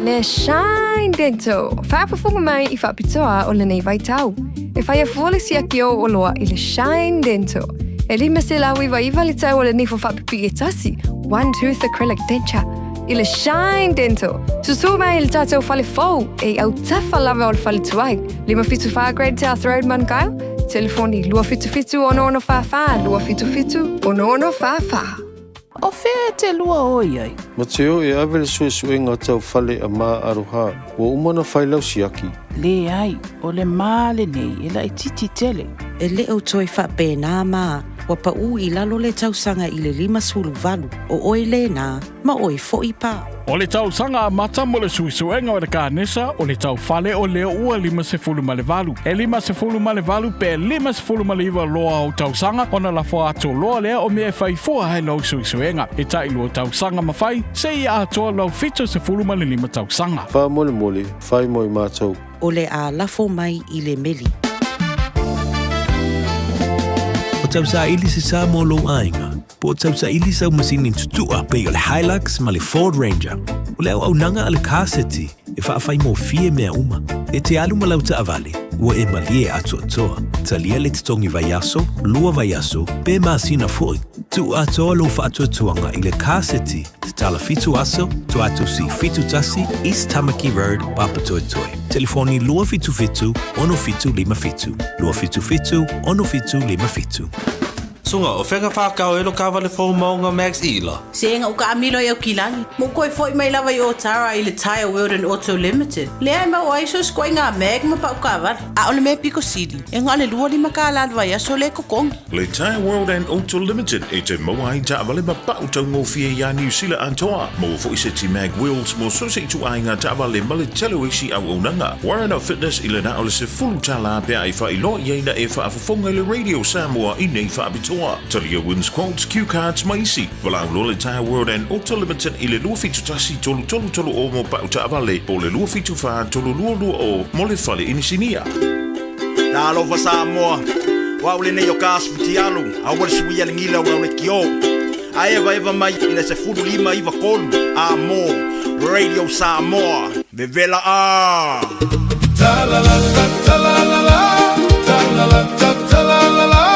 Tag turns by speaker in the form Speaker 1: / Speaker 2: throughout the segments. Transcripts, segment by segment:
Speaker 1: Le Shine Dental. Whaapafunga mai I whaapitoa o le nei vai tau. E whai a fuole si aki o loa I le Shine Dental. E lima se lau iwa le tau o le nifo whaapipi e tasi. One Tooth Acrylic Denture. I le Shine Dental. Susu mai il tātou whale fau. E au tawha lava o le whale tuai. Lima fitu wha grade South Road Mankaio. Telefoni lua fitu fitu ono whawha. Lua fitu fitu ono whawha.
Speaker 2: O whea te lua oi ai.
Speaker 3: Ma te o e awele sue ngā tau whale a mā aroha. Wa umana whailau si aki.
Speaker 2: Le ai, o le māle nei, e la I titi tele.
Speaker 4: E le au toi whapena mā. Wa pa u I lalo le tausanga I le 5 o oi le nā, ma oi fo I pā.
Speaker 5: O le tau sanga mata mo le suisuenga o le kānesa o le tau whale o leo ua 5.5. E 5.5 pe 5.5 loa o tau sanga ona la fo ato loa lea o mea whai fua hai lau suisuenga. E tai lua tau sanga mawhai, se I atoa lau 5.5 tau sanga.
Speaker 3: Wha mole, whai moi mātou.
Speaker 4: O le a lafo mai I le meli.
Speaker 6: O tau sa ili se sa mo lo ainga. Po o tau sa ili sa masini tutua pe o le Hilux ma le Ford Ranger. O le au nanga ale kaseti e whaafai mo fie mea uma. E te alu ma lau ta avale, ua e malie atu atoa. Talia le titongi vaiaso, lua vaiaso, pe masina foi. Tu atoa lo whaatu atuanga I le kaseti, te tala fitu aso, tu atu si fitu tasi, East Tamaki Road, Papatoetoe. Telefoni lua fitu fitu, ono fitu lima fitu. Lua fitu fitu, ono fitu lima fitu.
Speaker 7: Sunga, o whenga whakao elo ka wale fo maunga Max Ila.
Speaker 8: Senga o ka amilo e o kilangi. Mo koe foi mai lava I o Tara I le Tire World and Auto Limited. Lea ma o aiso skoi ngā meg ma pa o ka wale. A ole me Pico City. E ngā le lua lima ka alalwa ia so le kokong.
Speaker 9: Le Tire World and Auto Limited e te moa I ta wale ma pa o tau ngofia ia New Zealand antoa. Mo fo I se ti mag wheels mo so se tu ai ngā ta wale ma le telo isi au onanga. Warren Fitness I le na ole se fulu tala pia I wha I lo ia ina e wha afafonga le Radio Samoa I nei wha abitoa. Talia wins quotes, cue cards, maisi. Walau lo le Tire World and Auto Limited I le lua fitu tasi tolu o mo pa uta avale. O le lua fitu wha tolu lua o mo le whale inisinia.
Speaker 10: Talo wa Samoa. Wa ule nei o kāsputi alu. A wale sui ale ngila wa ule ki o. A eva mai ina se furu lima iwa kolu. A mo. Radio Samoa. Vevela a.
Speaker 11: Ta-la-la-la, ta-la-la-la. Ta-la-la-la, ta-la-la-la.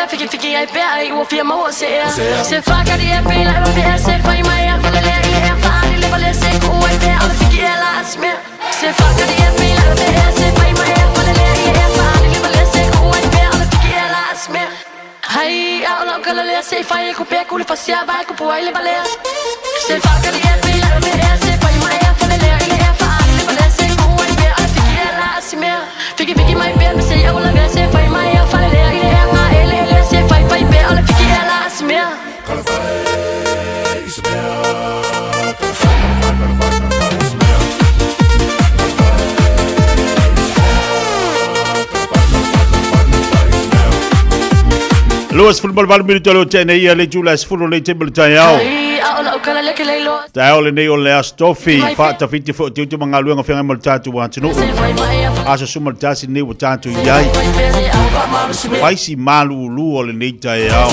Speaker 12: fear, fiki ai pea ai o fear mo se se faca di e pela o fear se fai mai a fale e fa le vale se ku ai pea o fiki ela asme se faca di e pela o fear se fai mai a fale e fa le vale se ku ai pea o fiki ela asme hai a lo kala le se fai ku pe ku le fasia vai ku puai le vale se faca di e pela o fear se fai mai a fale e fa le vale se ku ai pea o fiki ela asme fiki mai pea se eu la ve se fai mai a fale ele se fai pe ala fiki ela asme
Speaker 13: Luas football val minuto lo tene ia le julas full le table tayao. Tayao le nei o le astofi fa ta fiti fo tu manga luenga fenga mal tatu wa tunu. Asa sumal tasi nei wa tatu yai. Paisi malu lu o le nei tayao.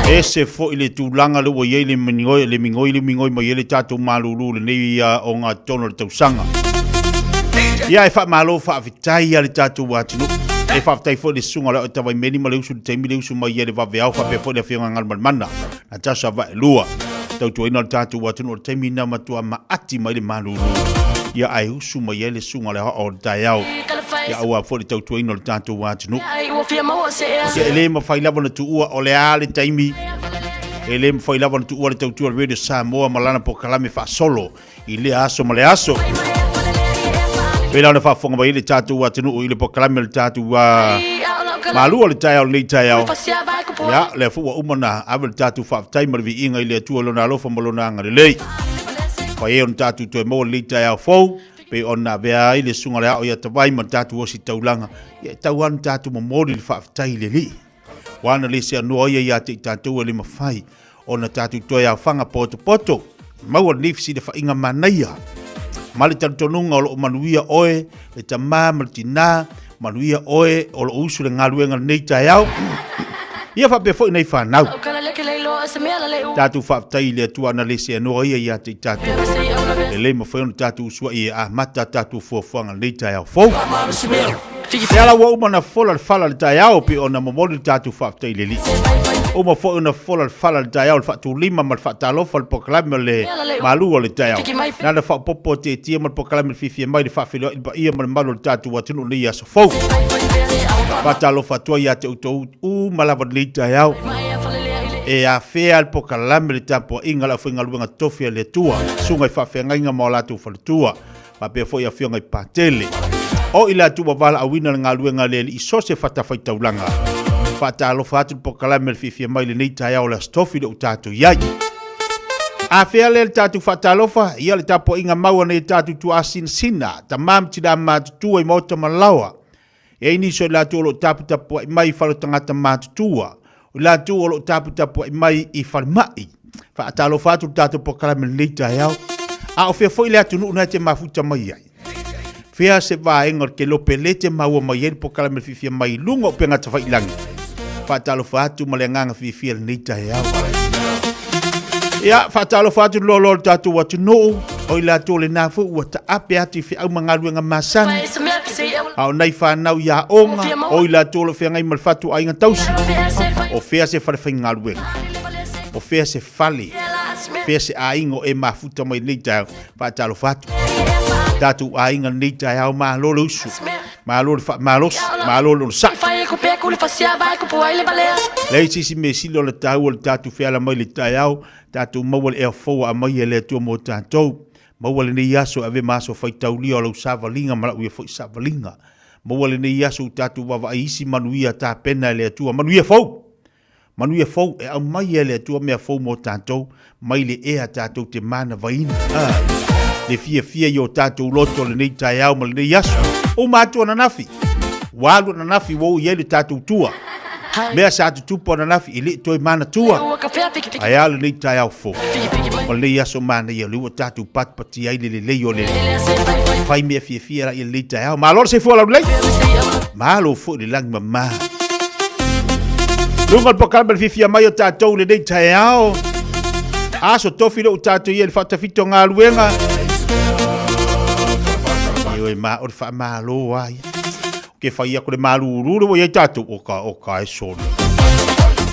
Speaker 13: Ese fo ile tu langa lu o ye le mingoi mo ye le tatu malu lu le nei o nga tono le tausanga. Ia e fa malo fa vitai le tatu wa tunu. E whaftai fo le sunga la o tawai meni ma leusu te mi leusu mai ele waweau whape fo le whionga ngal mana. Na tasa wa e lua. Tau tu ina le tātu watunu o te mi na matua ma ati mai le manulu. Ia ai usu mai ele sunga le ho o taiao. Ia aua fo le tau tu ina le tātu watunu. Ia ele ma whailawa na tu ua o le ale taimi. Ele ma whailawa na tu ua le tau tu already Samoa malana po kalame wha solo. I le aso ma le aso. Pela na whafonga mai le tātu wa tenu o ile po kalame le tātu wa malua le taiao le taiao. Ia le fuwa umana awe le tātu whaftai marivi inga ile atua lona alofa malona anga le lei. Wa e on tātu toe mo le taiao fau. Pe on na vea ile sunga le ao ia tawai ma tātu o si taulanga. Ia tauan tātu mo mori le whaftai le li. Wana le se anua ia ia te tātu le mawhai. Ona tātu toe au whanga poto. Maua nifisi le whainga manaia. Mali tantonunga o lo manuia oe, le tamā maltina, manuia oe, o lo usu le ngaluenga nei taiao. Ia whape fo nei whanau. Tātu whaftai le atua ana le se anoa ia te tātu. Le ma whaona tātu usua ia a mata tātu fuafuanga nei taiao fau. Te ala wa umana fola le fala le taiao pe ona momoli tātu whaftai le li. Uma fo una fola fala taiao le fatu lima mal fatalofa le pokalame le malu le taiao. Na le fa popo te tia mal pokalame fifi mai le fafilo ia mal malu tatu watunu ni ya sofo. Fatalofa to ia te uto u malava le taiao. E a fea le pokalame le tapo inga la finga luenga tofia le tua. Sunga fa fenga inga mo la tu fa tua. Pa pe fo ia fionga patele. O ila tu bala awina nga luenga le iso se fata faita ulanga. Fata alo fatu po kalame fifi mai le nei taiao la stofi le utatu yai. A fea le tatu fata alo fa ia le tapo inga maua nei tatu tu asin sina ta mam tida matutua i mota malawa. E ini so la tu lo tapu mai falo tangata matutua. La tu lo tapu mai i falmai. Fata alo fatu tatu po kalame nei taiao. A o fea foi le atu nuna te mafuta mai ai. Fea se va engor ke lo pelete maua mai el po kalame fifi mai lunga o penga tawai langi. Fatalo fatu malenganga fifi ni taiao. Ya fatalo fatu lolo tatu watu no o ila tole nafu wata ape ati fi au mangaluenga masang. Au nei whanau ya onga o ila tole fea ngai malfatu ainga tausi. O fea se whare ngaluenga. O fea se fale. Fea se aingo e mafuta mai ni taiao. Fatalo fatu. Tatu ainga ni taiao ma lolo usu. Ma lolo sa. Leisi si me silo le tau le tatu fea mai le taiao, tatu maua le ea foa a mai le tua mo tātou. Maua le nei aso ave maso fai taulia o lau savalinga ma lau ia fai savalinga. Maua le nei aso tatu wawa isi manuia tā pena le tua manuia fau. Manuia fau e au mai le tua mea fau mo tātou, mai le ea tātou te mana vaina. Le fia yo tātou loto le nei taiao ma le nei aso. O mātua na nafi. Walu na nafi wou yele tātou tua. Mea sa atu tupo na nafi ili toi mana tua. Ayala nei taiao fo. O le yaso mana ia liwa tātou patpati ai le leio le. Fai mea fia ra ili taiao. Malor se fo la lei. Malo fo le lang mama. Lungal pokalme fia mai o tātou le nei taiao. Aso tofi lo tātou ia le fatafito ngā luenga. Iwe ma o le fa malo ai. ke whaia ko le maluru o ia tātou o ka e solo.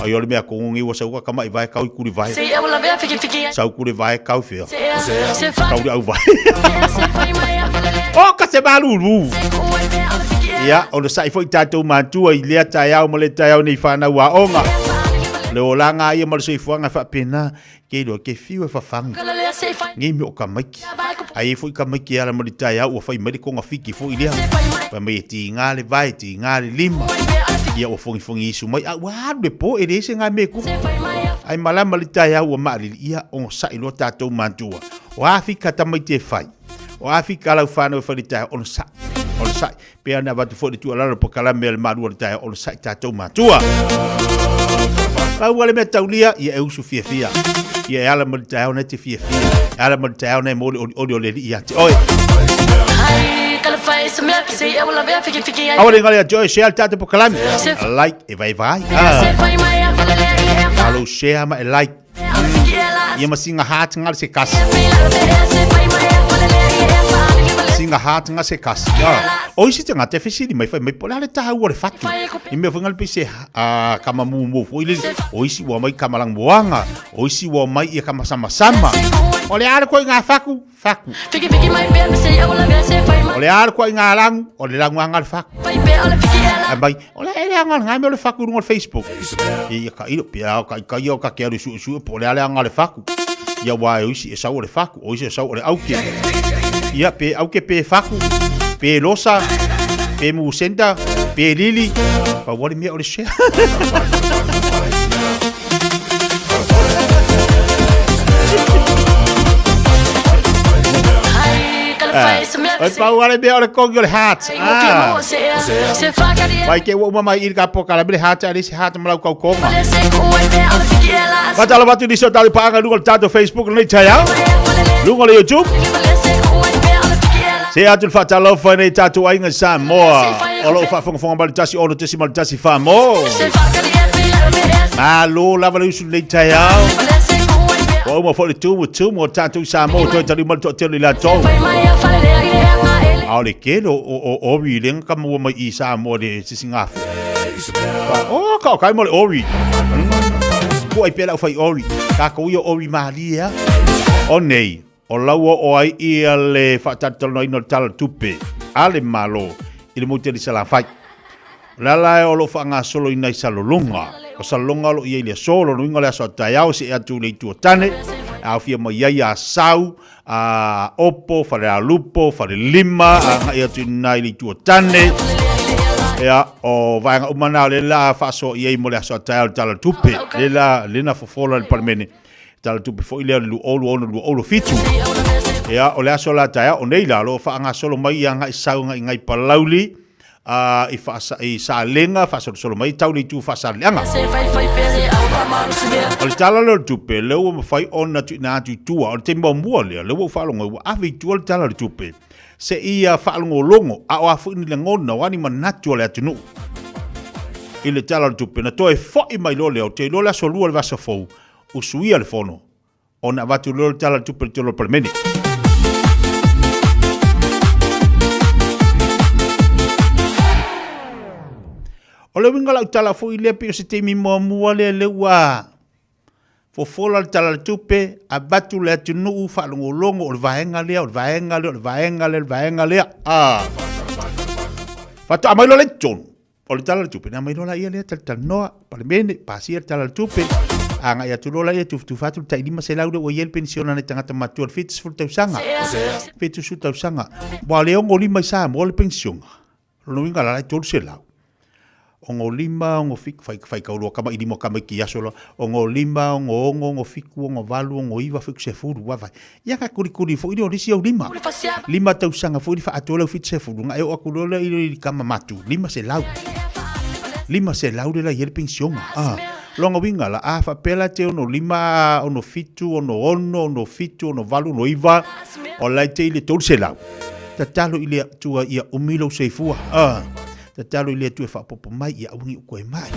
Speaker 13: Ai ole mea kongongi wa sau ka mai vai kau I kuri vai. Sau kuri vai kau fea. Kau di au vai. O ka se maluru. Ia, o le sai foi tātou mātua I lea tai au ma le tai au nei whanau a onga. Le o langa ia ma le soifuanga whapena ke lo ke fiu e whawhanga. Ngi mi o ka maiki. Ai foi ka maiki ala ma le tai au o whai meri konga fiki foi lea. Pa mai ti ngā le vai, ti ngā le lima. Ia o fongi isu mai. Wa le po e rese ngā me ku. Ai malama le tai au o maali ia o sai lo tātou mātua. O Afrika tamai te whai. O Afrika lau whanau whai le tai o sai. O sai. Pea na watu fo le tu alalo po kalame le marua le tai o sai tātou mātua. Pau ale me taulia ia e usu fia. Ia e ala mo le tai o ne te fia. Ala mo le tai o ne mo le o le ia te oi. Awale ngale a Joy share tātou po kalame. Like e vai vai. Alo share ma e like. Ia masinga hat ngale se kasi. Singa hat nga se kasi. O isi te ngate fesiri mai fai mai pola le taha ua le fatu. I mea whangal pese kama mumu fo ili. O isi ua mai kamalang moanga. O isi ua mai ia kama sama. O le ara koe ngā faku. O le ara koe ngā langu. O le langu anga le faku. Mai, o le ere anga ngai mea le faku runga le Facebook. Ia ka ilo pia ka ia o ka kearu su po le ale anga le faku. Ia wa o isi e sau o le faku. O isi e sau o le auke. Ia pe auke pe faku. Pe losa, pe musenda, pe lili. Pa wale mea o le share. Oi pa wale mea o le kongi o le hat. Pai ke ua umamai ili ka poka la mele hat. Ali se hat malau kau konga. Watala watu niso tali paanga lunga le tato Facebook. Nei tayau. Lunga le YouTube. Se atu whatalo whanei tātou ainga sa moa. Olo whafonga malitasi ono tesi malitasi wha mo. Malo lava le usu nei tai au. O uma fole tumu o tātou sa mo. Toi tali malito telu la tau. Ao le kelo o ori lenga ka mua mai I sa mo de sisingafu. O ka o kai mo le ori. Ko ai pela ufai ori. Ka ko io ori malia. O nei. O laua o ai ia le whaatatalo ino tala tupe. Ale malo. I le mute li sala whai. Lala e o lo whaanga solo ina I salolunga. O salolunga lo ia I le solo. Nuinga le aso tai au se atu le itua tane. Au fia mai ia a sau. A opo, whare a lupo, whare lima. A ngai atu ina I le itua tane. Ea o vaenga umana le la whaaso ia I mo le aso tai au tala tupe. Le la lena fofola le paramene. Tala tupe fo ile lu olu fitu. Ea o le aso la taia o nei la lo whaanga solo mai anga I saunga I ngai palauli. I sa lenga fa solo mai tau ni tu fa sa lenga. O le tala lo tupe leo ma fai ona tu na tu tua o te mo mo le leo fa longa wa avi tu le tala tupe. Se ia fa longo longo a o afu ni le ngona wani manatu le atunu. I le tala tupe na toe fo I mai lo le o te lo la solo le va sa fo. Usuia le fono. Ona watu lo tala tupe te lo permeni. O le winga lau tala fo I lepi o se te mi mua le ua. Fo fola le tala tupe a batu le atunu u whalongo longo o le vaenga lea, o le vaenga lea, o le vaenga lea, o le vaenga lea. Fatu amailo le tonu. O le tala tupe na amailo la ia lea tala noa. Pale mene, pasia le tala tupe. Anga ia tulola ia tu fatu tai lima se laude o yel pensiona ne tangata matua fitus fu tau sanga. Fitus fu tau sanga. Wa le ongo lima sa mo le pensiona. Lo winga la tol se lau. Ongo lima ongo fik fai ka lo kama idimo kama ki asolo. Ongo lima ongo fiku ongo valu ongo iva fik se fu wa vai. Ya ka kuri fo ido risi o lima. Lima tau sanga fo fa atola fit se fu nga e o akulola i kama matu. Lima se lau. Lima se lau de la yel pensiona. Longa winga la a fa pela te ono lima ono fitu ono fitu ono valu ono iva o lai te ile tol se lau. Ta talo ile tua ia umilo se fua. Ta talo ile tua fa popo mai ia ungi ko mai.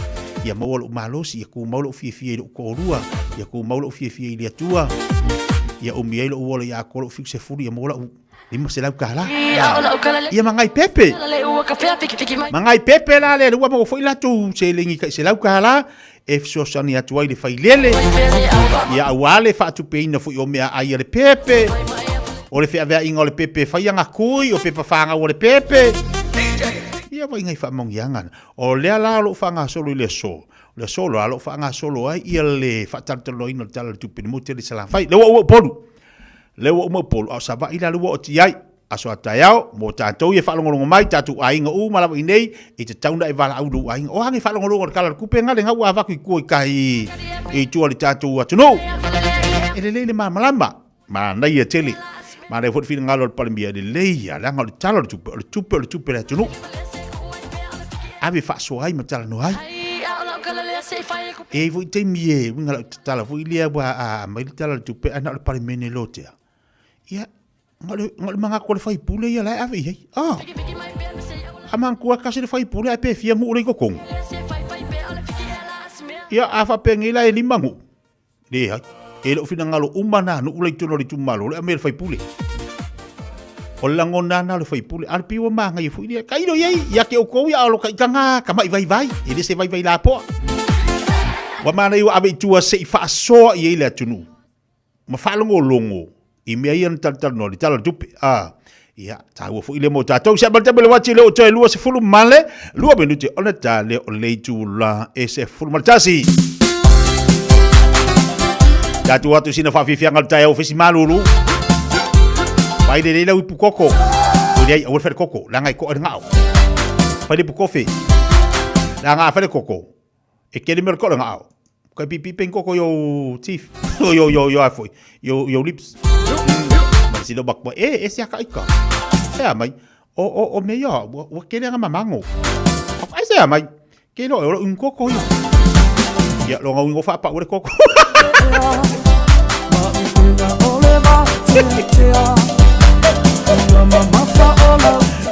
Speaker 13: Ia mawalo malosi ia ku mawlo fie ko rua ia ku mawlo fie ile tua. Ia umielo wala ia ko fik se fu ia mola lima se lau kala. Ia mangai pepe.
Speaker 12: ua ka fea fiki mai.
Speaker 13: Mangai pepe la le lua mo foi la tu se lingi ka se lau ka la e so sani atu ai le failele. Ia awale fa tu peina fu o mea ai le pepe. O le fea vea inga o le pepe fai anga kui o pepa fanga o le pepe. Ia vai ngai fa mongiangan. O le ala lo fanga solo le so. Le solo alo fanga solo ai ia le fa tartalo ina tala tu pe mo te le sala fai. Le o polu. Le o mo polu au sava ila lo o ti ai. Aso atayao mo tātou e whalongolongo mai tātou ainga u malawa i nei i te tauna e wala au ainga o hangi whalongolongo o kala kupe ngale ngau a waku i kua i kai i tua li tātou atuno e le leile maa malama ma nei a tele ma rei fwot whina ngalo le palimia le leia le anga o le tala o le tupe le atuno awe whaaso ai ma tala no ai e fwoi te mie ngala tala fwoi lia wa a mai le tala le tupe ana o le palimene lotea ia ngol manga ko le fai pule ia la ave ai amang ko ka se le fai pule ai pe fia mu le kokong ia afa pengila e limangu le ai e lo fina ngalo umana no ule tuno le tumalo le ame le fai pule o langona na le fai pule al piwa manga i fu ia kairo ia ia ke o ko ia lo kai kanga ka mai vai e le se vai la po wa mana i ave tua se fa so ia le tunu ma fa longo i mea ian tal no li tala tupe ia tau fu ile mo tatou se balta bele wati le o te lua se fulu male lua minuti ona tale o le tu la e se fulu maltasi tatu watu sina fa fifi ngal tai ofisi malulu pai de le pu koko o dei o fer koko la ngai ko ngao pai de pu kofi la nga fer koko e kele mer ko ngao ko pipi pen koko yo tif yo afoi yo lips si lo bakbo ese akaika se mai o me yo o kele nga mamango ai se mai kelo un koko yo ya lo ngo fa pa o koko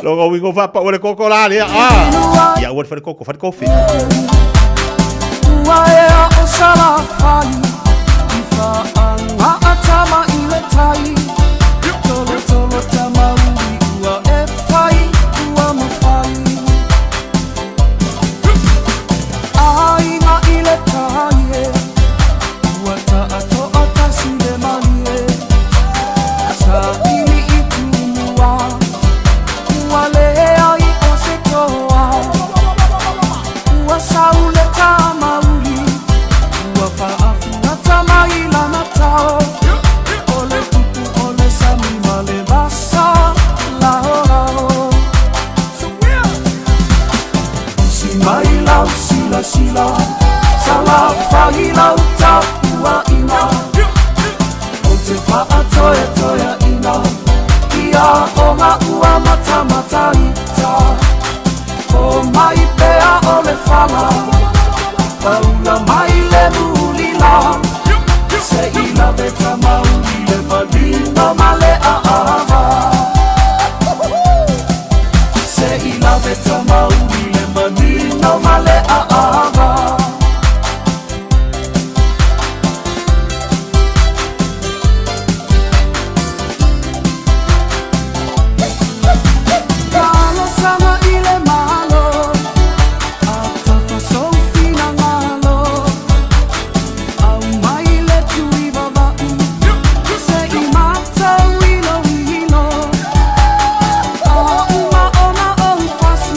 Speaker 13: lo ngo fa pa o koko la ya o fa koko fa kofi wa ya o sala fai fa anga atama ile tai tolo tamaui ua e fai ua mawhai ainga ile tai e ua ta ato atasi le mani e sa ili i tunua ua le ai o se toa ua saule tamaui ua pa afuna tamai lana tao sila sala fahila utakua ina o te whaatoe toea ina ia o ngā ua mata ita o mai pea o le whala paula mai le mulila se ila veta mauli le malino male a ava se ila veta mauli le malino male a ava Kalo sama ile malo Atafa sofina ngalo Au mai le tui babau Se imata wilo wilo A uma ona o fasi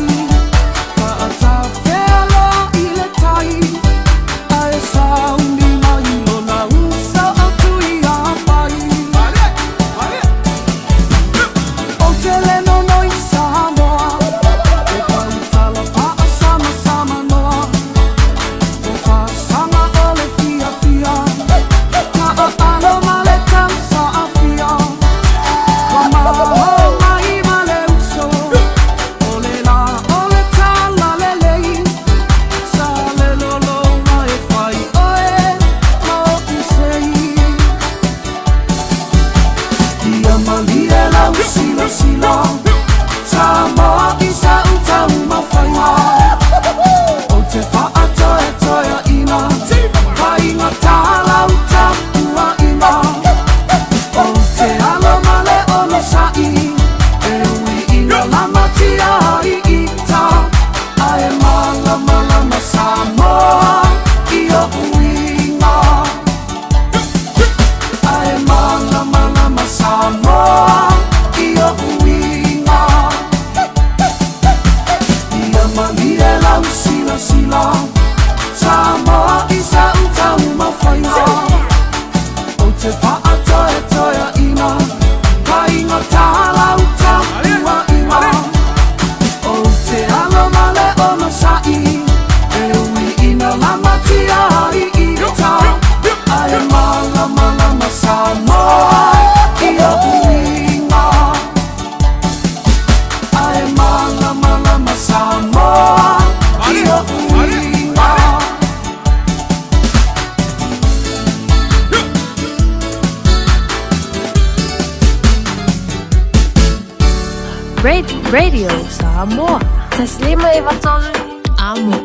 Speaker 12: Radio Samoa. Taslima ivatolu. Amo.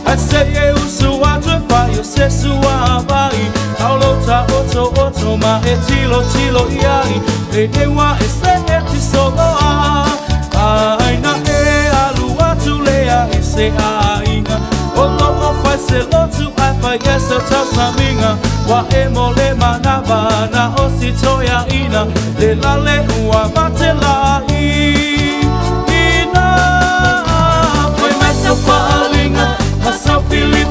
Speaker 11: I say you so what to fight you say so why Aulota oto ma etilo iai e wa ese so ai na e alua tu lea ese ainga o fai se lo tu ai fai esa ta saminga wa e mole manava na ositoya ina le lale wa matela ina foi myself fallinga myself feeling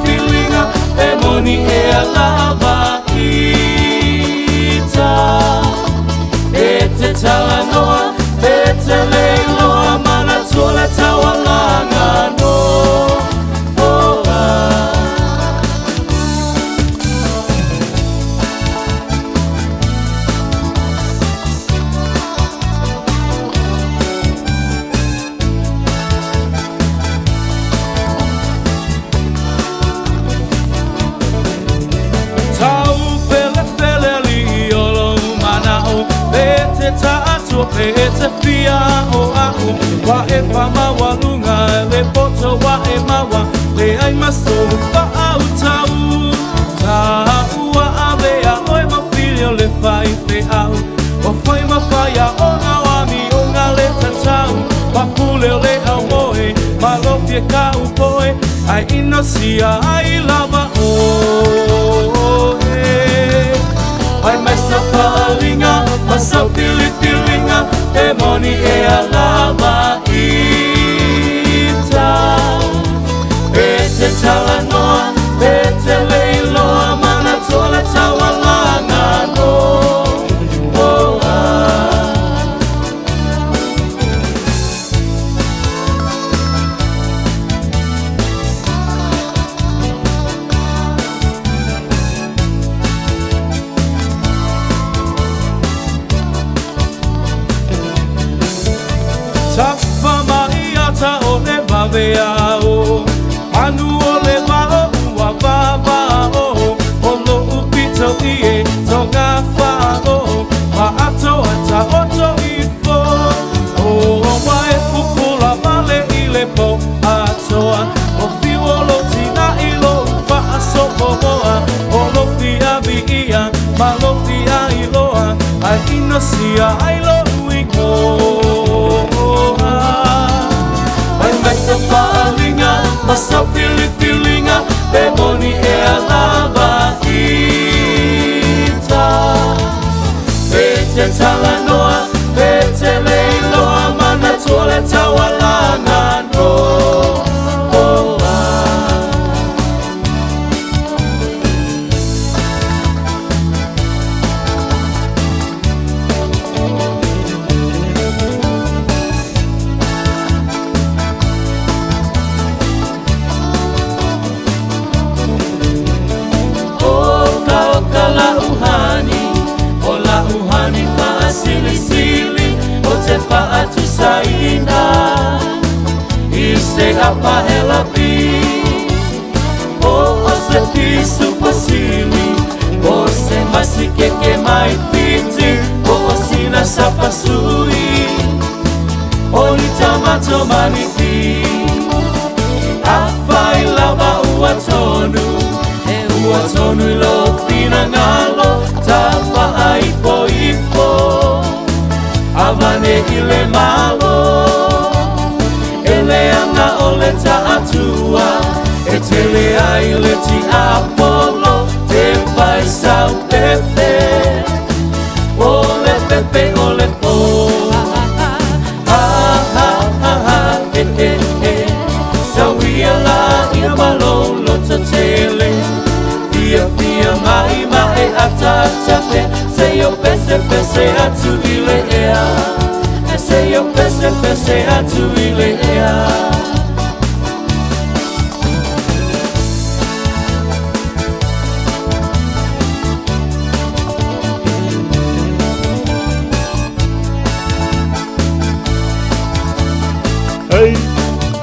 Speaker 11: e moni e alava ita e te talanoa e te leiloa mana tole tawalanga no Pete fia o au wa e fama walunga le poto wa e mawa le ai maso fa au tau wa ave a oi ma filho le fai te au o foi ma faia o nga wa mi o nga le tatau wa pule le au moe ma lo fie ka u poe ai inosia ai lava o ai myself fallinga myself feelinga e moni e alava ita e te talanoa e te leiloa mana tola tawalanga no Veao anu ole vao wa vao olo upito ie tonga fao ma ato ata oto ifo o wae pupula vale ile po atoa o fiolo tina ilo fa asopoa olo fia via ma lo fia iloa ai inosia ai lo uiko myself feeling e moni e alava ita e te talanoa e te leiloa mana tole tawalanga no atu saina ise apa ela pi o se pisu pasili o se masike ke mai piti o sina sapasui o ni tamato manifi afai lava uatonu lo fina ngalo tapa aipo avane ile malo ele anga ole ta atua etele aile ti apolo te fai sau pepe ole po sauia la ia malo lo tele fia mai atatape se yo pese atu ile ea se yo pese atu ile ea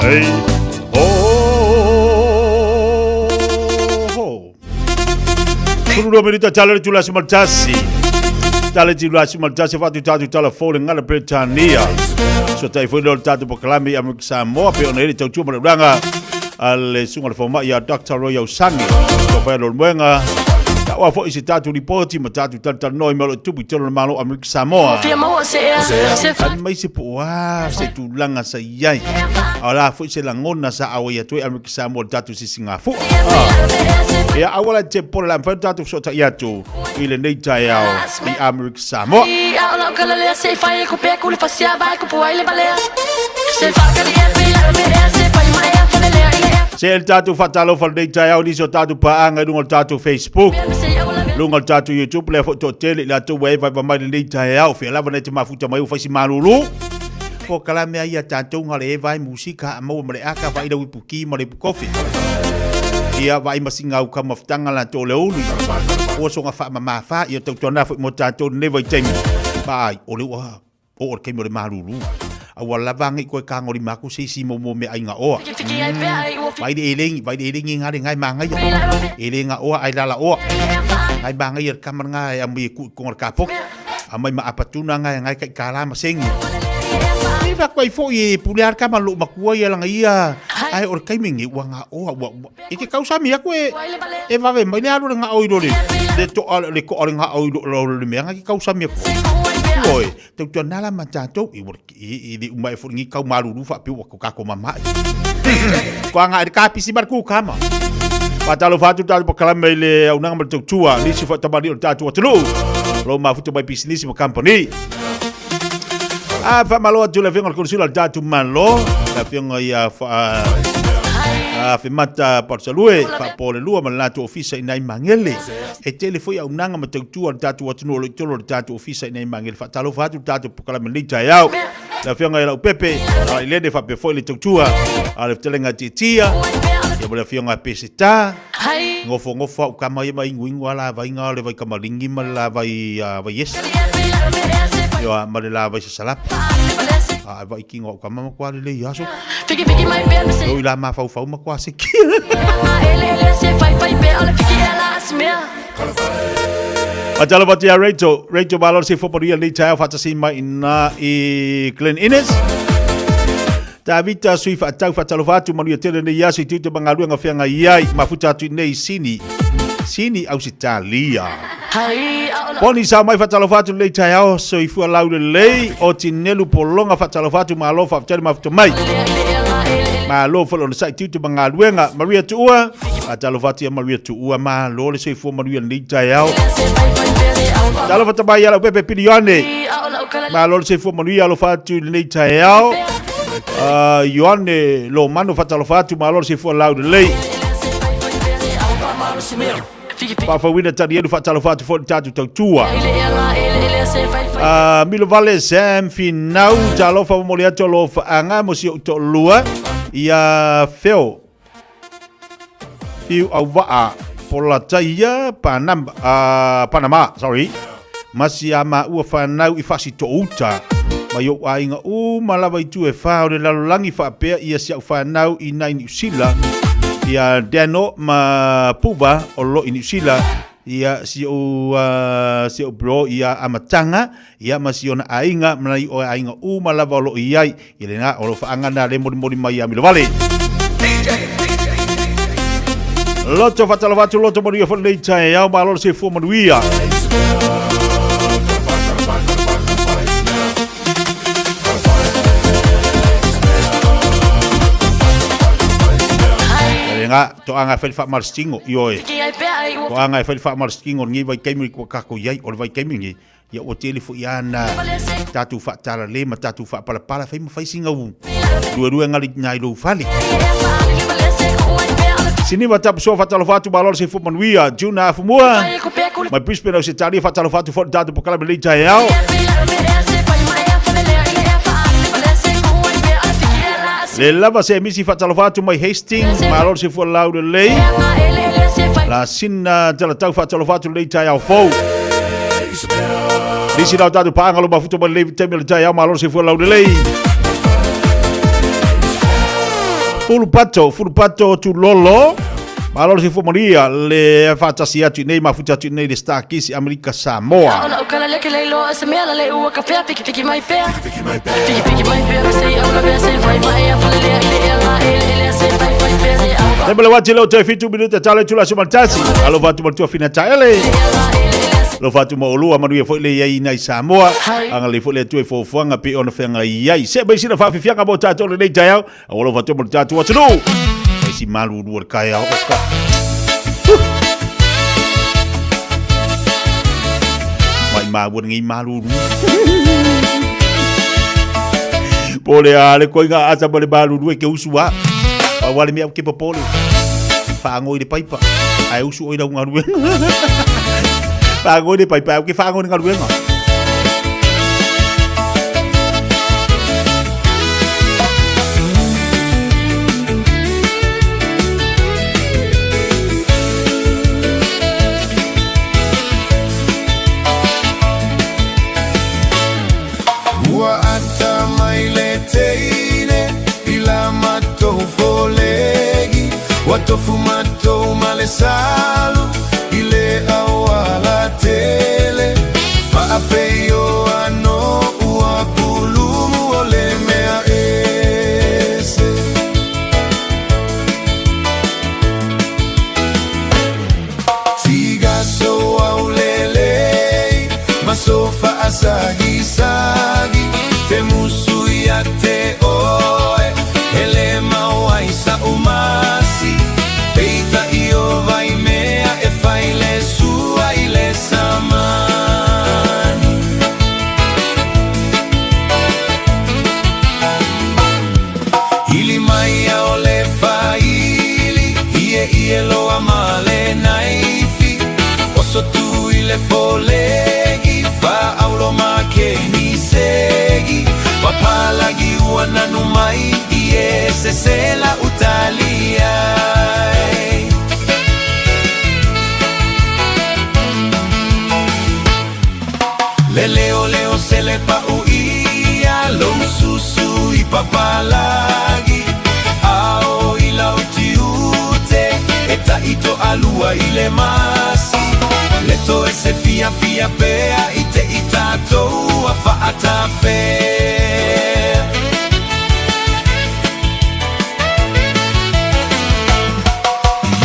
Speaker 13: Hey. Kuru merita tala tula simaltasi. Tala tula simaltasi fatu tatu tala fole ngala Britania. So tai foi do tatu pokalami Amerika Samoa pe ona ele tau tuma ranga ale sunga le forma ya Dr. Royal Sangi. So fa lo mwenga. Wa fo isi tatu ripoti ma tatu tata noi malo tupu tolo malo Amerika Samoa. Mai se po wa se tu langa sa yai. Ala fo se langona sa awa tu Amerika Samoa tatu si Singapore. Ya awala te por la mfa tatu so ta ya tu ile nei tai ao i Amerika Samoa. Se el tatu fatalo fal nei tai ao ni so tatu pa anga dungo tatu Facebook. Lunga tatu YouTube le foto tele la tu wai vai mai nei tai ao fe la bana te mafuta mai fa si malulu. Ko kala me ia tatu ngale vai musika mo mare aka vai do puki mare kofi. Ia vai masinga u kama ftanga la to le ulu. O so nga fa mama fa ia tau tona mo tatu ne vai temi. Bai o le wa o ke mo le malulu. Awala vangi ko ka ngori maku si mo me ai nga o. Vai de eling ngari ngai manga yo. Elinga o ai la o. Ai banga ia kamar ngai ambi ku ngor kapok. Amai ma apatuna ngai kai kala masengi. Iba ko ifo i puliar ka malu makua ia langa ia. Ai or kai mingi wanga o wa. Ike kausa mi aku e va ve mai le alu nga oiro le. De to le ko nga oiro le me nga kausa mi aku. Oi, tu nala matato i di umai fu ngi kau malulu fa pi ko ka ko mama. Ko nga ka pisi barku kama. Patalo fatu tatu pakala mele au nanga tu tua ni si fa tabali tatu tulu. Lo ma futu by business mo company. Fa malo tu le venga con sulla tatu malo, la venga ia fa mata porsalue fa pole lua malato ofisa inai mangele e telefoi au nanga ma tautua tatu atunu lo tolo tatu ofisa inai mangele fa talo fatu tatu pokala melita yao la fianga ila upepe ile de fa pe foi le tautua ale telenga titia ya bole fianga pesita ngofo kama mai nguingu ala vai ngale vai kamalingi mala vai yes yo amala vai salap vai kingo kama kwa le yaso fiki mai bel se yo la ma fau ma kwa se ki ele se fai be ala fiki ela asmia Atala batia Rachel Balor se foporia le tau fatasi mai na i Glen Innes Davita sui fa tau fatalo fatu manu tele ne yasi tu bangalu nga fianga yai mafuta tu nei sini au Italia Poni sa mai fatalo fatu le tau so ifu laude le o tinelu polonga fatalo fatu malo fa tele mafuta mai malo folo sa tu bangalu nga Maria Tua atalo fatu Maria Tua malo le so ifu manu le tau Talo fatu mai ala pepe pilione malo le so ifu manu ala fatu le tau Ioane lo mano fatalo fatu malor se fu laude lei pa wina tadielu fatalo fatu fo tatu tua Milo Vale Sam finau talo fa molia tolo fa anga mo si to lua ia feo piu au va pola taia Panama sorry masiama ua fanau ifasi to uta Mayo ainga malava itu e fa o le lalolangi fa pe ia sia fa nau i nai New Zealand ia deno ma puba o lo i New Zealand ia si o bro ia amatanga ia masiona ainga mai o ainga malava lo iai ile nga o lo fa anga na le modi mai a Milo Vale Loto fatalawatu loto modi fa le tai ya ma lo se fo manuia nga to anga fel fa marstingo yoe to anga fel fa marstingo ngi vai kemi ko kako yai o vai kemi ngi ya o telefo yana tatu fa tala le ma tatu fa pala fa mai singa u dua ngali nyai do fali sini mata so fa tala fatu balor se fu manuia juna fumua mai prispero se tali fa tala fatu fo tatu pokala belita yao Le lava se misi fatalo fatu mai Hastings, malor se fu laude lei. La sinna tala tau fatalo fatu lei tai au fou. Disi dau tatu paanga lo bafuto mai lei temel tai au malor se fu laude lei. Fulu pato tu lolo. Malolo si Maria le fatasi atu nei mafuta atu nei le Star Kiss Amerika Samoa.
Speaker 12: Ona ukala leke leilo asemela le ua kafea piki mai pea. Piki mai pea sei ona pea sei fai mai afale le ele sei fai pea.
Speaker 13: Nebele wati lo te fitu minuta tale tula sumaltasi. Alo vatu maltua fina taele. Lo fatu mo olua manu e foi le ia ina i Samoa. Anga le foi le tu e fofuanga pe ona fenga ia. Se bai sina fa fianga bo tato le nei taiao. Alo vatu mo tato watu no. Si malu dua kaya oka. Mai malu ngi malu. Pole ale ko nga asa pole malu dua ke usua. Wale mi ke popole. Fa ngoi de paipa. Ai usu oi da ngaru. Fa ngoi de paipa ke fa ngoi ngaru nga.
Speaker 14: Watofu mato malesalu ile awala tele Faapeyo ano uapulumu ole mea ese Tiga so aulele Masofa asagi sagi Temusu ya te oe Ele mawaisa umasi Peita io vai mea e fai le sua i le samani Ili mai o le faili Ie lo amale naifi Oso tu i le folegi Fa aulo ma che ni segui Papalagi uananu mai Ie se la utalia Leo se le pauia Lo susu i papalagi Ao i lau tiute Eta ito alua i le masi Leto ese fia pea Ite itatou a faata fea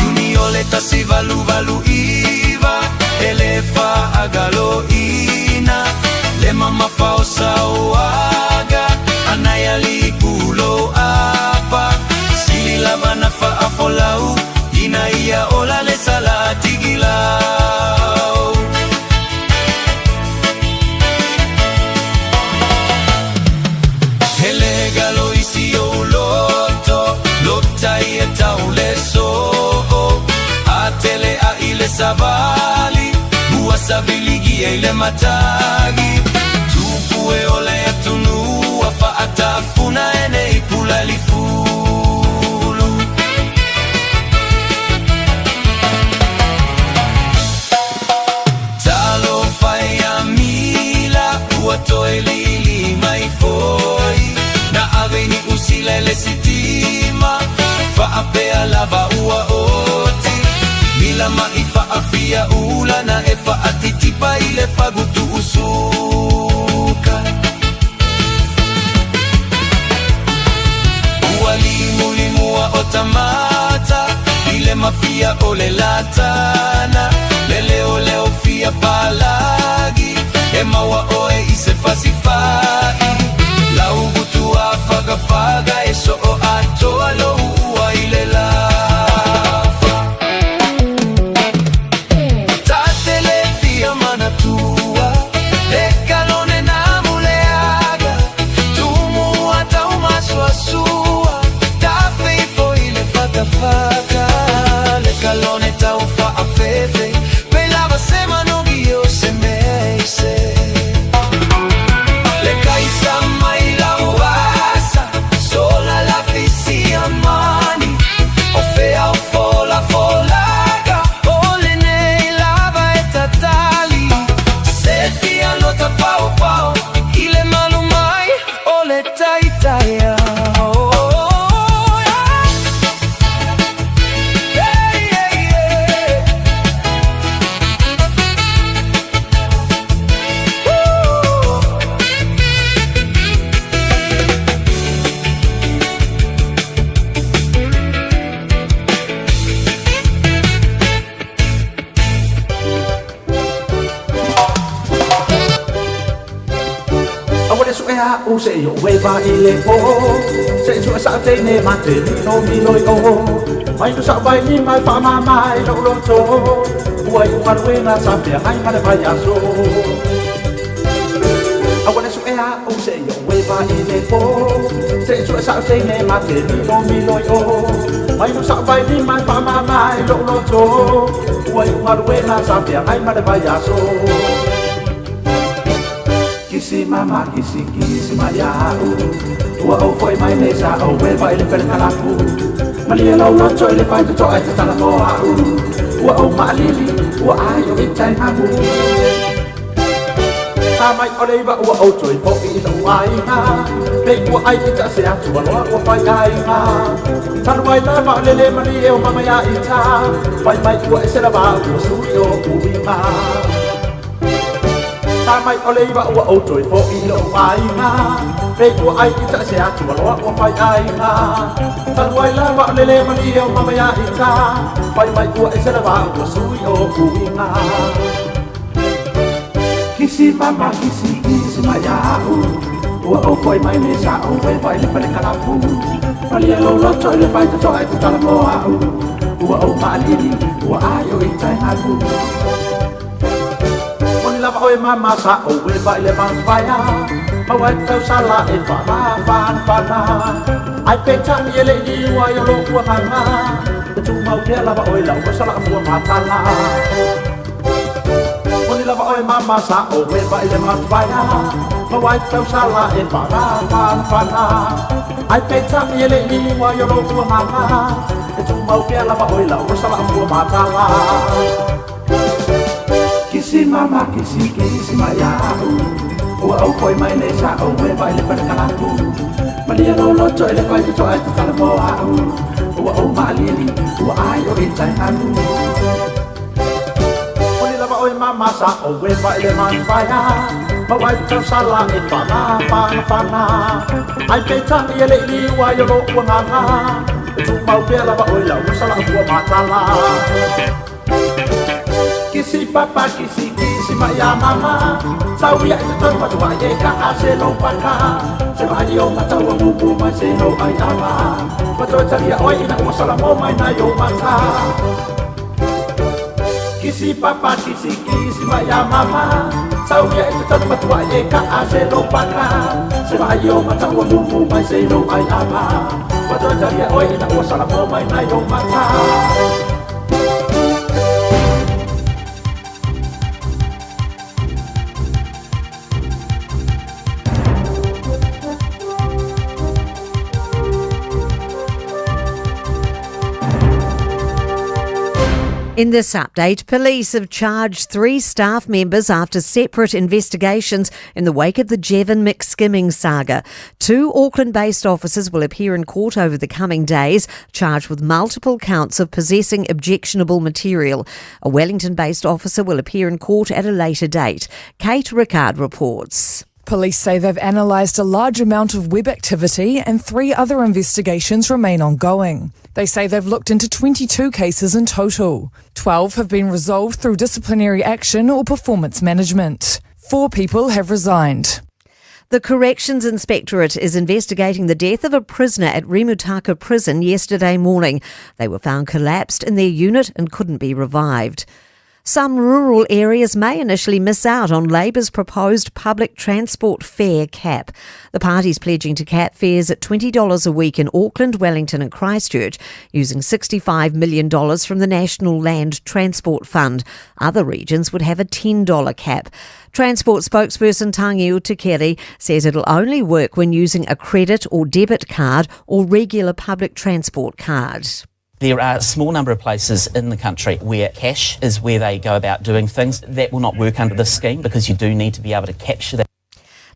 Speaker 14: Unioleta si valu iva Elefa agalo ina Le mama fausa oaga Anayali kulo apa Sili lavana fa afolau Ina ia ola le salati gilau Hele galo isi o loto Lota ia taule so Atele a ile savali Buasa viligi e ile matagi Tupue ole atunu Afa atafuna ene ipula lifulu Talo faya mila Uatoe lili mai foi Na aveni usile le sitima Fa apea lava ua oti Mila maifa afia ula na efa atitipa ile fagutu usuka Ualimu wa otamata Ile mafia ole latana Leo fia palagi Ema wa oe ise fasifai La ugutu wa faga Eso o ato alo ua ile la Faka le calone taufa afe
Speaker 11: ea o se yo weva i le po se su sa te ne mate no mi no o mai tu sa vai ni mai fa ma mai lo lo to uai uar wena sa pe ai ma le vai aso awana su ea o se yo weva i le po se su sa te ne mate no mi no o mai tu sa vai ni mai fa ma mai lo lo to uai uar wena sa pe ai ma le vai aso Kisi mama kisi kisi mayau Ua o foi mai nesa o we vai le pele kalaku Malia lau lo choi le pai to ai te tala mo au Ua o malili ua ai o itai hamu Ta mai o leiva ua o choi po i no ai ha Pei ua ai ita se atu aloa ua pai ai ha Tanu ai la ma lele mani e o mama ya ita Pai mai ua e se la va ua sui o ui ma mai o leiva ua o toi po i lo ai nga Pei ua ai ita se atu aloa ua pai ai nga Tanu ai lava o lele mani e o mama ya ita Pai mai ua e se lava ua sui o ui nga Kisi mama kisi kisi mai au Ua o foi mai nesa o we vai le pale kalapu Mali e lo lo toi le vai to ai te tala mo au Ua o malili ua ai o itai haku Lava oi mama sa o we vai le man faya ma wa tau sala e fa na ai pe chan ye le ni wa yo lo ku ha na tu mau ke lava oi la o sala fu ma ta la Oni lava oi mama sa o we vai le man faya ma wa tau sala e fa na ai pe chan ye le ni wa yo lo ku ha na tu mau ke lava oi la o sala fu ma ta la Kisi mama kisi kisi mayau Ua au koi mai nei sa au we vai le pere kalaku Malia lo lo choi le vai to ai te tala mo au Ua au malili ua ai o itai hanu Oni lava oi mama sa au we vai le man faya Ma vai tau sala e whana Ai pe tani e le i ua yo lo ua nganga Tu mau pia lava oi lau sala ua matala Kisi papa kisi kisi maya mama Sauya ito ton matua ye ka ase lo paka Se vai o mata o mubu mai se no ai ama Mato talia oi ina o sala mo mai na yo mata Kisi papa kisi kisi maya mama Sauya ito ton matua ye ka ase lo paka Se vai o mata o mubu mai se no ai ama Mato talia oi ina o sala mo mai na yo mata
Speaker 15: In this update, police have charged 3 staff members after separate investigations in the wake of the Jevon McSkimming saga. 2 Auckland-based officers will appear in court over the coming days, charged with multiple counts of possessing objectionable material. A Wellington-based officer will appear in court at a later date. Kate Rickard reports.
Speaker 16: Police say they've analysed a large amount of web activity and 3 other investigations remain ongoing. They say they've looked into 22 cases in total. 12 have been resolved through disciplinary action or performance management. 4 people have resigned.
Speaker 15: The Corrections Inspectorate is investigating the death of a prisoner at Rimutaka Prison yesterday morning. They were found collapsed in their unit and couldn't be revived. Some rural areas may initially miss out on Labour's proposed public transport fare cap. The party's pledging to cap fares at $20 a week in Auckland, Wellington and Christchurch, using $65 million from the National Land Transport Fund. Other regions would have a $10 cap. Transport spokesperson Tangi Utikeri says it'll only work when using a credit or debit card or regular public transport card.
Speaker 17: There are a small number of places in the country where cash is where they go about doing things. That will not work under this scheme because you do need to be able to capture that.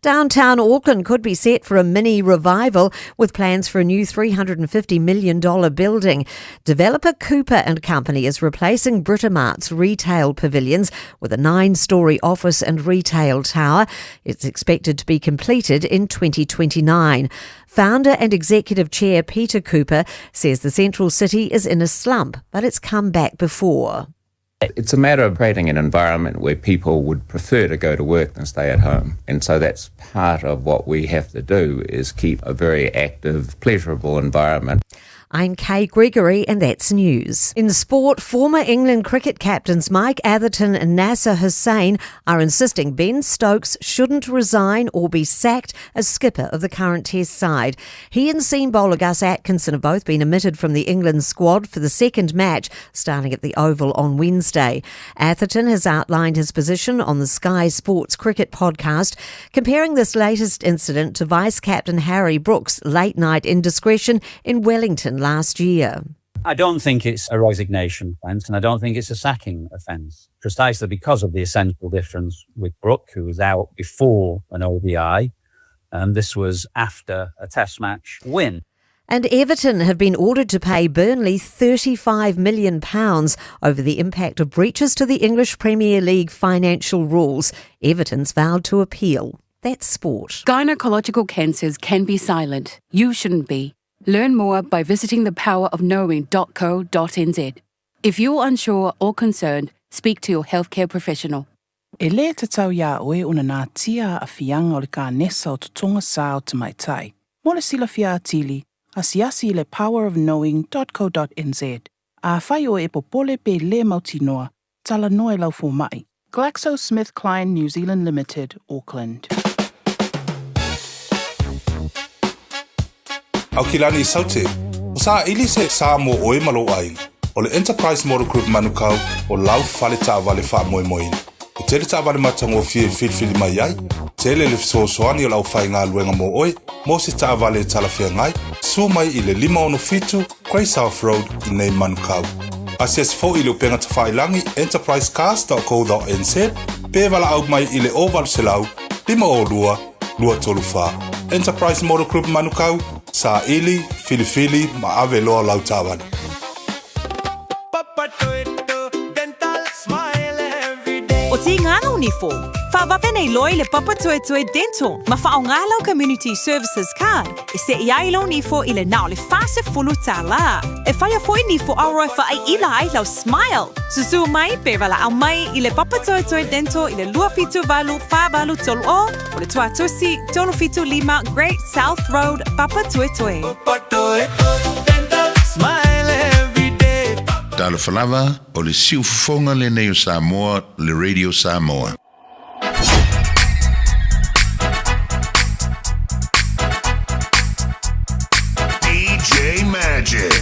Speaker 15: Downtown Auckland could be set for a mini revival with plans for a new $350 million building. Developer Cooper and Company is replacing Britamart's retail pavilions with a 9-storey office and retail tower. It's expected to be completed in 2029. Founder and Executive Chair Peter Cooper says the central city is in a slump, but it's come back before.
Speaker 18: It's a matter of creating an environment where people would prefer to go to work than stay at home. And so that's part of what we have to do, is keep a very active, pleasurable environment.
Speaker 15: I'm Kay Gregory, and that's news. In sport, former England cricket captains Mike Atherton and Nasser Hussain are insisting Ben Stokes shouldn't resign or be sacked as skipper of the current Test side. He and seam bowler Gus Atkinson have both been omitted from the England squad for the second match, starting at the Oval on Wednesday. Atherton has outlined his position on the Sky Sports Cricket podcast, comparing this latest incident to Vice-Captain Harry Brooks' late-night indiscretion in Wellington last year.
Speaker 19: I don't think it's a resignation offence, and I don't think it's a sacking offence, precisely because of the essential difference with Brook, who was out before an ODI, and this was after a Test match win.
Speaker 15: And Everton have been ordered to pay Burnley £35 million over the impact of breaches to the English Premier League financial rules. Everton's vowed to appeal. That's sport.
Speaker 20: Gynecological cancers can be silent. You shouldn't be. Learn more by visiting thepowerofknowing.co.nz. If you're unsure or concerned, speak to your healthcare professional.
Speaker 2: E le te tau ia oe una nā tia a whianga o le ka nesa o tutonga sa o te maitai. Mo le sila fia atili, asiasi le powerofknowing.co.nz. A whai o e popole pe le mautinoa, tala noe lau fo mai. GlaxoSmithKline New Zealand Limited, Auckland.
Speaker 21: Au kilani I saute, o sa ili se sa mo oe malo ai, o le Enterprise Motor Group manukau o lau fale ta vale wha moe moin. O tele ta vale matango fie filfili mai ai, tele le fisosoani o lau whai ngā luenga mo oe, mo se ta vale talafia ngai, su mai I le 5 Grey South Road I nei manukau. Asias fo I le upenga ta whailangi enterprisecars.co.nz, pe wala au mai I le oval se lau, 5 lua tolu wha. Enterprise Motor Group manukau, sa ili, filifili, ma ave loa lau tāwana.
Speaker 22: O ti ngana unifo, whawape nei loi le Papa Toe Toe Dental, ma whao ngālau Community Services Card, e se iai lau nifo I le nao le whase fulu tā la. E whaia foi nifo auroi whaai ila ai lau Smile. Susu mai, pe wala au mai I le Papa Toe Toe Dental I le 2 whawalu tolu o le Tuatusi, tolu fitu 5 Great South Road, Papa Toe Toe. Papa Toe Toe Dental, smile every day.
Speaker 23: Talo whalawa o le siufonga le neo Samoa, le Radio Samoa. DJ Magic.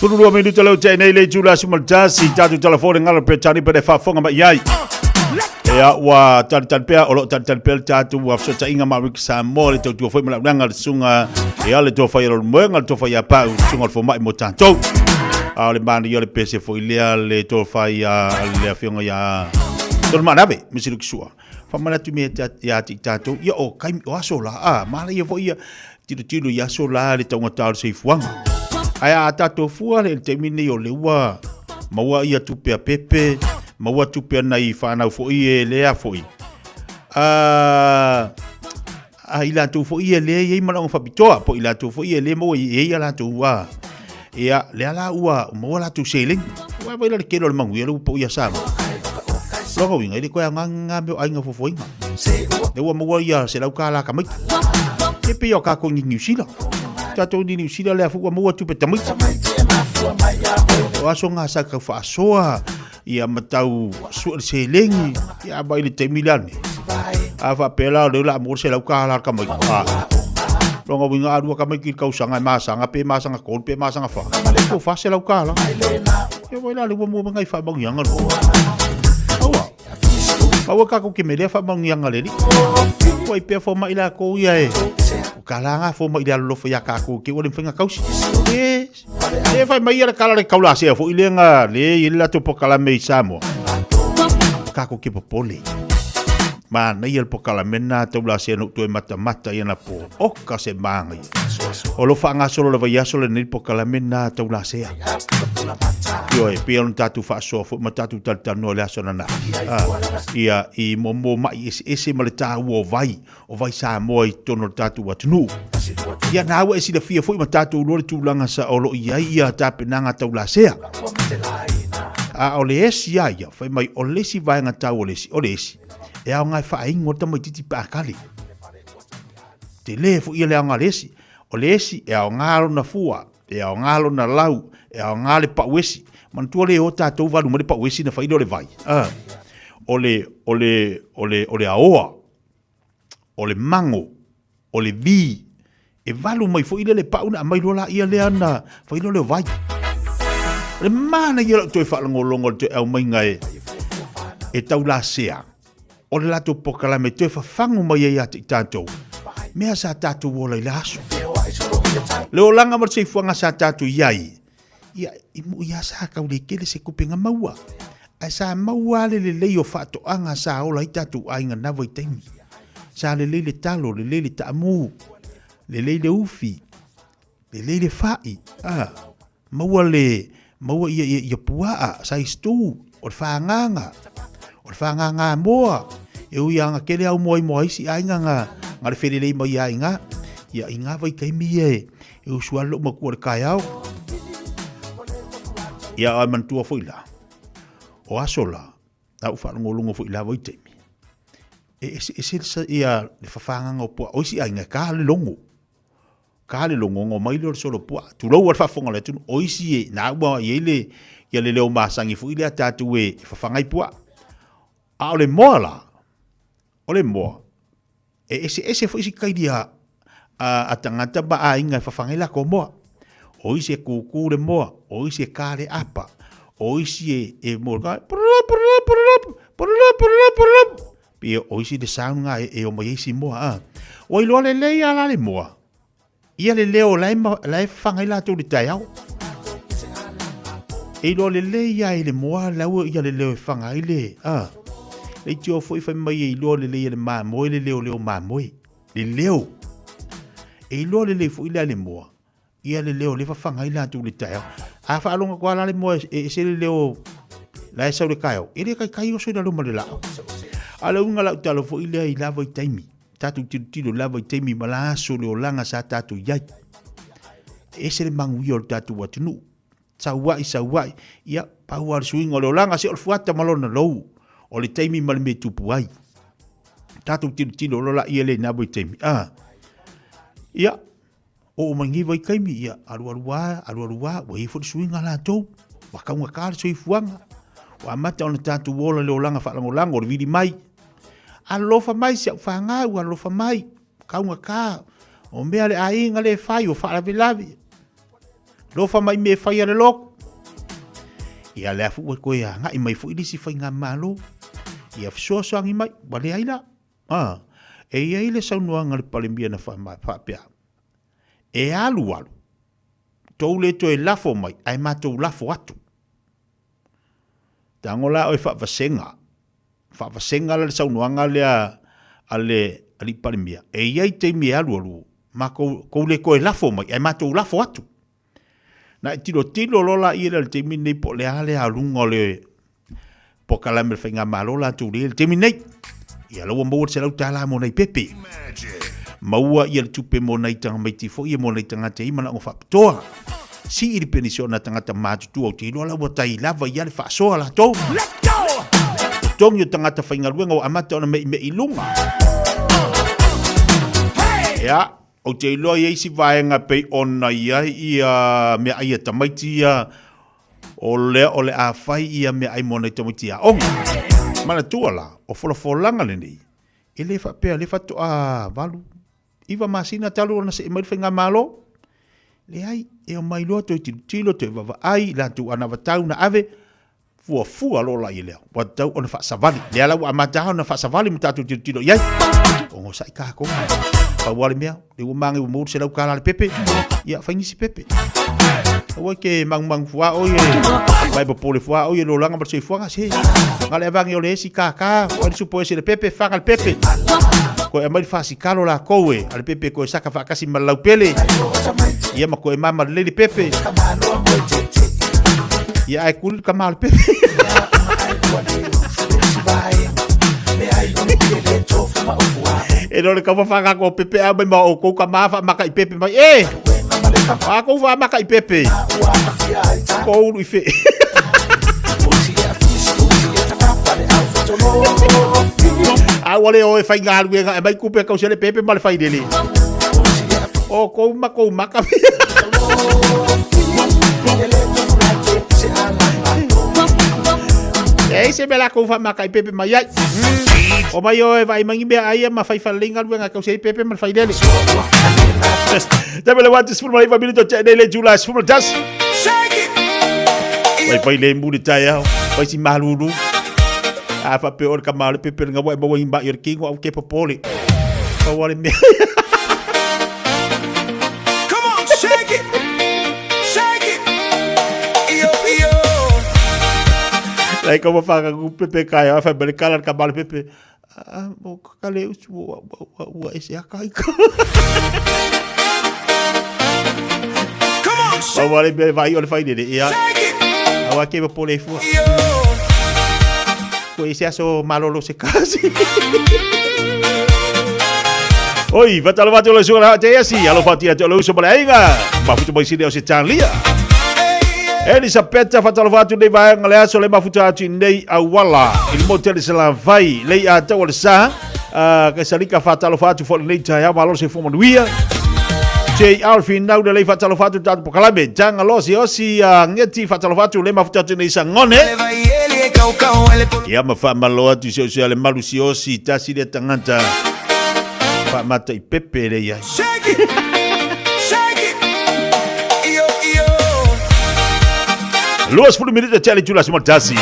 Speaker 13: Purua me luta lau te nei le jula sumal jasi tatu telefone ngala pe tani pe fa fonga mai ai. Ya wa tan pe olo tan pe tatu wa so ta inga ma rik sa mo le tu foi mala ngal sunga ya le to fa yelo mo ngal to fa ya pa sunga fo mai mo tanto. A le bandi yo le pese fo le to fa ya le fionga ya. Tol ma nabe me silu kisua. Fa mana tu me ya ti tatu ya o kai o asola ma le fo ya tilu ya sola le tonga tal se fuanga. Aya atato fua le te mini o le ua. Maua ia tupe a pepe. Maua tupe a nai whanau fo i e lea fo i. Ila tu fo i e lea i mana o whapitoa. Po ila tu fo i e lea maua i e ia la tu ua. Ea lea la ua maua la tu sailing. Ua waila le kero le mangu ia lu po ia sama. Longa winga ili koe nganga meo ainga fo fo inga. Le ua maua ia se lau ka la ka maita. E pe o ka ko ni New Zealand. Tato ni New Zealand le afuwa maua tupe tamaita. O aso ngā saka whaasoa. Ia matau sua le selengi. Ia mai le te milani. A whapela leo la mō se lau kāla ka mai. Ronga winga arua ka mai ki kausanga e māsanga. Pe māsanga kōn, pe māsanga wha. Ko wha se lau kāla. Ia waila le mua ngai whabangianga. Aua. Aua kako ke melea whabangianga le ni. Wai pia fo mai la ko ia e. Kalanga fo mai dia lo ya ka ko ke o le finga kausi e fai mai ala kala le kaula se fo ilenga le ila to pokala me samo ka ko ke popole ma nei el pokala mena to la se no to mata ia na po o ka se mangi O lo whaangasolo le vai aso le nipo kalamena tau la sea. Io e pia un tatu whaasofu, ma tatu taltano le aso na na. Ia i momo mai ese ma le tāu o vai sa moa i tono le tatu watunu. Ia na awa esi le fia fui ma tatu lore tūlanga sa olo ia tāpenanga tau la sea. A o le esi ia, whai mai o lesi vai ngā tau o lesi. E au ngai whaingo tamai titi pākali. Te le fu ia le au ngā lesi. O lesi e au ngālo na fua, e au ngālo na lau, e au ngāle pauesi. Man tua le o tātou walu ma le pauesi na whaino le vai. O le aoa, o le mango, o le vi, e walu mai fu ile le pauna a mai lola ia le ana whaino le vai. Le mana ia toi whalangolongo te au mai ngai e tau la sea. O le lato pokalame toi whafangu mai ia te tātou. Mea sa tātou wola i laso. Leo langa mar sei fuanga sa tātou iai. Ia imu ia sa kau le kele se kupenga maua. Ai sa maua le leo whato anga sa ola i tātou ainga nawa i teimi. Sa le le talo, le le taamu, le ufi, le whai. Maua ia puaa, sa istu, o le whaanganga. O le whaanganga moa. E ui anga kele au moa isi ainga nga le wherelei mai ainga. Ia inga vai kaimi e usualo makua le kai au. Ia ai mantua foila. O asola, au whanongolongo foila vai teimi. E se ia le whawhanganga o pua. Oisi ainga ka le longo. Ka le longo ngo mai lor solo pua. Tu lau ar whafonga le tunu. Oisi e na ua ia le leo masangi foila tatu e whawhangai pua. A o le moa la. O le moa. E ese fo isi kaidia a tangata ba a inga whawhangai la ko moa. O isi e kuku le moa. O isi e kare apa. O isi e moa. Pia o isi de saunga e o mai isi moa. O ilo le lei ala le moa. Ia le leo lai whangai la tō le tai au. E ilo le lei ia e le moa lau ia le leo e whangai le. Le tio foi fai mai e ilo le lei le maa moe le leo maa moe. Le leo. E ilo le lei foi le moa. Ia le leo le whangai la tō le tai au. A whaalonga kua la le moa e se le leo la e sau le kai au. E le kai o soi la luma le lao. Ala unga lau talo foi le i lava i taimi. Tatu tilo lava i taimi malaso le o langa sa tatu iai. E se le mangui o le tatu watunu. Sauai. Ia pau ar suinga o le o langa se o le fuata malona lou. O le taimi mali me tupu ai. Tatu tilo lola ia le nabo i taimi. Ia. O mangi vai kaimi ia. Aruarua. Wa ifo le suinga la tou. Wakaunga kare so i fuanga. Wa mata ona tatu wola le o langa whalangolango o le vidi mai. Alofa mai se whangau, alofa mai. Kaunga ka. O mea le ainga le whai o whaalavilavi. Lofa mai me whai ale loko. Ia le afu ua koe a ngai mai fu ilisi whai ngā malo. Ia fsoasoangi mai, wale aila. E ia ile saunuanga le palembia na whapea. E alu. Tau le to e lafo mai, ai mātou lafo atu. Tangola o e whaawasenga. Whaawasenga le saunuanga le ali parimia. E iai teimi alu. Ma kou le koe lafo mai, ai mātou lafo atu. Na tilo lola i le teimi nei po le ale alunga le po kalame le whainga malola tu le teimi nei. Ia laua mawar se lau tala mo nei pepe. Maua i le tupe mo nei tanga mai tifo i mo nei tanga te imana o whapatoa. Si iri penisio na tangata mātutu au tilo laua tai lava i ale whaasoa la tau. Tongi o tangata whainga ruenga o amata ona me ilunga. Ia, o te iloa i eisi vaenga pei ona ia mea ai tamaiti ia o le a whai ia mea ai mona tamaiti ia onga. Mana tuala, o wholawholanga le nei. E le whapea, le whato valu. Iwa masina talu ona se mai whainga malo. Le ai, e o mai loa toi tilo toi wawa ai, la tu ana watau na ave, fua lola i leo. Watau ona whaasavali. Le ala wa amataha ona whaasavali mutatu tilo iai. Ongo sai kakonga. Pawale mea, le ua mange umuru se lau kala le pepe. Ia, whaingisi pepe. Awa ke mang fua oye. Mai bapole fua oye lo langa barso i fuanga se. Ngale avangi o le esi kaka. Wale supo ese le pepe, whanga le pepe. Ko e mai fasi kalo la koe, ale pepe ko saka whakasi malau pele. Ia ma ko e mama leli pepe. Ia ai kul kamal pepe. E nore ka whanga ko pepe a mai ma o kou ka mawa maka I pepe mai. A kou wha maka I pepe. Kou I fe. A wale o e whai ngā ruenga e mai kupe kau sele pepe male whai dele. O kou maka. E se me la kou wha maka I pepe mai ai. O mai o e vai mangi mea aia ma whai whalinga ruenga kau sele pepe male whai dele. Tabe le watu sifuru mai wabili to tene le jula sifuru tas. Vai le mbu de tai au. Vai si malulu. A fa pe or ka mal pepe nga wa mo imba yer kingo au ke popoli. Pa wale me.
Speaker 14: Come on, shake it. Shake it. Yo.
Speaker 13: Lai como fa ka pepe kai a fa bele kala ka mal pepe. O ka le u ese akai.
Speaker 14: Come on,
Speaker 13: shake. Pa wale me vai o fai dele. Ia. Awa ke popoli fu. Ko ese aso malolo se kasi. Oi, vatalo vatalo sura te asi, alo fatia te lo uso bala inga. Mafuta mai sini o se chanlia. Elisabetta vatalo vatu nei vai ngale so le mafuta atu nei awala. Il motel se la vai, lei a te wala sa. Ka salika vatalo vatu fo nei ta ya malo se fo manuia. J Alfin now de le vatalo vatu tatu pokalabe. Janga lo si osi ngeti vatalo vatu le mafuta atu nei sa ngone. Ia ma fa maloa tu se ale malusi osi tasi de tanganta. Fa mata I pepe le ia.
Speaker 14: Shake it. Yo.
Speaker 13: Luas 10 minutos de challenge jula simultasi.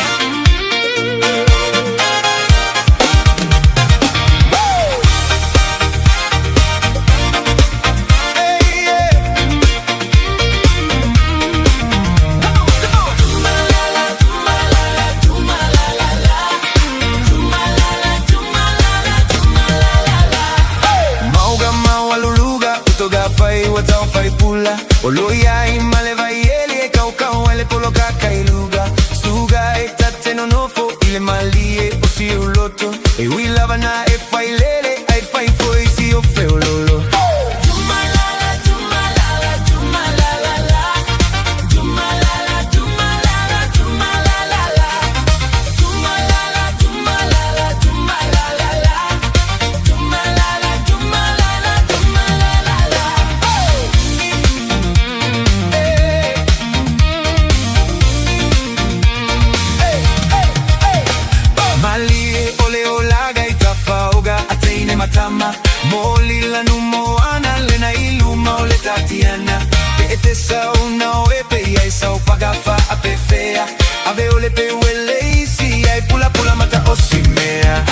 Speaker 14: Oloya imale vai ele kau ele polo kakailuga suga etate no nofo ile malie osi uloto e wila bana e failele ai fai foi si o feololo matama moli la numo ana lena iluma ole tatiana te sa una oepe ai sa pagafa apefea ave ole pe wele si ai pula mata osimea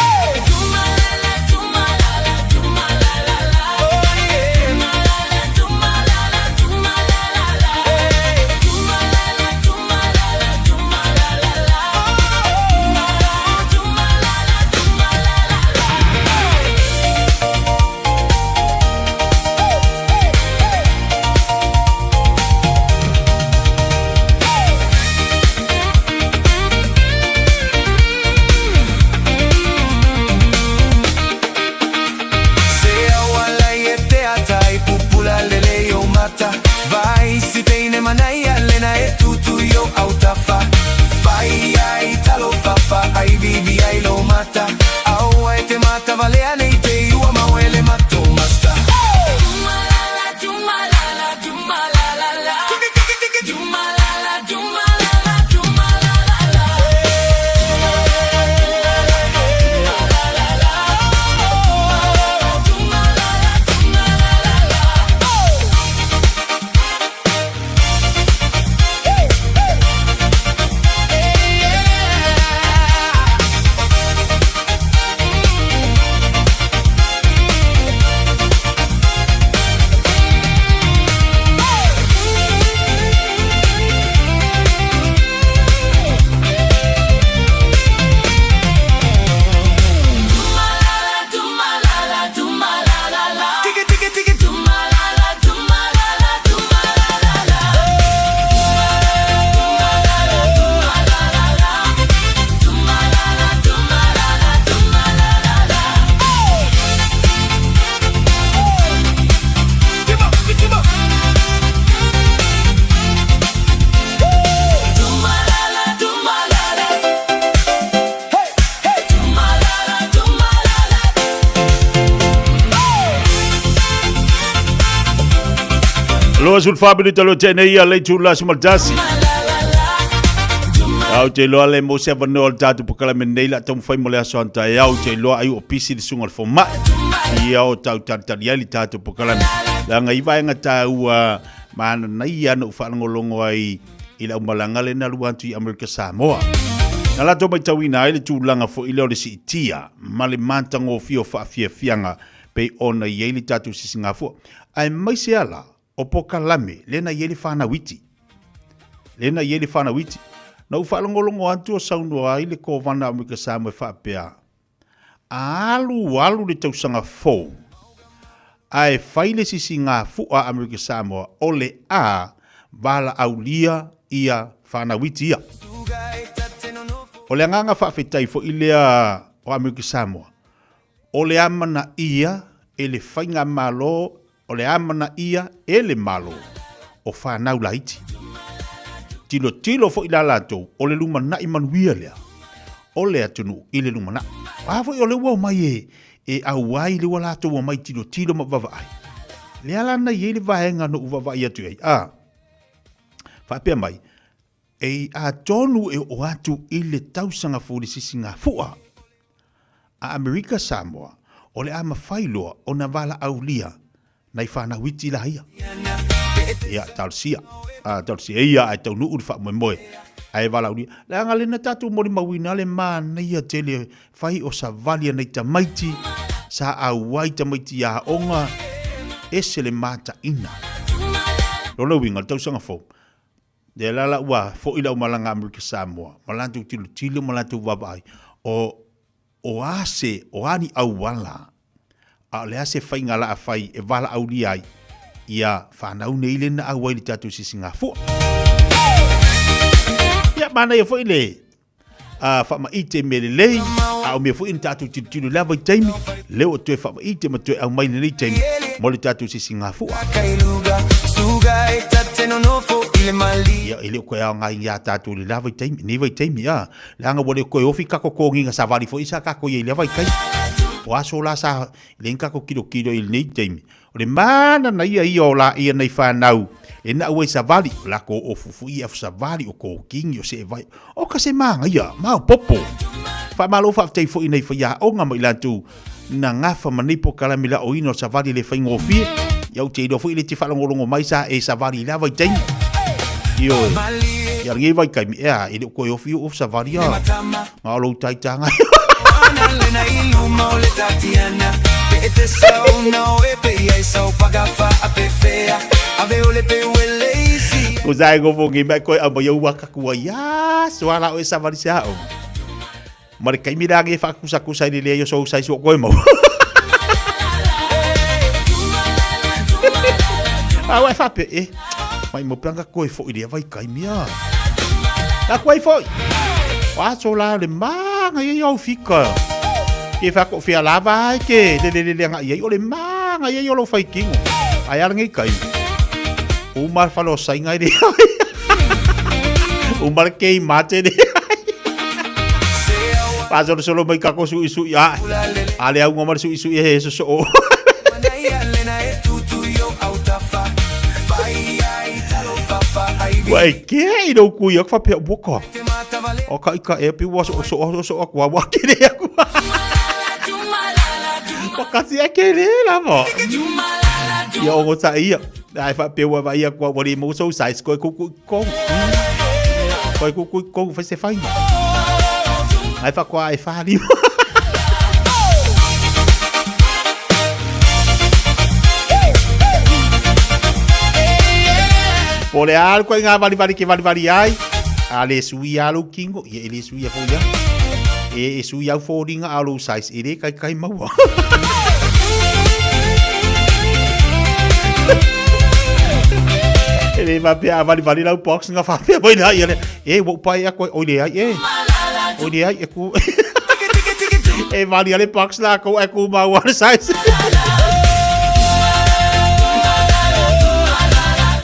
Speaker 14: vai si teine manaya lena e tutu yo autafa vai ai talo fafa ai vivi ai lo mata au ai te mata valea nei te ua mawele mato masta
Speaker 13: Loa sul family talo tene ia le tula sumaltasi. Au te loa le mo se vano al tatu pakala menela tom fai mo le aso anta au te loa ai opisi de sungal fo ma. Ia o tau tari ali tatu pakala. La nga iwa nga tau mana na ia no whanangolongo ai ila umalanga le na luantu i Amerika Samoa. Na la to mai tau ina ele tūlanga fo ilo le si itia ma le mantango fio whaafia fianga pe ona i ele tatu si Singapore. Ai mai se ala o pokalame lena i ele whanawiti. Lena i ele whanawiti. Na uwhalongolongo antu o saunua ile ko wana Amerika Samoa whaapea. Alu le tausanga fo. Ai whaile si Singapore a Amerika Samoa o le a vala aulia ia whanawiti ia. O le nganga whaafetai fo ilea o Amerika Samoa. O le amana ia ele whainga malo, o le amana ia ele malo o whanau laiti. Tilo fo ila lato o le lumana i manuia lea. O le atunu i le lumana. Afo i o le wau mai e awai le walato wa mai tilo ma vavai. Le alana i ele vahenga no uvavai atu ei. Whapea mai. E a tonu e o atu i le tausanga fōri si Singapore. A Amerika Samoa o le ama whailoa o na wala aulia na i whana witi la hia. Ia talsia. Talsia ia ai tau nuu wha moe. Ai wala aulia. Le anga le na tatu mori mawina le maa na ia tele whai o sa valia na i tamaiti. Sa awai tamaiti a onga. Ese le mata ina. Lola winga tausanga fō. De lala ua fo ila umalanga Amerika Samoa. Malantu tilo malantu wabai. O ase, o ani au wala. A le ase whai ngala a whai e wala au li ai. Ia whanau neile na au waili tatu si Singapore. Ia mana ia fo ile. Whama ite mele lei. Au mea fo ina tatu tilo lava i taimi. Leo o tue whama ite ma tue au maile nei taimi. Mole tatu si Singapore. Ia ele koe au ngai ia tatu le lava i taimi. Ni vai taimi ia. Langa wale koe ofi kako konginga sa wali fo isa kako ia lava i kai. O aso la sa le kako kilo il nei taimi. O le mana na ia o la ia nei whanau. E na ue sa wali. La ko o fufu ia sa wali o ko kingi o se vai. O ka se manga ia. Mao popo. Whamalo whaftei fo inei whaia o nga mai lantu. Na ngafa manipo kalamila o ino sa wali le whaingo fie. Iau te ino fo ile te whalongolongo mai sa e sa wali lava i taimi. Io, ia ngi vai kai ea, ele koe ofi o sa varia. Nga lo taitanga. Ko zai go fongi mai koe amba ia waka kua ia, swala o sa varia o. Mare kai mira ngi fa kusa ile yo so sai so koe mo. Wa fa pe mai mo planga koe fo idea vai kai mia. La koe fo. Wa so la le manga ye yo fika. Ke fa ko fia lava ke le nga ye o le manga ye yo lo fai kingo. Ai ar ngai kai. O mar fa lo sai ngai de. O mar ke mate de. Pa solo mai ka ko su isu ya. Ale au ngomar su isu ye so so. Wai ke i do ku yo fa pe boko. O ka e pi wa so akwa wa ke le akwa. O ka si akele la mo. Yo go sa ia. Ai fa pe wa ia kwa wa mo so size ko ku ko. Ko fa se fa. Ai fa kwa ai fa li. Pole al ko nga vali ke vali ai. Ale sui alu kingo, ye ele sui a foya. E sui au foringa alu size ele kai mau. Ele va pe vali la box nga fa pe boina ele. E wo pai a ko ole ai e. Ole ai e ku. E vali ale box la ko e ku mau size.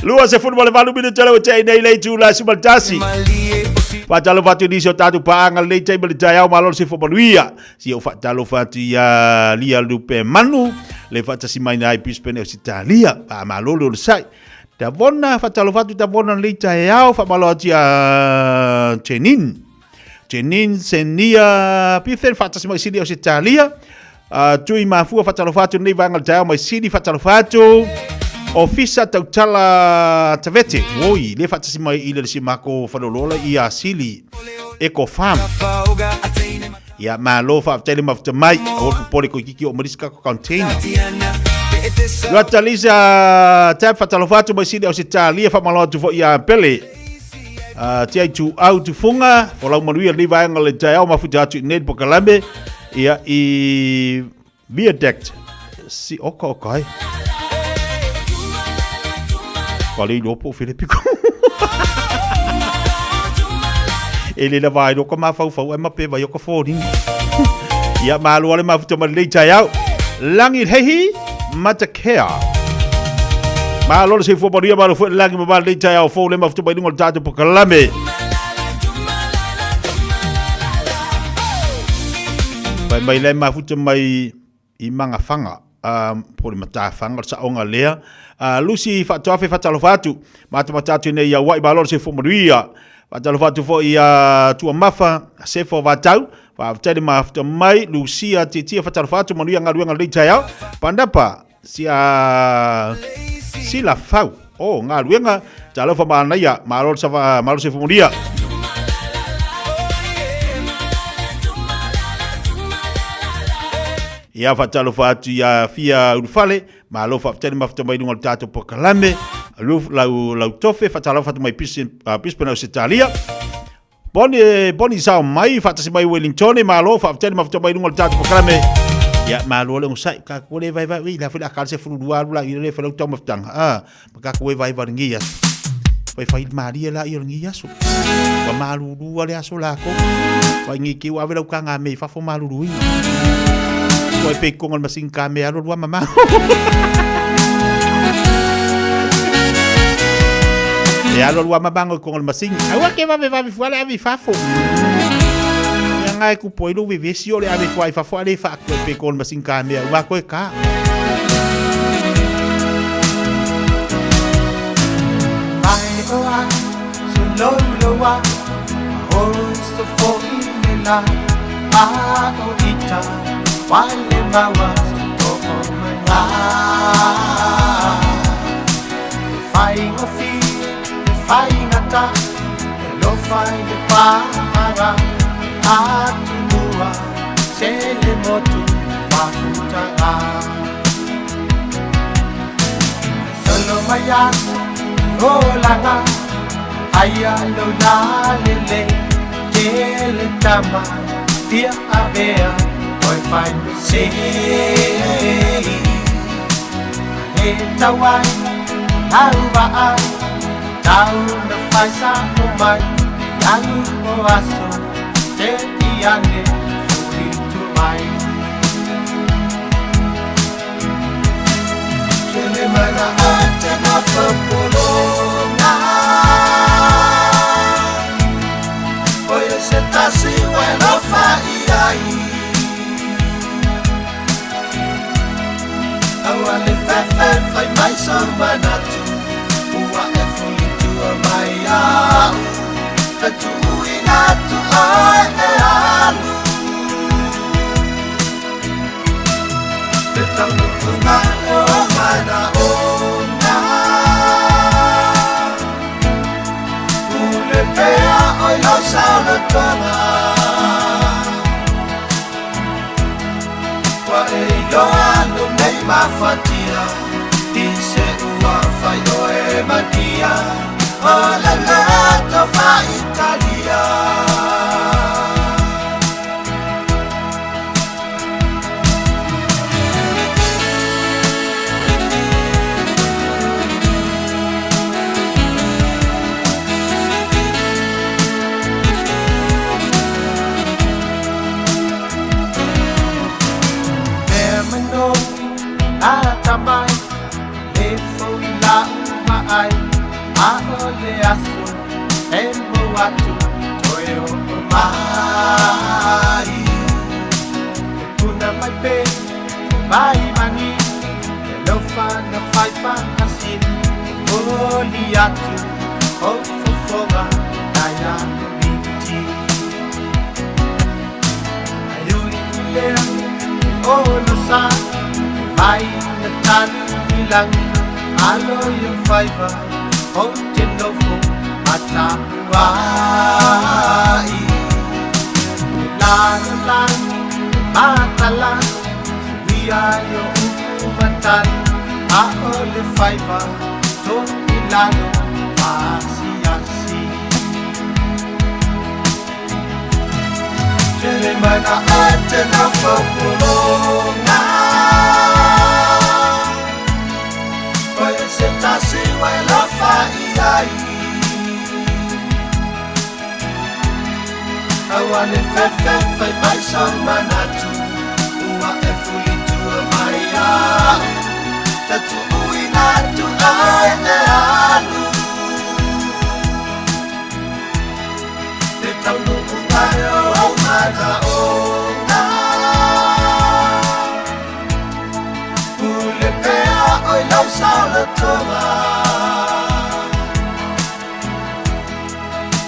Speaker 13: Lua se football valu bina talo te nei le tu la subaltasi. Pa talo fatu ni so tatu pa angal le te beli tayau malol se footballuia. Si o fatalo fatu ya lia lupe manu le fata si mai nai pispen o Italia pa malolo le sai. Ta bona fatalofatu ta bona lita yao fa malotia Chenin. Chenin senia pithen fatas mai sidi Australia. Tui mafua fatalofatu nei vangal tau mai sidi fatalofatu. Ofisa tautala tavete. Woi, le fatas mai ile si mako falolola ia sili Eco Farm. Ya malo fa tele mafta mai o pole ko kiki o mariska ko container. Lota lisa tap fatalofatu mai sidi Australia fa malotu fo ia pele. Tia tu out funga folau manuia liva ngale tau mafuta atu net pokalambe ia I viaduct si okai. Kali lopo Filipiko. Ele la vai do kama fau e mape vai ko fori. Ia malu ale mafuta malei tau. Langi hehi matakea. Malo se fo boria malo fo langi malei tau fo le mafuta bai ngol tatu pokalame. Mai le mafuta mai I manga fanga por mata fanga sa onga lea Lucy fatoafe fatalofatu matatu nei ya wai balor se fomoria fatalofatu fo ia tua mafa se fo vatau fa tele mafuta mai Lucia titia fatalofatu manuia ngaluenga leita ya pandapa sia sila fau ngaluenga talofa mana ya malor se fomoria Ia fatalofatu ia fia urufale malo fa tele mafuta mai ngol tatu pokalame lau tofe fatalofatu mai pispena Australia boni sao mai fatasi mai Wellington malo fa tele mafuta mai ngol tatu pokalame ya malo le usai ka kole vai la fila kalse furudua la ile fa lau tomaftan maka koe vai ngia vai maria la ngia so wa malu dua le aso la ko vai ngiki wa vela kanga me fa fo malu dui Koi pe kongal masing kame alo lua mama. Ya alo lua mama kongal masing. Awa ke va fuala abi fafo. Yang ai ku poilo vi vesio le abi fai fafo ale fa koi pe kongal masing kame wa koi ka.
Speaker 11: Mai oa so lo wa o so fo ina a o ita. Wale mawa toko manga Fai ngofi, fai ngata Lo fai de pahara Atumua Sele motu Mahutara Solo mayan Rolanga Aya lo nalele Kele tama Pia avea Oi fai se He tawai Tau waa Tau na fai sa umai Lalu o aso Te iane Furi tumai Kele mana ate na papulona Oye se tasi Weno fai ai Awale fefe fai mai sorbanatu Ua e fuli tua mai au Tatu inatu ai e alu Petang nukunga o mana ona Ule pea oi lo sao le tonga Wa e loa no mei mafatia Ise ua fai o e matia O la lato fa Italia Atamai Le foi la umai A ole aso Emo atu Toyo mai Kuna mai pe Mai mani E lo fa na fai pa kasin O liatu o fofonga naya biti ayui lea o no sa mai na tan ilang alo yung fiber o tendofo matapuai lan matalan siya umatan ako le fiber to ilalo masiyasi Jere mana ate na populonga Oye se tasi wela faiai Awane fefe fai mai son manatu Ua e fuli tua maia Tatu uina tu ai e alu Te taunu ungayo au mana onga Ule pea oi lau saula tonga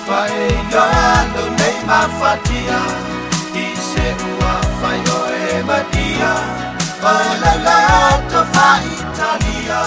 Speaker 11: Pae yo alo nei mafatia Ise ua fai o e madia Ola la to fa Italia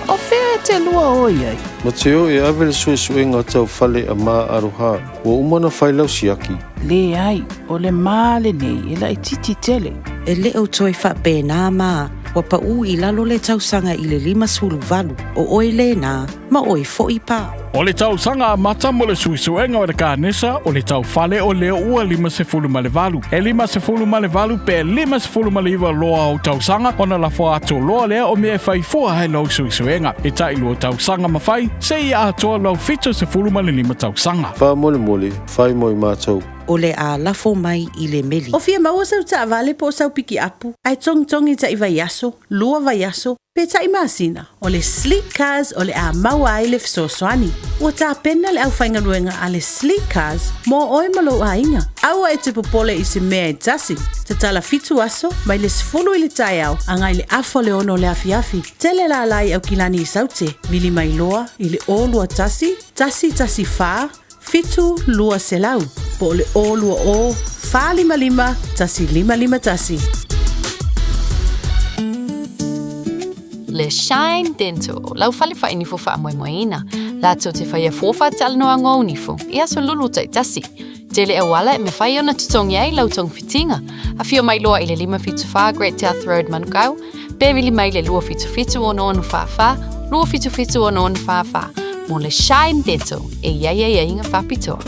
Speaker 2: O whea te lua oi ai.
Speaker 1: Ma te o e awele suesuenga tau whale a mā aroha. Ua umana whailau siaki.
Speaker 2: Le ai, o le māle nei, e la i titi tele.
Speaker 4: E le o toi whapena mā, wa pa u I lalo le tausanga I le 5 o oi le nā, ma oi fo'i pā.
Speaker 3: O le tausanga a mata mo le suisuenga o le kānesa o le tau whale o le ua 5 E 5 pe 5 loa o tausanga o na lafo ato loa lea o mea whai fua hai lau suisuenga. E tai lua tausanga mawhai, se I atoa lau 5 tausanga.
Speaker 1: Wha mole mole, whai moi mātou.
Speaker 4: O le a lafo mai I le meli.
Speaker 8: O fia maua sau ta vale po sau piki apu. Ai tongi ta I vaiaso, lua vaiaso, pe ta I masina. O le sleek cars o le a maua ai le fisosoani. O ta pena le au whainga luenga a le sleek cars mo oi malo a inga. Aua e te popole I se mea e tasi. Te tala fitu aso, mai le sifulu I le tai au, anga I le afo le ono le afiafi. Tele la lai au kilani I saute. Mili mai loa, I le o lua tasi, tasi faa, fitu lua selau. Po le o lua o, faa 5 tasi 5 tasi.
Speaker 5: Le Shine Dental, lau fale fa inifo fa moina. Lato te fa ia fofa tal no ango unifo. Ia so lulu tai tasi. Tele e wala me fa ona tutongi ai lau tong fitinga. A fio mai loa I le 5 fitu fa Great South Road Manukau. Bevili mai le lua fitu ono onu fa. Lua fitu ono onu fa. Mo le Shine Dental e ia inga fa pitoa.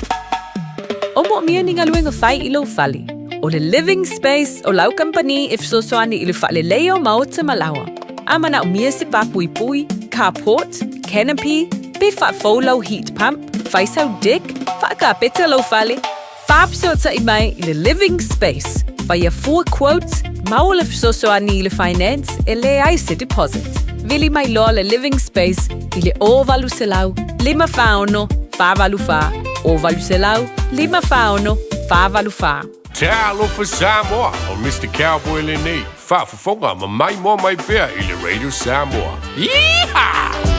Speaker 22: O mo mia ni ngaluenga fai I lo fali. O le living space o lau company if so soani I le fale leo maota malawa. Amana o mia se pui, carport, canopy, be fa lau heat pump, fai sau dick, fa ka peta lo fale. Fab so ta I mai I le living space. Fai a 4 quotes, maula so soani I le finance e le ai se deposit. Vili mai loa le living space I le o valu se lau, 5 faono, fa valu fa. O valu se lau, 5 faono, fa valu fa.
Speaker 24: Te alofa Samoa o Mr. Cowboy Lenei. Whaafafonga ma mai mo mai pea I le Radio Samoa. Yeehaw!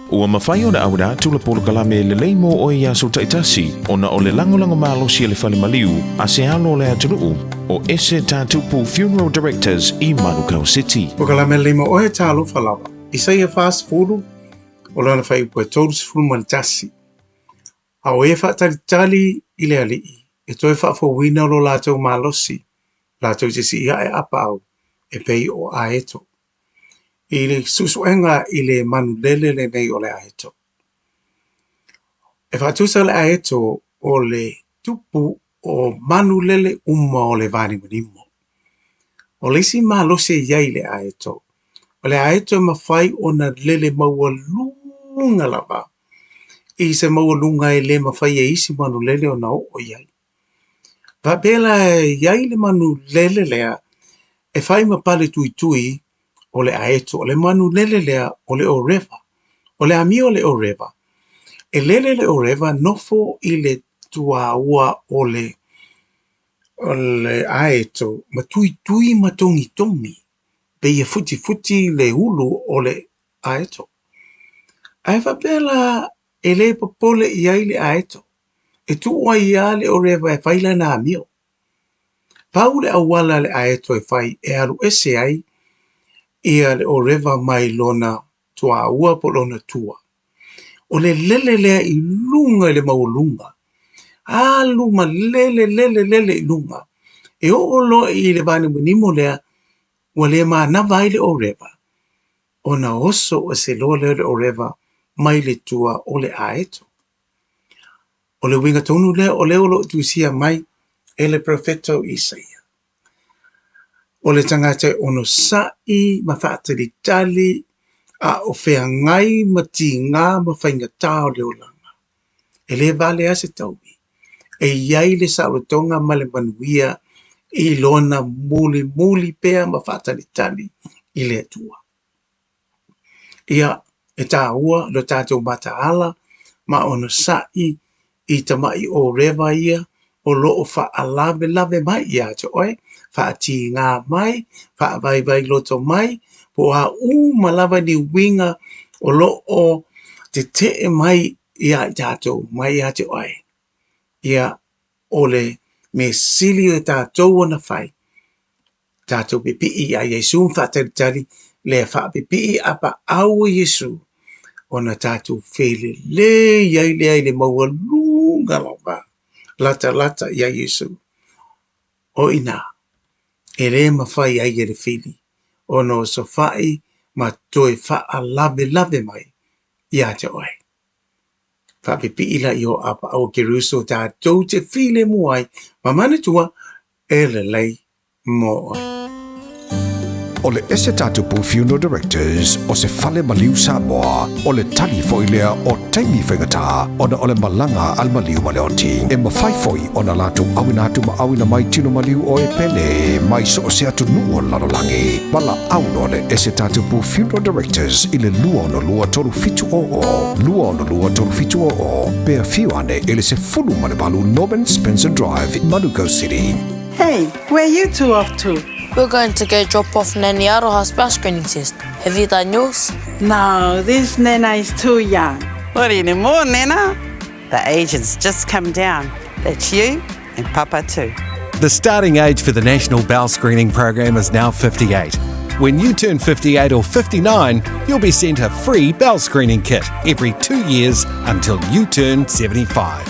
Speaker 6: Ua mawhai o le awera tula polo kalame le leimo o ia so taitasi ona o le langolango malosi e le whale maliu a se alo le atunuu o ese tātupu Funeral Directors i Manukau City.
Speaker 7: O kalame leimo o he tālo whalawa. Isa ia fast fulu o lana whai ua tōru se fulu mani tasi. A o e whaatari i le alii e toi whaafowina o lo lātou malosi. Lātou te si ia e apa au e pei o aeto. I le susuenga i le manulele le nei o le aeto. E whaatusa le aeto o le tupu o manulele uma o le vani manimo. O le isi malose iai le aeto. O le aeto mawhai o na lele maua lunga lava. I se maua lunga e le mawhai e isi manulele o na o iai. Vapela iai le manulele lea e whai mapale tui tui o le aeto, o le manu lele lea o le oreva, o le ami o le oreva. E lele le oreva nofo i le tua ua o le aeto, ma tui ma tongi tongi, pe ia futi le hulu o le aeto. Aewa pela e le papole iai le aeto, e tua ia le oreva e whaila na amio. Pau le awala le aeto e whai e aru ese ai, ia le oreva mai lona tua ua po lona tua. O le lele lea i lunga le maulunga. A luma lele i lunga. E o lo i le vani manimo lea ua le maa na vai le oreva. O na oso o se lo le oreva mai le tua o le aeto. O le winga tonu lea o le olo tuisia mai e le profeto Isaia. O le tangata ono sai ma whaatari tali a o whea ngai ma ti ngā ma whainga tāo leo langa. E le vale ase taubi. E iai le saurotonga ma le manuia i lona muli pea ma whaatari tali i le atua. Ia e tā ua lo tātou mata ala ma ono sai i tamai o rewa ia o loo wha lave mai ia te oe. Whaati ngā mai, whaavai loto mai, po a malava ni winga o lo o te mai ia tātou, mai ia te oe. Ia ole me sili o tātou ana whai. Tātou pipi a Yesu whaataritari, le whaapipi apa au Yesu. Ona tātou whele le iai le maua lunga lava. Lata ia Yesu. O ina. E re mawhai ai e re whiri. O no so whai ma toi wha lave mai. Ia te oe. Whapipi ila i o apa au ke ruso tā tau te while muai. Ma manatua e le lei mo oe.
Speaker 9: O le ese tātupu Funeral Directors o se whale maliu Samoa o le tali foilea o taimi whengatā o na o le malanga al maliu maleoti e mawhai foi o na lātou awina atu ma awina mai tino maliu o e pene mai so o se atu nua lalolangi. Wala auno le ese tātupu Funeral Directors i le lua no lua toru fitu o pea fiu ane ele se fulu malevalu Norman Spencer Drive in Manukau City.
Speaker 10: Hey, where you two off to?
Speaker 25: We're going to go drop off Nanny Aroha's bus screening test. Have you done yours?
Speaker 10: No, this Nana is too young.
Speaker 26: What anymore, Nana? The age has just come down. That's you and Papa too.
Speaker 27: The starting age for the National Bowel Screening Program is now 58. When you turn 58 or 59, you'll be sent a free bowel screening kit every 2 years until you turn 75.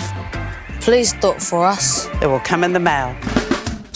Speaker 25: Please do it for us.
Speaker 26: It will come in the mail.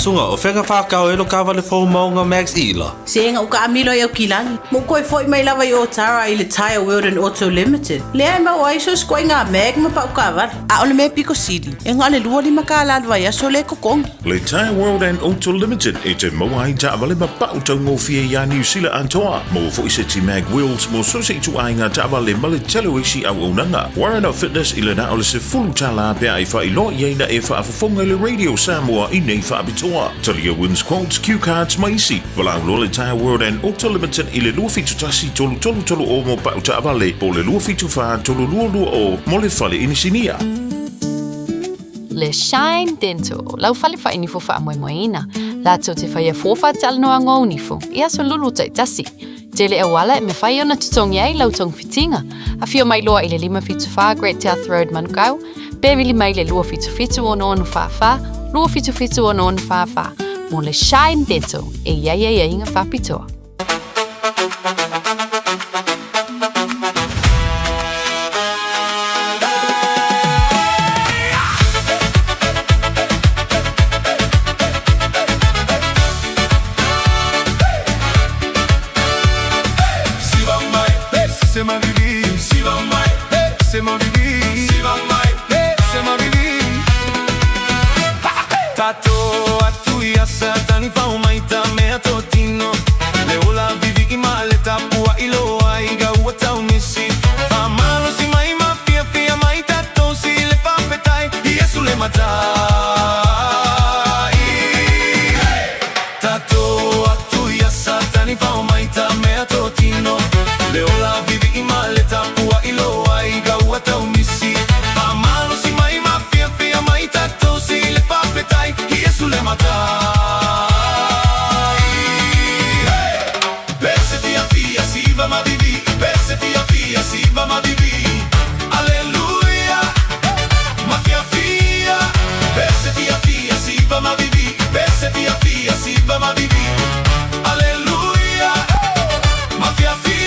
Speaker 11: Sunga o whenga whakao e lo kawa le whau maunga Max Ila.
Speaker 8: Se inga uka amilo e o kilangi. Mo koe foi mai lava i o Tara i le Tire World and Auto Limited. Lea e mau aiso skoi ngā meg ma pa uka avar. A ole me Pico City. E ngā le lua lima ka aladwa ia so le kokongi.
Speaker 23: Le Tire World and Auto Limited e te mauai ta avale ma pa utau ngofia ia New Zealand antoa. Mo fo i se ti mag wheels mo so se tu ainga ta avale ma le telo isi au unanga. Warren of Fitness i le na ole se fulu tala pea i wha i lo i eina e wha afafonga le Radio Samoa i nei wha abitoa. Talia wins quotes, cue cards, maisi. Walau lo le Tire World and Auto Limited i le lua fitu tasi tolu o mo pa uta avale. Po le lua fitu wha tolu lua o mo le fale inisinia.
Speaker 5: Le Shine Dental, lau fale wha inifo wha moe moeina. Lātou te whaia fōwha te alanoa ngō unifo, ia so lulu tai tasi. Te Tele e wala me whai ona tutong iai lau tong fitinga. A fio mai loa i le 5 Great South Road Manukau. Pe mili mai le 2 ono whawha. 2 ono whawha. Mo le Shine Dental e iai inga whapitoa.
Speaker 14: C'est ma vie, c'est ma vie, c'est ma vie. Tato atu ya satani fa umaita me atotino. Leola vivi imaleta pua iloa iga wata unisi. Fa malo si mai mafia fia mai tato si le papetai Yesu le matai. Tato atu ya satani fa umaita me atotino. Leola vivi imaleta pua iloa iga wata unisi. Fa malo si mai mafia fia mai tato si le papetai Yesu le matai. Perse fia fia si va ma vivi. Perse fia fia si va ma vivi. Alleluia. Mafia fia. Perse fia fia si va ma vivi. Perse fia fia si va ma vivi. Alleluia. Mafia fia.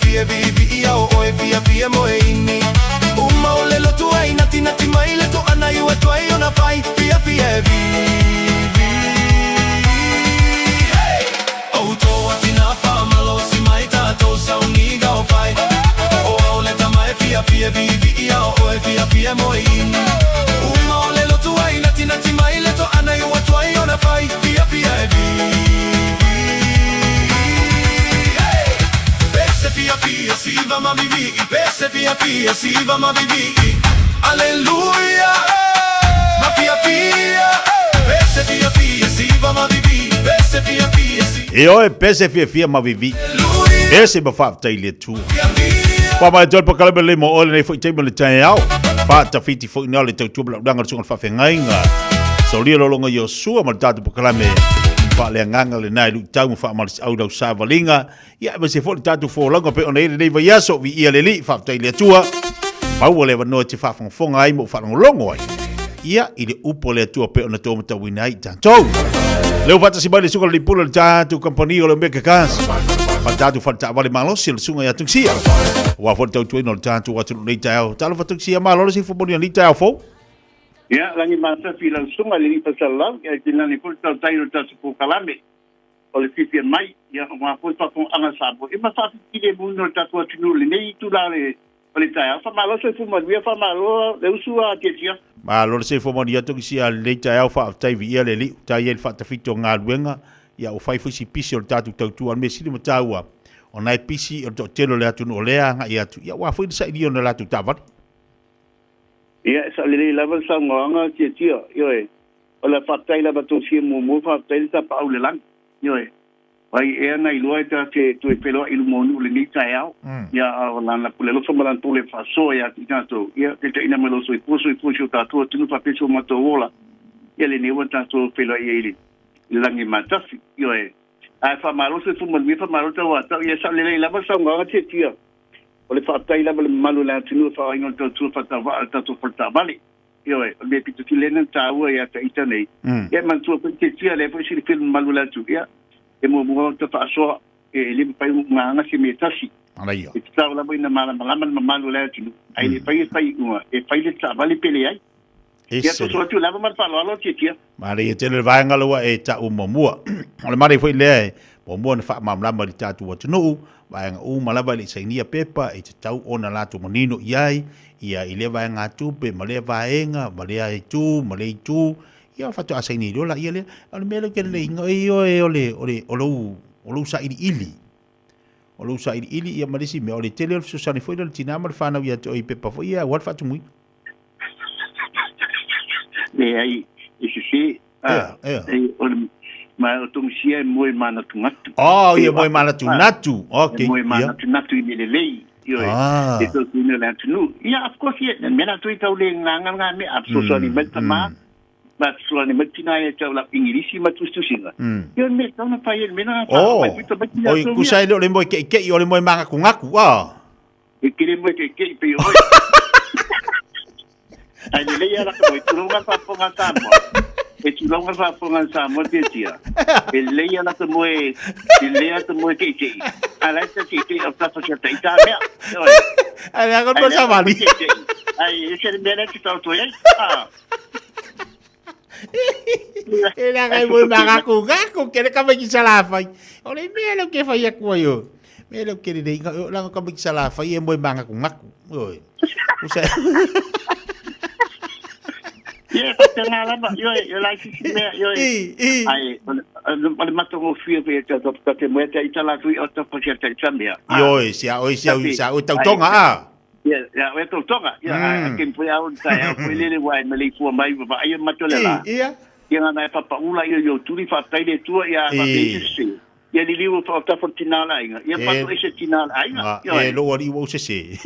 Speaker 14: Fia vivi ia o oe fia moeini. Uma o lelo tu ai nati mai le to ana ua tu ai ona fai. Fia vivi. O to atina fa malo si mai tato sa uniga o fai. O le tamai fia vivi ia o oe fia moeini. Uma o lelo tu ai nati mai le to ana ua tu ai ona fai. Fia vivi. Fia fia si va ma vivi, pese fia fia si va ma vivi. Alleluia. Ma fia pese fia fia si va ma vivi, pese fia fia si.
Speaker 13: E oe pese fia ma vivi. Ese ma fa tai le tu. Pa mai tol pa kala bele mo ole nei foi tai mo le tai au. Pa ta fiti foi na le tu bla danga sunga fa fengainga. So lia lo longa yo sua ma tatu pa kala me. Pa le nganga le nai lu tau fa ma au dau sa valinga. Ya ma se fo tatu fo longa pe ona nei va yaso vi ia le li fa tai le tua. Pa ole va no te fa fonga ai mo fa longo ai. Ia ile upo le tua pe ona to mata winai tanto. Leo fata si bale suka le pula tatu company ole meka kas. Pa tatu fa ta vale malo sil sunga ya tungsia. Wa fo tau tuino tatu wa tu nei tau. Talo fa tungsia malo si fo boni ni tau fo.
Speaker 12: Ya, langi masa filang sunga li pasalam ya dinani kul tau tayo tatu po kalame. Ole fifian mai ya ma po pa ko anga sabo. E ma fa kile muno tatu atinu le nei tu dale ole tayo. Fa malo se fu ma via fa malo le usua tietia.
Speaker 13: Malo se fo mo dia tungsia le tau fa tai via le li tai el fa ta fito nga luenga ya o fai fusi pisi o tatu tau tu me sili mataua. Ona pisi o telo le atu no lea nga ya tu ya wa fu sa idio na la tu tavat.
Speaker 12: Ya, sa lele level sa nganga tietia, yoe. Ola fatai la bato si mo fatai sa pa ule lang, yoe. Wai e na ilua ta te tu e pelo ilu monu le ni taiao. Ya la na pule lo somalan pule faso ya tinato. Ya te ina melo so ipuso ta tu tinu pa peso mato ola. Ya le ne wata to pelo ye langi matafi, yoe. Ai fa malo se fu mo mi fa malo ta wa ta ya sa lele level sa nganga tietia. Ole fatai la malu la tinu fa ingon tu fa ta va ta tu porta vale. Yo le pitu kilena ta wa ya ta itane. Ya man tu pe tia le po si film malu la tu ya. E mo ta fa so le pai nganga se me tasi
Speaker 13: ala ia
Speaker 12: e tau la ina mala malu le tinu ai le pai uma e pai le tsa vale pele ai ia to so tu lava mal palo alo tia
Speaker 13: mare e tele vai ngalo e ta umamua ole mare foi le po mo na fa mamla ma ta tu tunu vai nga malaba le sainia pepa e te tau ona la tu manino iai ia ile vai nga tu pe male vaenga male ai tu male tu ia fa tu asaini dola ia le ole mele ke le ngoi ole sa ili o lo sa ili ia marisi me o le tele o susani foi le tina mar fa na ia to i pepa foi ia wat fa tu mui
Speaker 12: le ai isi ma o tung sia moi mana tu ngatu
Speaker 13: ia moi mana tu natu okay
Speaker 12: moi mana tu natu i le lei io e to tu ne la tu ia of course ia me na tu i tau le nganga me absolutely metama ma suani matina e tau la ingilisi ma tu singa io me tau na pa ia me na
Speaker 13: o ku sai le mo ke o le mo manga ku ngaku
Speaker 12: e kire mo ke pe o ai le ia la ko tu longa pa ponga tamo e tu longa pa ponga tamo tia e le ia la mo e le ia mo ke ala ta ke o ta fa ta ita me
Speaker 13: ala ko sa mali
Speaker 12: ai e se me na ki tau to ai
Speaker 13: Era kai mo magaku gaku kere ka me kisala fai. Ole me lo ke fai aku yo. Me lo ke de la ka me kisala fai e mo magaku ngaku. Oi. Usa.
Speaker 12: Ye te na la ba yo la si me yo. Ai ole mato mo fio pe te to te mo te itala tu o to po te chambia.
Speaker 13: Yo sia o tau tonga
Speaker 12: Ya, we to tonga. Ya, kin foi au tai, foi lele wai me le fu mai ba ai matole la.
Speaker 13: Ia.
Speaker 12: Ia na pa ula yo turi fa tai le tua ia ba be se. Ia li liu fa ta fortina la inga. Ia pa to ese tina la inga.
Speaker 13: E lo ori wo se.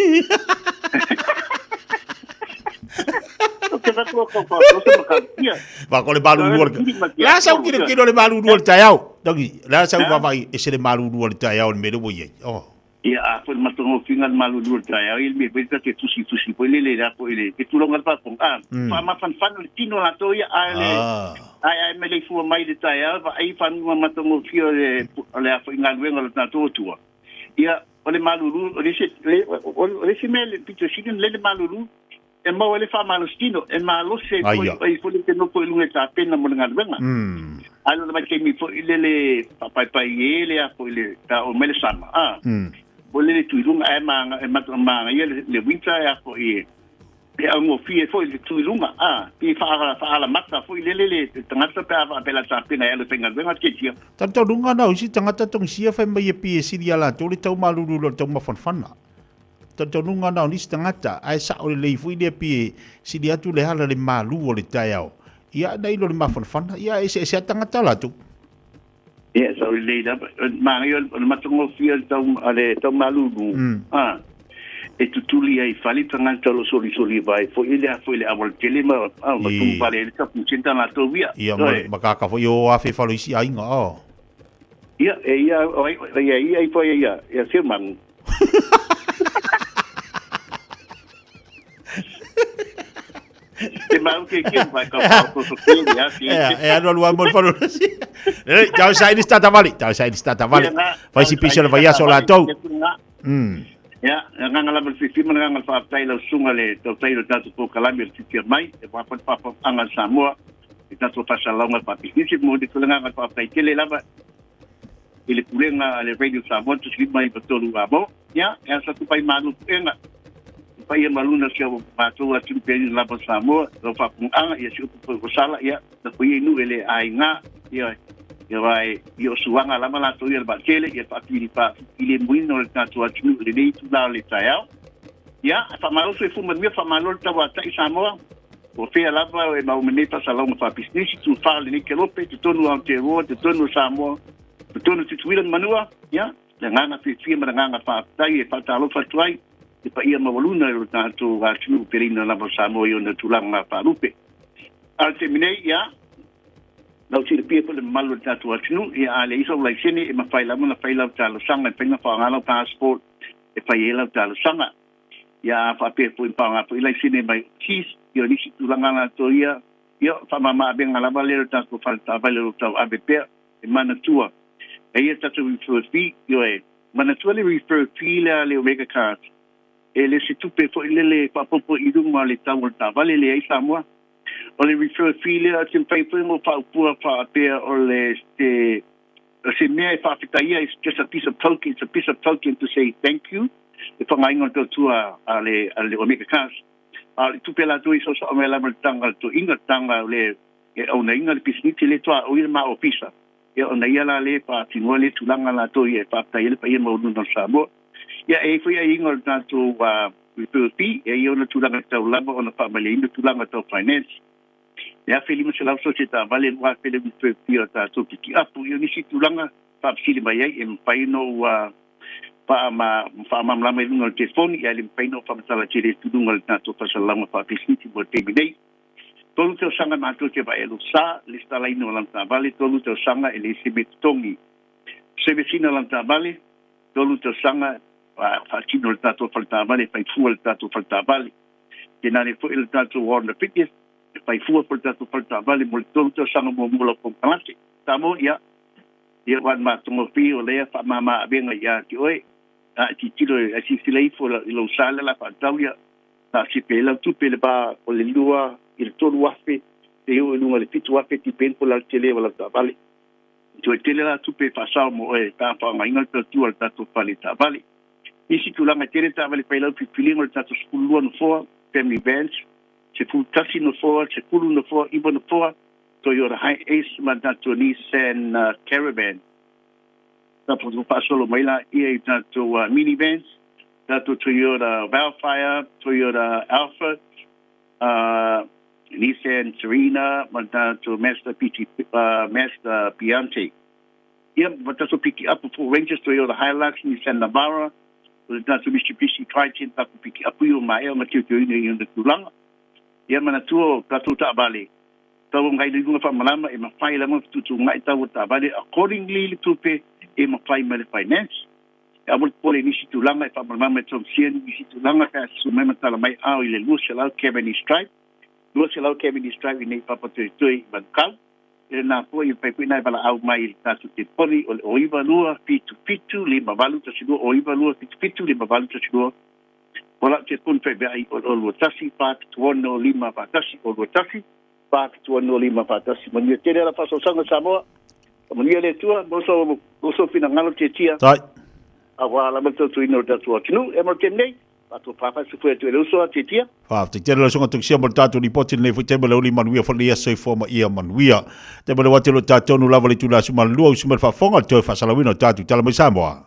Speaker 12: Ke va to ko se ka. Ia.
Speaker 13: Va ko le balu nuor. La sa kilo le balu nuor tai au. Dogi, la sa va vai ese le balu nuor tai au me lo wo ye. Oh.
Speaker 12: Ia a foi matongo fingal malu dur trai il me pesa que tusi po le la po ile que tu longa pa pon fa ma fan le tino la to ia ai me le fu mai de trai va ai fan ma matongo fio le a foi ngal wenga la to tua ia ole malu dur ole se me le pito sigin le malu e mo ole fa malu stino e malu se ai fu le que no po lunga ta pena mo ngal wenga ai lo ma ke mi fo ile le pa ile a po ile ta o mele sama ole le tuilunga e manga ia le winter ya fo e mo fie fo le tuilunga pi fa ala mata fo le tangata pa pela tapina ele penga venga ketia
Speaker 13: tanto lunga na usi tangata tong sia fa mai pi si dia la to le tau malulu lo tau mafanfana tanto lunga na ni tangata ai sa ole le fu ile pi si dia tu le hala le malu o le taiao ia dai lo le mafanfana ia ese tangata la tu.
Speaker 12: Yeah, so later, Mario, matungo feel tau malulu. E tutuli ai fali tangata lo soli vai. Fo ile awal telema, matung vale ta pucinta na to via.
Speaker 13: Ia makaka fo yo afe falo isi ai nga.
Speaker 12: Ia ia firman. Te mau ke vai ka ko so ke ya si.
Speaker 13: No lo amo falo. Jau sai di stata vale. Vai si pisel vai aso la to.
Speaker 12: Ya, nganga la berfisi nganga fa tai la sunga le to tai ta to kalamir titia mai e pa anga Samoa. Ita to pasa la nga pa pisisi mo di nganga fa tai kele la ba. Ile kulenga le radio Samoa to slip mai patolu abo. Ya, sa tu pai manu enga. Pai maluna sia matou a timpeni la pa Samoa, lo fa punga ia si ko sala ia da ko inu ele ai nga ia vai io suanga la mala to ia ba tele ia pa pili pa ile muino le tatu a tunu le nei tu la le taiao ia fa malo se fu me fa malo ta wa tai Samoa o fe la ba e ma umene pa sala mo fa business tu fa le ke lope tu tonu Aotearoa tu tonu Samoa tu tonu Tutuila manua ia le ngana fi ma ngana fa tai e fa talo fa tuai e pa ia mawaluna o tātou a tunu perina lava Samoa i o na tulanga wharupe. Al te minei, ia, nau tira pia pala malu o tātou a tunu, ia ale isa o lai sene, e ma whailamu na whailau tālo sanga, e penga whaangalo passport, e whaielau tālo sanga. Ia whapea po i pāngapo, i lai sene mai kis, i o nisi tulanga na to ia whamama abenga lava lero tātou whalta avalero tau abepea, e mana tua. ia tatu refer fee yo e mana tuale refer fee le Omega Card le se tupe fo le papopo i runga le tau ta vale le ai Samoa o le refer fee le a tin paper mo pa pua pa pe o le se mea fa fitaia is just a piece of token, it's a piece of token to say thank you e fa ngai ngol tu a le Omega Card tupe la tu iso so me la tanga tu inga tanga le e o nei ngal pisniti le toa o ma ofisa e o nei ala le pa tinole tulanga la to e pa ta ile pa ia mo no Samoa ya e foi ai ngol tanto repeat e io na tulanga tau lava ona pa male ina tulanga tau finance ya feli mo sela societa vale wa feli mo pio ta to ki apu io ni si tulanga pa sili mai ai e paino pa ma la mai ngol telefoni ya le paino pa tala tire tulunga tanto pa salama pa pisniti mo te bidei tolu te sanga mato te vai elu sa lista la ino lanta vale tolu te sanga ele sibit tongi sebesina lanta vale tolu te sanga fa tino el tato falta vale fai fu el tato falta vale que nane fu el tato warna pitis fai fu el tato falta vale mo tolu te sanga mo mo con palate tamo ya wan ma tomo pi o le fa mama benga ya ki oi ti tiro si silei fu lo sala la fa tauia ta si pela tu pele ba o le lua il tolu wafe te o lunga le pitu wafe ti pen po la tele wala ta vale tu tele la tu pe pasao mo e ta fa mai ngal tu al tato pali ta vale isi tu la tele ta vale pe la pi feeling al tato skulu no fo family events se fu tasi no fo se kulu no fo ibo no fo to yo the high ace man tato Nissan Caravan ta po paso lo mai la e tato minivans tato Toyota Valfire Toyota Alpha Nissan Serena, to Mazda Piante. Yeah, but that's a pick up for Rangers Toyota Hilux, Nissan Navara, that's a Mitsubishi Triton, that will pick up you my material in the Tulanga. Yeah, Manatuo, Tatuta Bali. So I'm going to go from Malama in my file to my Tawata Bali accordingly to pay in my primary finance. I will call in issue to Langa if I'm a mamma to Sien, issue to Langa, so Mamma my hour, Lucia, Kevin Stripe. Luas lau kemi ni strive nei papa tui bankau e na po i pepe nai bala au mai tatu te poli o iwa lua pitu lima valu ta sidua o iwa lua pitu lima valu ta sidua wala te pun pepe ai o lua tasi pa tuono lima patasi o lua tasi pa tuono lima patasi mania tere la paso sanga Samoa mania le tua boso fina ngalo te tia awa la mato tu ino tatu atinu e mo tenei Patu papa se foi tu eluso titia.
Speaker 13: Te tele songa tu sia mortato ni poti nei foi tele oli manuia foi ia soi forma ia manuia. Te bele watelo tato no lava le tu la suma lua usuma fa fonga to fa salawino tatu tala mai Samoa.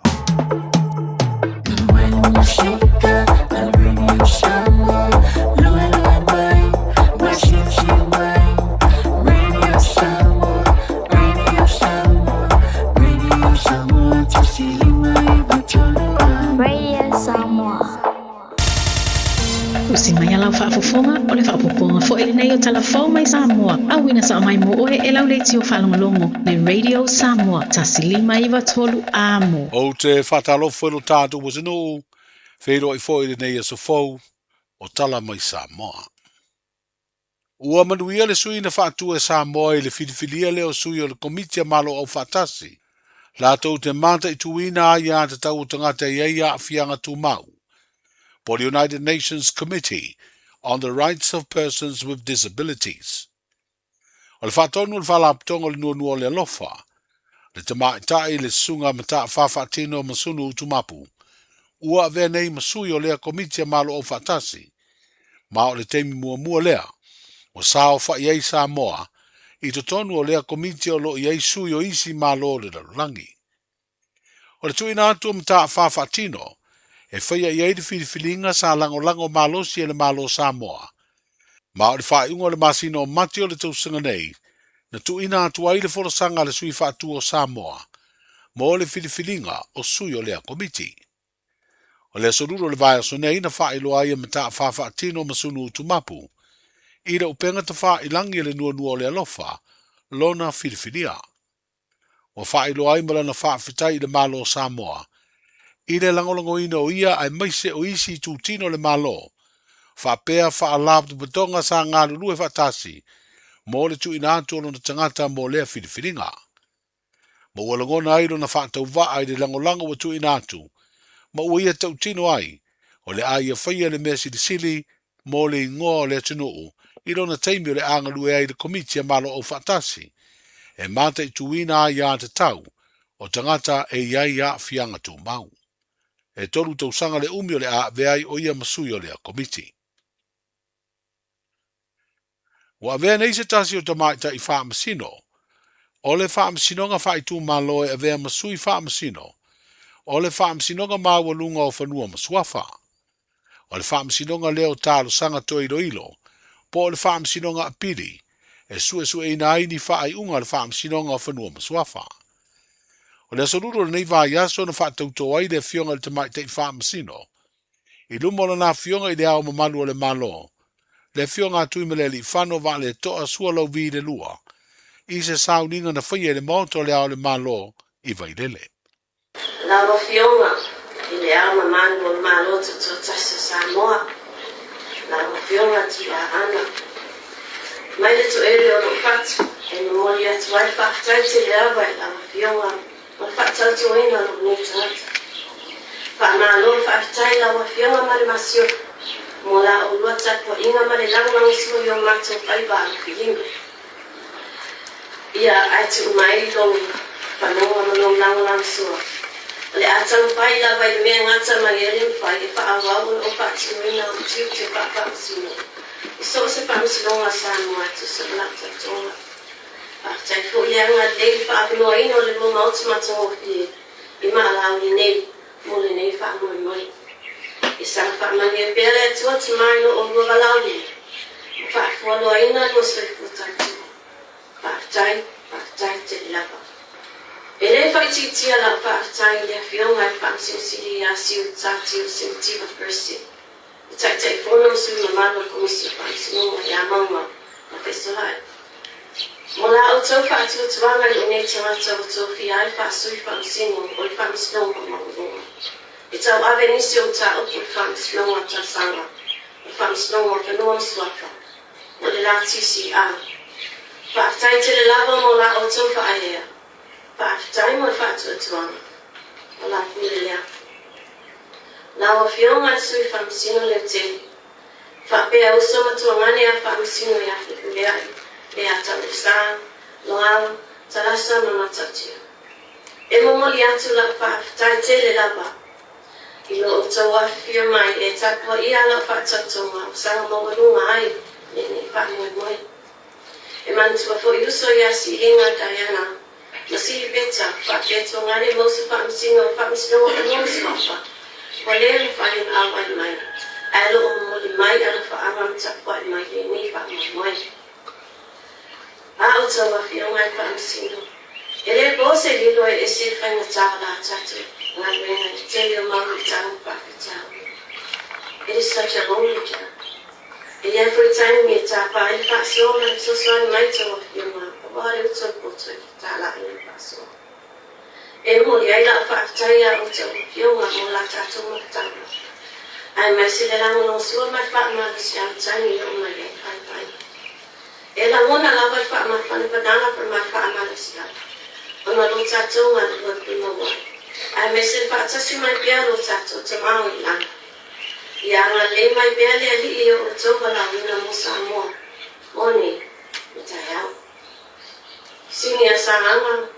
Speaker 15: Si mai ala fa fofonga o le fa poponga fo ele nei o telefon mai Samoa a wina sa mai mo oe e lau le tio falongolongo le Radio Samoa tasilima iwa tolu amo
Speaker 16: o te fatalofo no tātou was no whero i fo ele nei a sofou o tala mai Samoa ua manuia le sui na whātua e Samoa i le whiliwhilia le o sui o le komitia malo au whātasi la tau te mata i tuina a ia te tau tangata i eia a fianga tu mau for the United Nations Committee on the Rights of Persons with Disabilities. O le whātonu le whalaptonga le nuanua le alofa, le te maitai le sunga mata whawhatino masunu utumapu, ua vea nei masui o lea komitia malo o whatasi, ma o le teimi mua lea, o sao wha iei Samoa, i to tonu o lea komitia o lo iei sui o isi malo le lalulangi. O le tuina atu mata whawhatino, e whaia i eide whiliwhilinga sa lango malo si ele malo Samoa. Ma o le whaiunga le masino o mati o le tausinga nei, na tu ina atu ai le forosanga le sui whātu o Samoa, ma o le whiliwhilinga o sui o lea komiti. O le soruro le vai aso nei na whailo ai e mata whawhatino masunu utumapu, i le upenga ta whailangi le nuanua o le alofa, lona whiliwhilia. O whailo ai mala na whawhitai le malo Samoa, i le langolongo ina o ia ai maise o isi tu tino le malo. Whapea whaalab tu betonga sa ngā lulu e whatasi. Mo le tu ina atu ono na tangata mo lea whiriwhiringa. Ma ua langona ai lona whaatau wa ai le langolanga wa tu inatu. Ma ua ia tau tino ai, o le aia whaia le mea sili mo le ingoa o le atunuu, i lona taimi o le angalu e ai le komiti a malo o whaatasi. E mata i tuina ai a te tau, o tangata e iai a fianga tu mau. E tolu tau sanga le umi o le a veai o ia masui o le a komiti. Wa vea nei se tasi o tamaita i wha masino, o le wha masino nga wha i tu maloe e vea masui wha masino, o le wha masino nga maua lunga o whanua masuafa, o le wha masino nga leo talo sanga to ilo, po o le wha masino nga apiri, e sue ina ai ni wha ai unga le wha masino nga o whanua masuafa. O le asoruro le nei vā yaso na wha tauto ai le fionga le tamaita i wha masino, i lumola na fionga i le ao mamalu o le malo, le fionga tui mele li whano va le toa sua lau vi le lua, i se sauninga na whaia le maoto le ao le malo i vailele.
Speaker 2: Lawa fionga i le ao mamalu o le malo to tasa Samoa. Lawa fionga ti a ana. Mai le to ere o lo fatu, e memori atu ai whakatai te le awa i lawa fionga, o whakatau to ina lo ni tata. Whanalo whakatai lawa fionga mare masio, mo la o lua tapo inga mare langang sua yo mato pai ba filinga. Ia atu mai long panonga manong langang sua. Le atang pai la vai me ngata mai rin pai pa awa o pa tsina o tiu te pa pa sino. So se pa sino nga sa mo atu sa la tonga. Pa tai fo ia nga le pa no ino le mo mau mato i ma la ni nei mo le nei fa mo moi. I sa fa mani pele tu mai no o ga la ni. Pa fo no ina no se futa. Pa tai te la pa. Ele fai tia la partai le fionga e fansi sili a siu tati o sentiva persi. Tai fono su mamalo komisi fansi no ya mama na festival. Mola o tau fa tu tuanga le ne tia tau tau fi ai fa su fansi no o fansi no mama. E tau avenisi o tau o fansi no a ta sanga. O fansi no o no swaka. O le lati si a. Partai te le lava mola o tau fa ai. Partai mo fatu tuanga. Ola filia. La o fionga sui famsino le te. Fa pe au soma tuanga ne a famsino ya filia. Pe a talisa, loa, talasa no matatia. E momoli atu la partai te le lava. Ilo o tawa fio mai e tapo I ala fatatonga. Sanga mo lunga ai. Ne fa moi. E mantua fo yuso ya si hinga Diana. Masih beca, pakai congane mau sepam sino mau sepapa. Boleh paling awal mai. Alo umur mai alo faamam capai mai ini faamam mai. Aku coba film mai pam sino. Ele bose dilo esi fang cakla catu. Ngalwen celio mau cakap pakai cakap. It is such a lonely job. And every time we capai faso man sosuan mai coba film mai. Baru coba tala ini paso. Emo ya ila fakta uco yo ngamola tatu mutama. Ai masih dalam menusuk mat siam cani yo mai pai. Ela mona lava mat padanga permat Malaysia. Ona lo tatu ngal lo pino. Ai masih fakta si mai pia lo tatu temau ilang. Yang le mai pia le ali yo coba la ina musamo. Oni mitayau. Sini asanga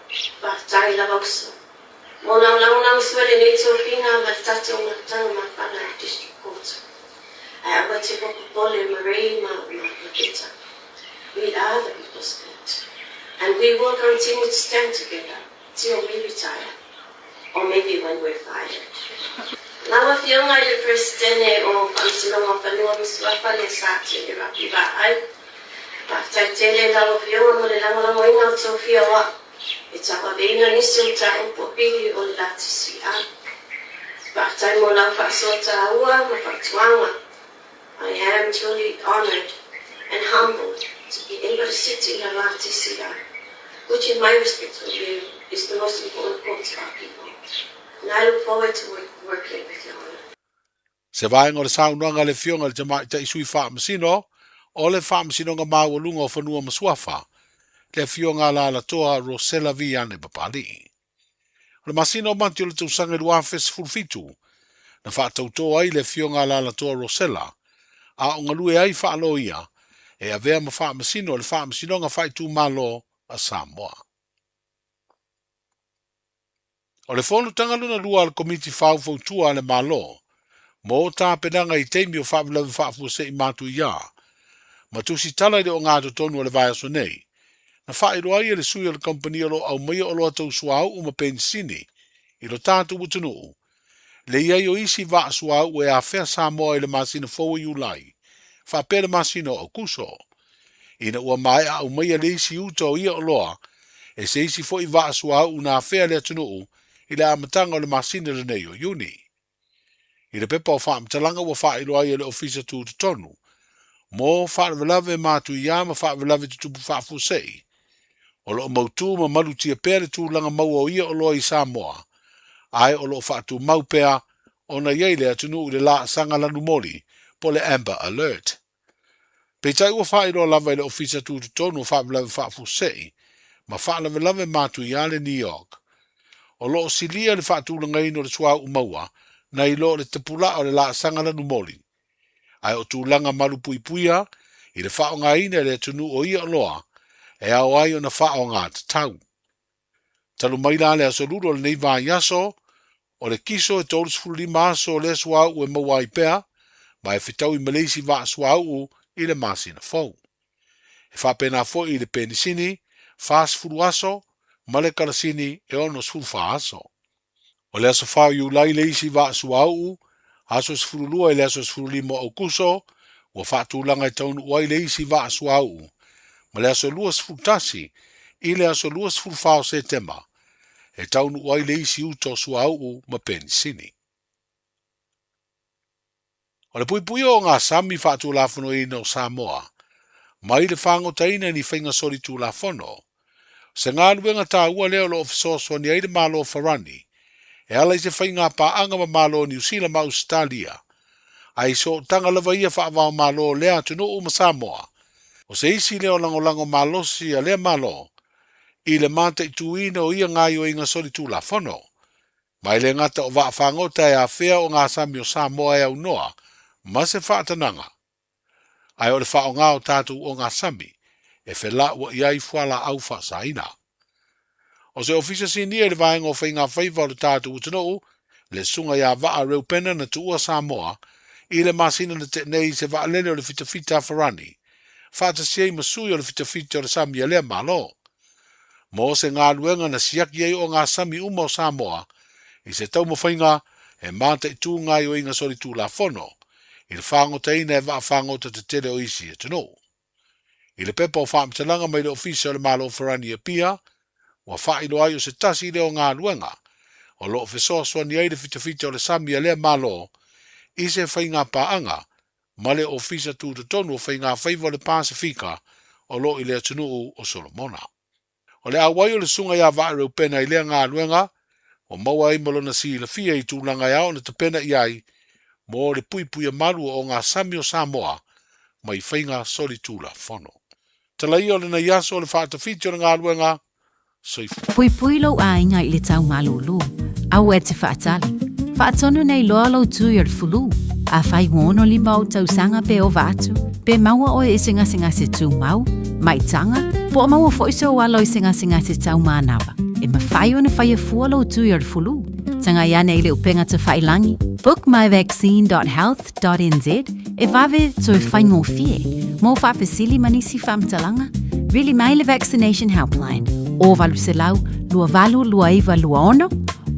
Speaker 2: partai la box. Mona lang swele ne tsofina matata unatanga mapana district court. I want to go pole Marie ma kita. We are the people's state. And we will continue to stand together till we retire. Or maybe when we're fired. Lawa fionga le presidente o pamsilonga panua miswapa le sati irapiba ai. Partai tele la fionga mo le lango ina Sofia wa. It's our being nisi uta upopili o lati si a. Partai mo la fasota ua mafatuanga. I am truly honored and humbled to be able to sit in the lati si a, which in my respectful view is the most important part of our people. And I look forward to working with you all.
Speaker 16: Se vai ngore saunoanga le fionga le tamai ta isui wha masino, o le wha masino nga maua lunga o whanua masuafa, le fionga la toa Rosella Viane Papali. O le masina o manti o le tausanga i lua fes fulfitu. Na whaatautoa ai le fionga la toa Rosella. A o ngalue ai whaalo ia. E a vea ma wha masino le wha masino nga whai tū malo a Samoa. O le whonu tangaluna lua al komiti whau tua le malo. Mo o tā pedanga i teimi o whaamlawe whaafuse i mātu ia. Ma tusi tala i o ngā tonu o le vai aso nei. Na whai roa ia le sui o le kompani o lo au mai o lo atau suau uma pensini. I lo tātu utunu. Le iai o isi va suau e a whea Samoa i le masina fōu i ulai. Whapere masina o kuso. Ina ua mai a au mai a le isi uto ia o loa. E se isi fo i va suau una whea le atunu i le amatanga o le masina le nei o Juni. I le pepa o whaamtalanga ua whai roa ia le ofisa tu tonu. Mo whaarewalawe mātu ia ma whaarewalawe tutupu whaafusei. O lo mautu ma malutia pere tūlanga mau o ia o loa i Samoa. Ai o lo whaatu mau pea o na iei le atunu i le la sanga lanu moli po le Amber Alert. Peitai ua whai roa lawa i le ofisa tu tonu whaarewalawe whaafusei ma whaarewalawe mātu ia le New York. O lo silia le whaatulanga ino le sua umaua na i lo le tepula o le la sanga lanu moli. Ai o tūlanga malu pui puia i le whaonga ina le atunu o ia o loa e au ai o na whao ngā tau. Talu maila le aso luro le nei vā yaso, o le kiso e tōrus fuli maaso le suau ue mawai pea, ma e whitau i Malaysi vā suau i le masina fau. E whapena fo i le penisini, fās furu aso, ma le karasini e ono sfuru wha aso. O le aso whao i ulai le isi vā suau, aso sfuru lua i le aso sfuru lima o kuso, ua whaatūlanga i taunu uai le isi vā suau. Ma le aso lua sfutasi, i le aso lua sfutfao se tema, e taunu uai le isi uto suau ma penisini. O le pui o ngā sami whaatu lafono i no Samoa, ma i le whango taina ni whainga sori tu lafono, se ngā luenga tā ua leo lo ofisoswa ni aile malo Farani, e ala i se whainga pa anga ma malo New Zealand ma Australia, ai so tanga lava ia whaavao malo lea tunu ma Samoa, o se isi leo lango malosi a lea malo, i le mata i tuina o ia ngai o inga sori tu la fono. Mai le ngata o waa whangota e a whea o ngā sami o Samoa e au noa, ma se whaatananga. Ai o le whao ngā o tātou o ngā sami, e whela ua iai whala au whaasaina. O se ofisa sinia le vaenga o whainga whaiva o le tātou utano, le sunga ia waa reu pena na tuua Samoa, i le masina na te nei se waa lele o le fitafita Farani, whaata siei masui o le fitafita o le sami a lea malo. Mo se ngā luenga na siaki ei o ngā sami uma o Samoa, i se tau mawhainga e mata i tū ngai o inga sori tū la fono, i le whangota ina e waa whangota te tere o isi e tano. I le pepa o whaamtalanga mai le ofisa o le malo Farani e pia, wa whailo ai o se tasi leo ngā luenga, o lo ofisoswa ni aile fitafita o le sami a lea malo, i se whainga paanga, ma le ofisa tū tonu o whainga whaiva o le Pasifika, o lo i le tunu o Solomona. O le awai o le sunga ia waa reu pena i lea ngā luenga, o maua i malona si la fia i tūlanga iao na te pena iai, mo le pui maru o ngā sami o Samoa, mai whainga sori tūla fono. Talai o le na iaso o le whaatawhiti o ngā luenga, soifu.
Speaker 1: Pui lau a inga i le tau malulu, au e te whaatali. Whaatonu nei loa lau tui ar fulu, a whai ngono li mau tau sanga pe o vatu, pe maua o e singa se tū mau, mai tanga, po maua foiso o alo i singa se tau mānawa. E ma whai o na whai a fua lau tui ar fulu. Tanga iane i le upenga te whailangi, bookmyvaccine.health.nz, e vave tui whai ngō fie, mo whapesili manisi whamtalanga, really mai le vaccination helpline, o valu se lau, lua valu lua iwa lua ono,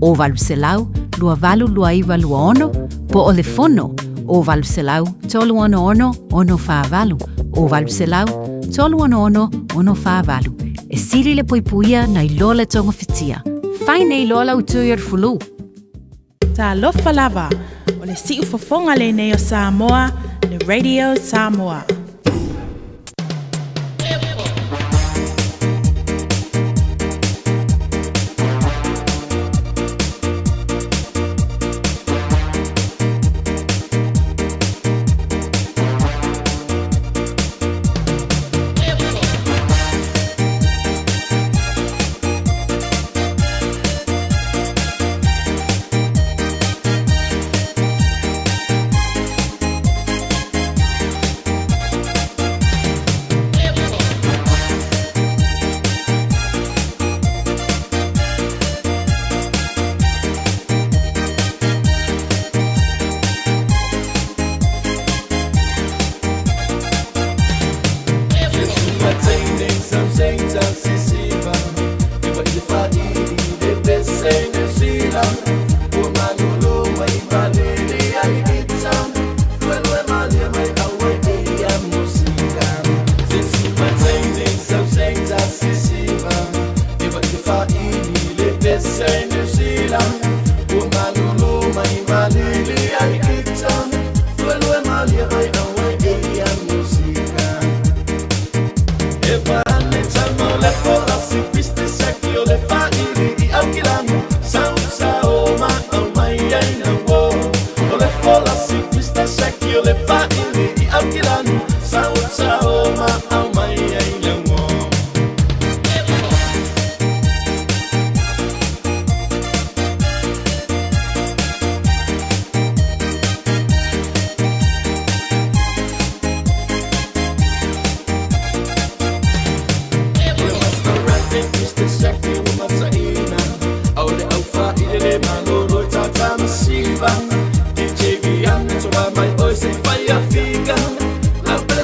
Speaker 1: o valu se lau, lua valu lua iwa lua ono, po o le fono, o valu se lau, tolu ono ono wha valu, o valu se lau, tolu ono wha valu. E siri le puipuia na i lola tonga fitia. Whai nei lola utui ar fulu.
Speaker 22: Tā lofa lava, o le siu fofonga le nei o Samoa, le Radio Samoa.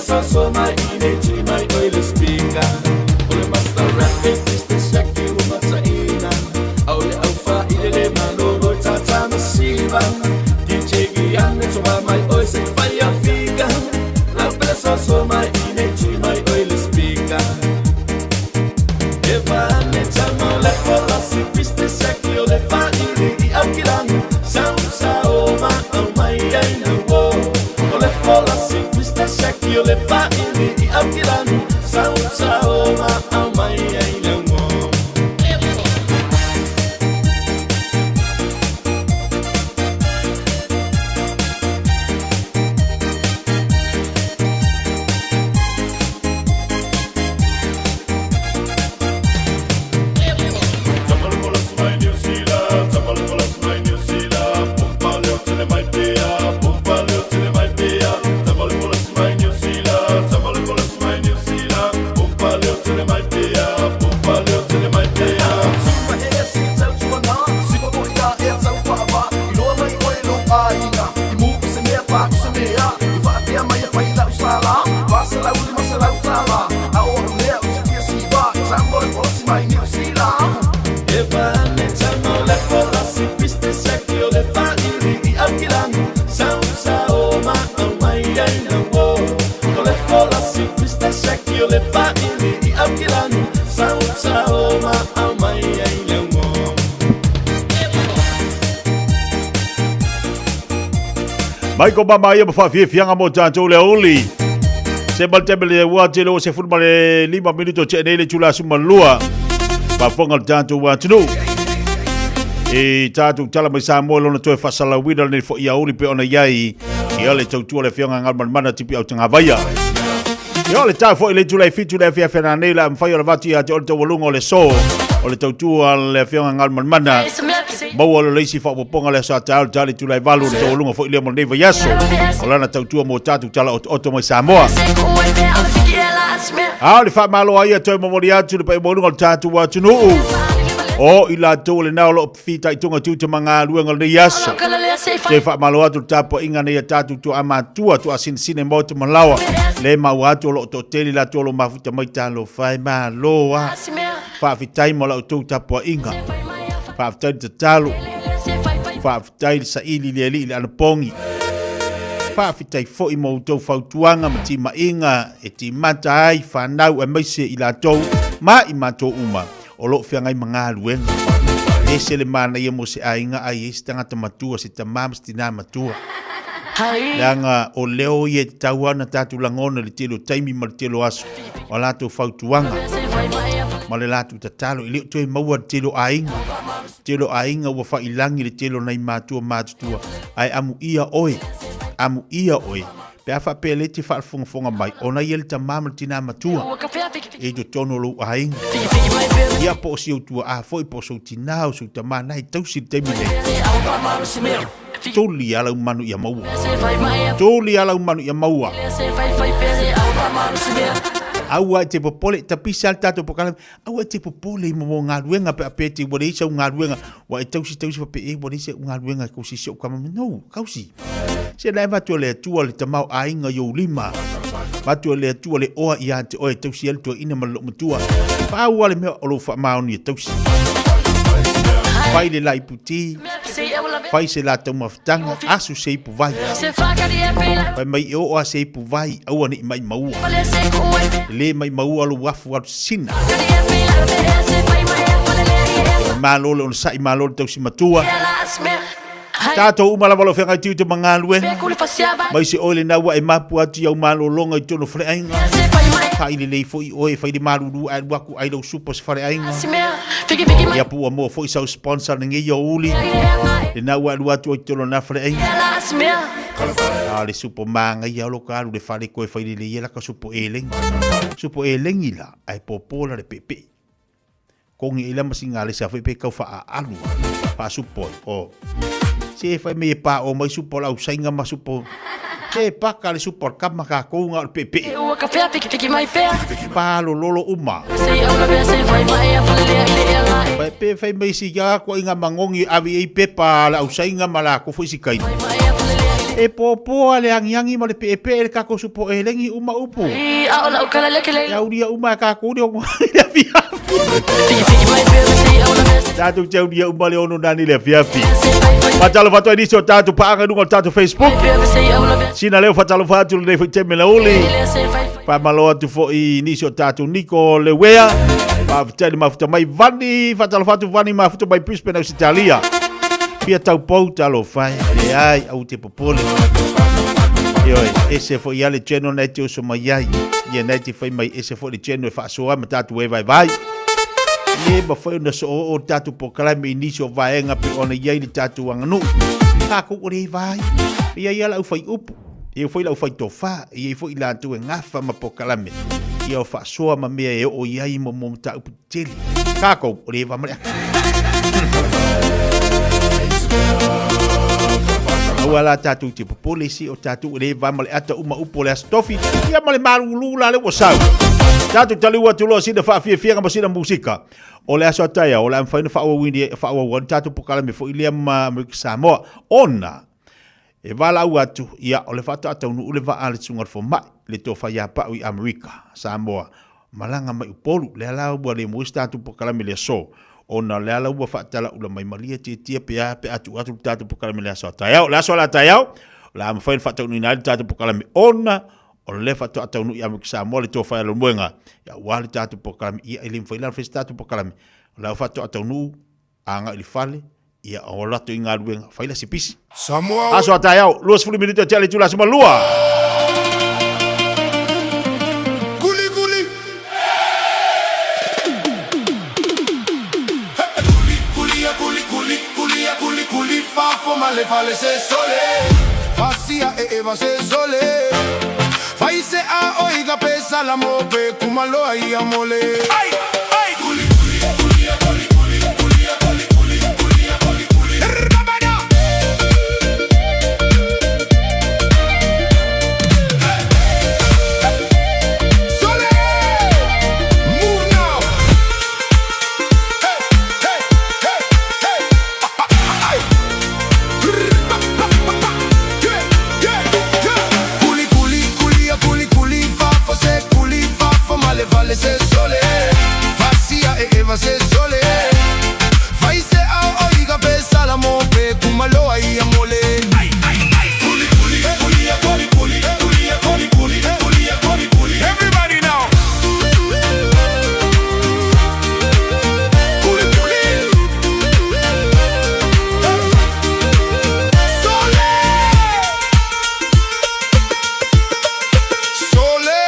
Speaker 11: sa so mai ine tui mai oi le spinga. Ole masta rapi fiste shaki uma sa ina. Ole aufa ile le maloro tata masiva. DJ Gianne so mai oi se fai a figa. La pesa so mai ine tui mai oi le spinga. Eva ne chamo le fola si fiste shaki ole fa ile I alquilan. Sa oma au mai ai na wo. Ole fola si fiste shaki ole fa ile I alquilan. Sa oma au mai ai na wo.
Speaker 13: Mai ko mama ia fa fianga mo tanto le oli. Se baltebele wa telo se football 5 minuto che nei le chula suma lua. Pa fonga tanto wa tino. E tatu tala mai sa mo lona to fa sala wida ne fo ia oli pe ona yai. Ia le tautua le fianga ngal mana tipi au tanga vaya. Ia le tau fo ile chula fitu le fia fena nei la mfai la vati a te o walungo le so. O le tautua le fianga ngal mana. Mau ala leisi fa poponga le sa tal tali tu lai valu to lunga fo ile mo nei vayaso. Ola na tautua mo tatu tala o mai Samoa. Le fa malo ai to mo mori atu pe mo lunga tatu wa tunu. O ila to le na lo fita itunga tu te manga luenga le yaso. Te fa malo atu tapo inga nei tatu tu ama tu asin sine mo te malawa. Le mau atu lo to teli la to lo mafuta mai talo fai malo a. Fa fitai mo la to tapo inga. Whaafitai te talo. Whaafitai sa ili le ali ana pongi. Whaafitai fo I moutou whautuanga ma ti mainga e ti mata ai whanau e maise I la tau ma I matou uma o lo whiangai mga luenga. E se le mana ia mo se ainga ai e se tangata matua se tamam se tina matua. Leanga o leo I e tau ana tatu langona le telo taimi ma le telo aso. O lato whautuanga. Ma le latu tatalo I leo toi maua telo ainga. Telo ainga ua whailangi le telo nei mātua mātutua. Ai amu ia oe. Amu ia oe. Pe a whapele te whaalfonga mai. Ona ia le ta māma tina matua. E to tono lo ainga. Ia po si o tua a foi po so tinao so ta mana I tausi te mine. Toli ala umanu ia maua. Toli ala umanu ia maua. Aua te popole tapisa tato pokala aua te popole mo nga ruenga pe apeti bo isa nga ruenga wa tausi pe e bo isa nga ruenga ko si so kama no kausi se leva to le tua le tamau ainga yo lima ba to le tua le o ia te o tausi el to ina malo mutua pa ua le me o lo fa ma oni tausi pai le lai puti pai se la tau maftanga asu se pu vai pai mai o se pu vai au ani mai mau le mai mau alu wafu al sina malolo on sai malolo tau si matua tato umala valo fenga tiu te mangalwe mai se ole na wa e mapu atu au malolonga I tono fre ainga kai le fo I oe fai de maruru ai waku ai lo super fare ainga ya pu mo fo so sponsor nge yo uli le na wa atu I tono na fre ainga le super manga ya lo kalu le fare ko fai le yela ka super eleng ila ai popola le pepe kongi ila masinga le sa pepe ka fa alu pa super o se fai me pa o mai super au sainga ma super ke paka le super kama ka ko nga le pepe
Speaker 3: o ka fe piki mai pe
Speaker 13: pa lo lolo uma
Speaker 3: se au la be se fai mai a fale
Speaker 13: pe fai me si ya ko inga mangongi avi pepa la au sainga mala ko fu si kai E popoa le angiangi ma le pepe e le kako supo e lengi uma upu. Ya uria uma kako uri o ngwani le fiafi. Tatu tau dia uma le ono nani le fiafi. Fatalo fato edisi o tatu paanga nungo tatu Facebook. Sina leo fatalo fato le fiteme la uli. Pa maloa tu fo i nisi o tatu Niko le wea. Pa vitali mafuta mai vani. Fatalo fato vani mafuta mai prispe na usitalia. Pia tau pou talo fai. Le ai au te popole. Ioi, ese fo iale cheno na te uso mai ai. Ia na te fai mai ese fo le cheno e whaasoa ma tatu e vai vai. Ie ma fai una so o tatu po kalame inisi o vaenga pe ona iai li tatu anganu. Kako ore vai. Ia ia lau fai upu. Ia fai lau fai tofa. Ia fai la atu e ngafa ma po kalame. Ia o whaasoa ma mea e o iai mo mo ta upu teli. Kako ore vai marea. Wala tatu te polisi o tatu le va male ata uma upo le stofi ia male malu la le wasau tatu tali wa tulo sina fa fia ma sina musika o le aso taia o la mfaina fa windi fa wa tatu pokala me fo ilia ma Samoa ona e vala watu ia o le fata ata unu le va ale tsunga fo mai le to fa ya pa i America Samoa malanga mai upolu le ala bo le mo tatu pokala me le so ona le ala ua whaatala ula mai malia tia pea pe atu tatu pokalame le aso atayau. Le aso ala atayau, la ama whain whaatau nui nari tatu pokalame ona, o le whaatau atau nui amu kisa mo le tō whai alo muenga. Ya wali tatu pokalame, ia ilim whailan whais tatu pokalame. La whaatau atau nui, anga ili whale, ia o lato inga ruenga, whaila si pisi. Aso atayau, luas fuli minute tele tula sima lua.
Speaker 14: Le fale se sole, facia e eva se sole, faise a oiga pesa la mope, kumalo ai amole. Ay, ay, culi culi culi culi culi culi culi culi culi culi culi. Rabada. Sole, move now. Hey, hey, hey, hey. Ay. Le vale se sole, facia e eva se sole, faise a oiga pesa la mope, kumalo ai amole. Ay, ay, ay, culi culi, culia culi culi, culia culi culi, culia culi culi. Everybody now. Culi culi. Sole. Sole.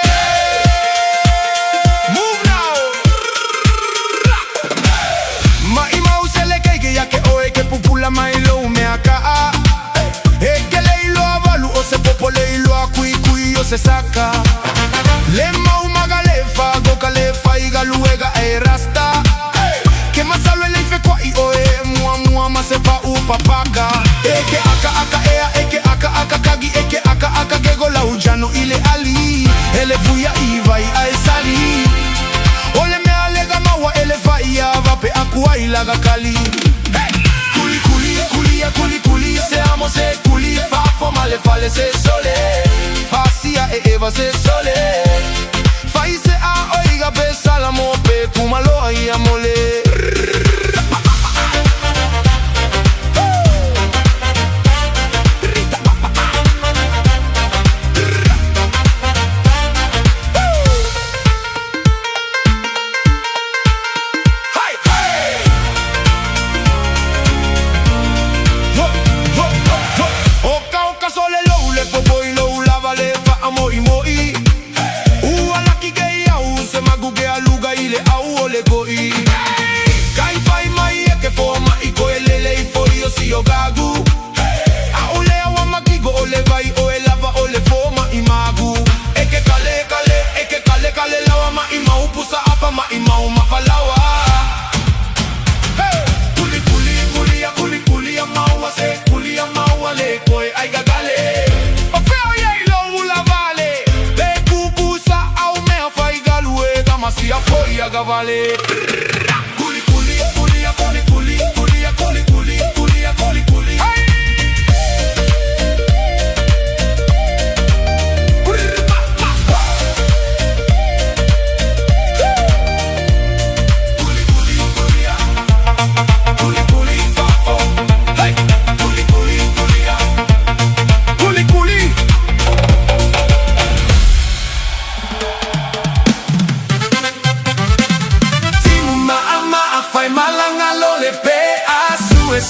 Speaker 14: Mai lo me aka e que leilo avalu o se popo leilo a kui o se saca le mau magalefa go kalefa y galuega e rasta que más salo el ife kwa i o e mua ma se pa u papaka e que aka kagi e que aka que go la ujano ile ali ele fuya i vai a sali ole me alega mawa ele fa ia va pe akua ila gakali culi culi, seamo se culi, fa foma le fale se sole, facia e eva se sole, faise a oiga pesa la mope, kumalo ai amole. Yo gagu a ole awa makigo ole vai o elava ole forma imagu e que kale lawa ma imau pusa apa ma imau mafalawa hey kuli kuli amawa se kuli amawa le koi ai gagale o feo ye lo ula vale be kukusa au me fai galue kama si apoia gavale kuli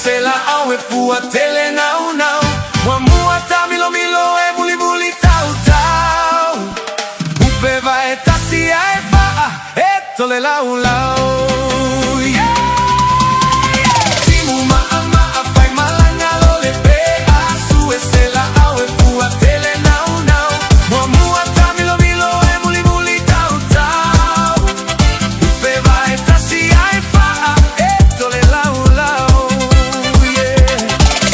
Speaker 14: se la au e fua tele nau nau Mua mua ta milo milo e muli muli tau tau Upe va e tasi a e faa e tole lau lau Timu maa maa fai malanga lo le pe a su e se la au e fua tele nau nau Mua mua ta milo milo e muli muli tau tau Upe va e tasi a e faa e tole lau lau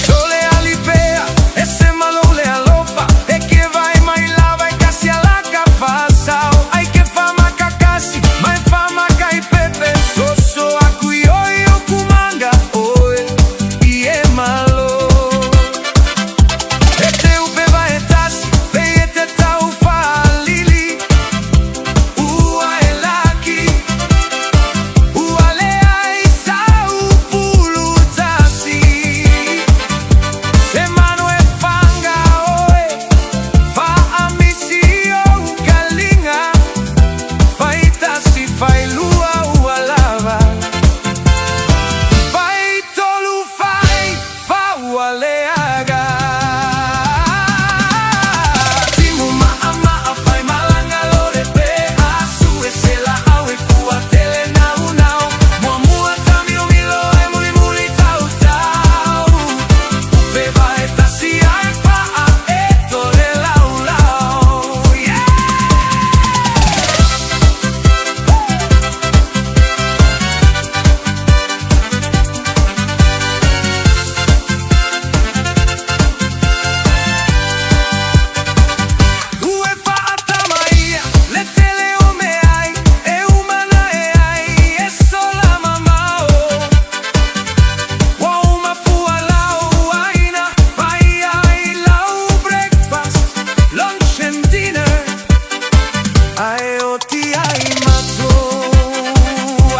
Speaker 14: Sole alipea e se malo le alofa E che vai mai lava e casi alla cafasao Ai che fa macacasi mai fa macai pepe Soso a cui oi o kumanga oe ie malo E te upe va e tasi pe e te tau fa lili Ua e laki Ua le ai sau pulu tasi Se mano e fanga oe Fa amisi o galinga Fai tasi fai lua ua lava Fai tolu fai fa ua leaga Timu maa maa fai malanga lore pe asu e se la au e fua tele nau nau Mua mua ta milo milo e muli muli tau tau Upe va e tasi a e faa e tole lau lau Ue faa tamaia le tele o me ai E umana e ai e sola mamao Wa uma fua lau aina Fai ai lau breakfast, lunch and dinner Ae o ti ai mato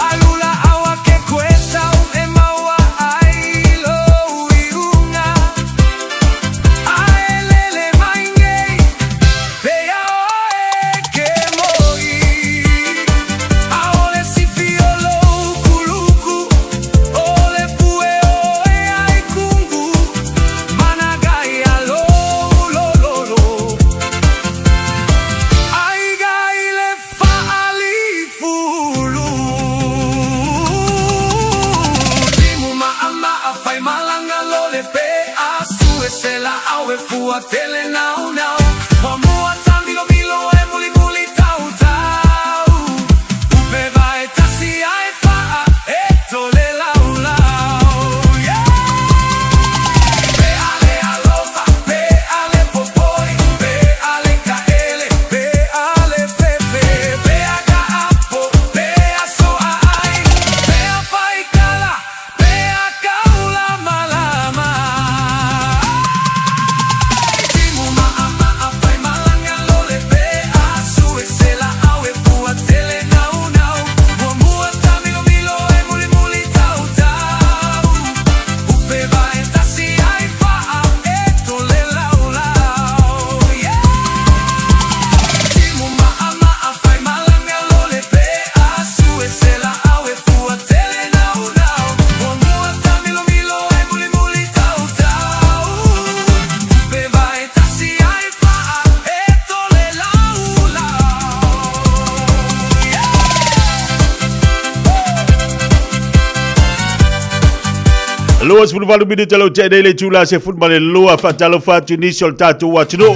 Speaker 14: Alula awa ke kuesau e maua ai lo iunga Ae lele maingei Pea oe ke moi Aole si fiolo kuluku Ole pue oe ai kungu Managai alo lo lo lo Ai gai le faali fulu Timu maa maa fai malanga lo le pe asu e se la au e fua tele nau nau Mua mua ta milo milo e muli muli tau tau Upe va e tasi a e faa e tole lau lau Pe ale alofa, pe ale popoi Pe ale kaele, pe ale fefe Pe a ka apo, pe a soa ai Pe a fai kala, pe a kaula malama Timu maa maa fai malanga lo le pe asu e se la au e fua tele nau nau Mua mua ta milo milo e muli muli tau tau Upe va e tasi ai faa e tole lau lau Timu maa maa fai malanga lo le pe asu e se la au e fua tele nau nau Mua mua ta milo milo e muli muli tau tau Upe va e tasi ai faa e tole lau lau
Speaker 13: Lua sepuluh walu minit talo cek dele chula se football lua fa talo fa Tunisia tatu wa tunu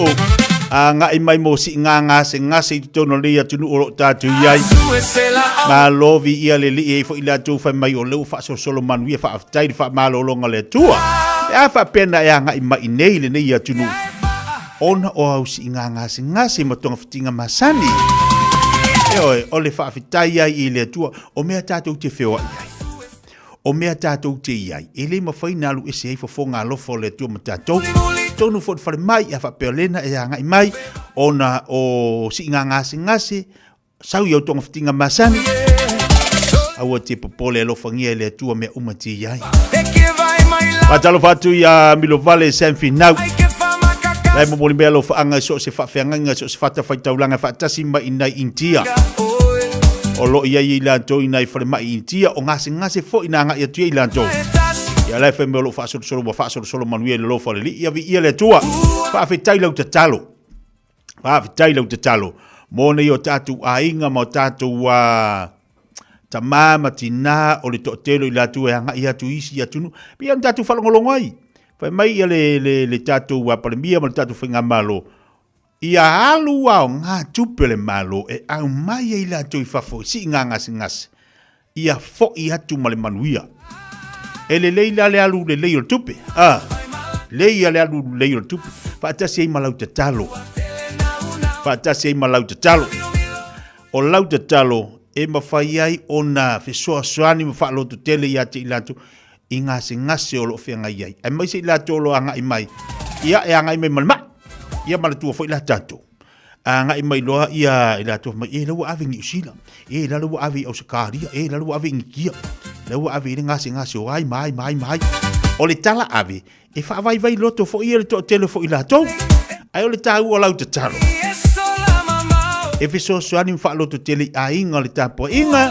Speaker 13: nga imai mo si nga se ngasi tono lia tunu oro tatu yai ma lovi ia le li fo ila tu fa mai o lu fa so solo man wi fa aftai fa malo longa le tua e fa pena ya nga imai nei le nei tunu ona o au si nga se ngasi mo tonga fitinga masani e ole fa aftai ia ile tua o me tatu te feo ia o mea tātou te iai. E le mawhaina alu e se hei whafonga alofo le tua ma tātou. Tonu fot whare mai, a whapea e a ngai mai, ona o si ngase ngase, sau iau tonga whitinga masani. Aua te popole alofa ngia le tua mea umati iai. Patalo fatu ia Milo Vale Sanfi Nau. Lai maboli mea alofa anga so se whawhianganga so se whata whaitaulanga whatasi mai inai intia. O lo ia i lanto ina i whare mai intia o ngase fo ina nga ia tua i lanto. Ia le fe me lo fa solo manuia le lo fa le ia vi ia le tua. Fa fe tai lau te talo. Fa fe tai lau te talo. Mo ne yo tatu ainga mo tatu wa tamama tina o le totelo i latu e hanga ia tu isi ia tunu. Pia tatu falongolongo ai. Fa mai ia le tatu wa palemia mo tatu finga malo. Ia alu wa nga tupele malo e au mai i latu i fafo si ngas. Ia fo i atu male manuia. Ele leila le alu le leio tupe. Leia le alu leio tupe. Fa tasi ai malau te talo. O lau te talo e mawhai ai o na whesoa soani ma whaalo tu tele i ate i latu i ngase o lo whiangai ai. Ai mai se i latu o lo anga i mai. Ia e anga i mai malma. Ia malatua fo i la tato. Anga i mai loa ia i latu mai. E lau ave ngi usila. E lau ave au sakaria. E lau ave ngi kia. Lau ave i ngase o ai mai. O le tala ave e whaavai loto fo i le to tele fo i latu. Ai o le tau o lau te talo. E fiso soani mwhaalo to tele a inga le tapo inga.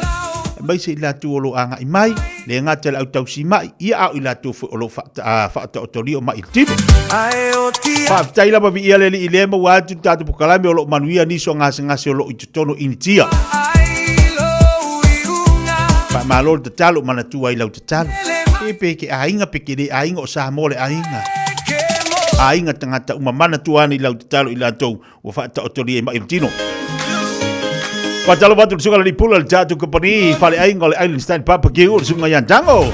Speaker 13: Mai se ila tu olo anga i mai. Le ngata le au tau si mai. Ia au ila tu olo whaata o tori o mai il tino. Whaaftai lama vi ia le li ilema watu tatu pukalame olo manuia niso ngase olo i tutono initia. Malo te talo mana tua i lau te talo. E peke a inga peke le a inga o sa mole a inga. A inga tangata umamana tuani i lau te talo i la tau o whaata o tori e mai il tino. Patalo batu sunga la pula jatu company fale ainga le island stand papa kiu sunga yantango.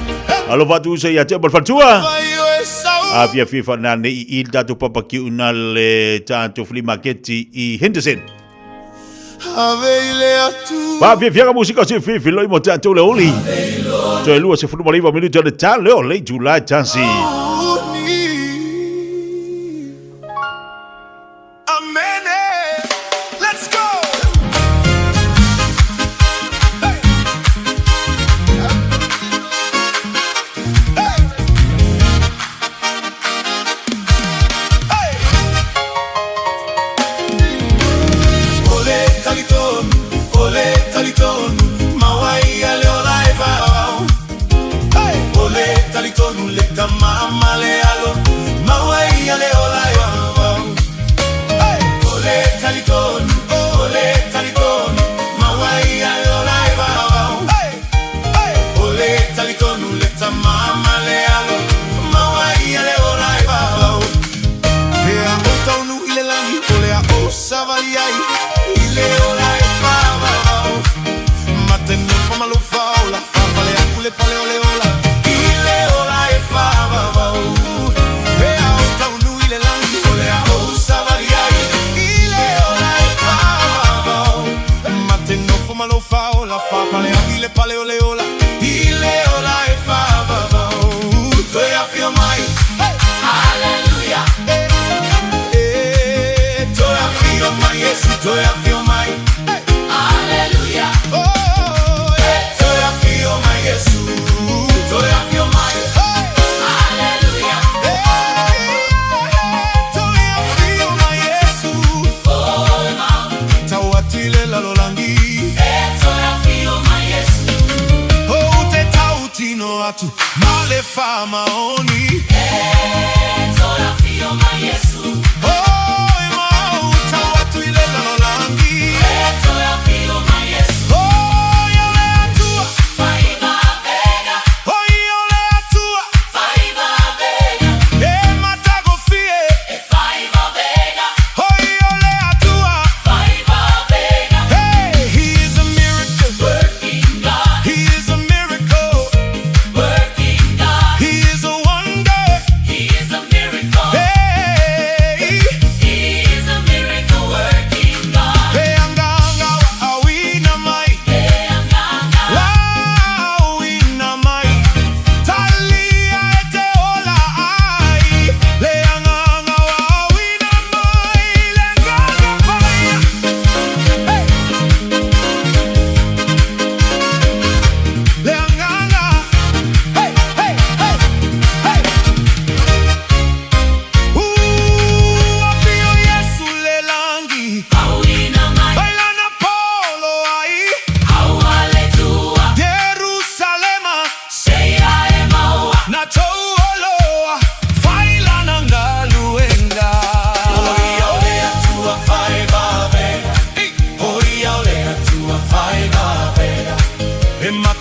Speaker 13: Alo batu usa ya tebal fatua. Avia FIFA na ne i datu papa kiu na le tanto flea market i Henderson. Va via música se fifi lo mo tanto le oli. To lua se fulu maliva minuto de talo le July tansi.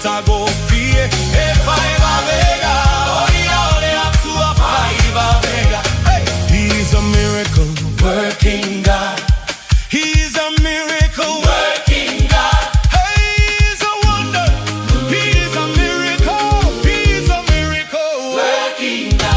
Speaker 14: tago fie e fai va vega oia ole atua fai va vega. He's a miracle working God. He's a miracle working God. He's a wonder. He's a miracle. He's a miracle working God.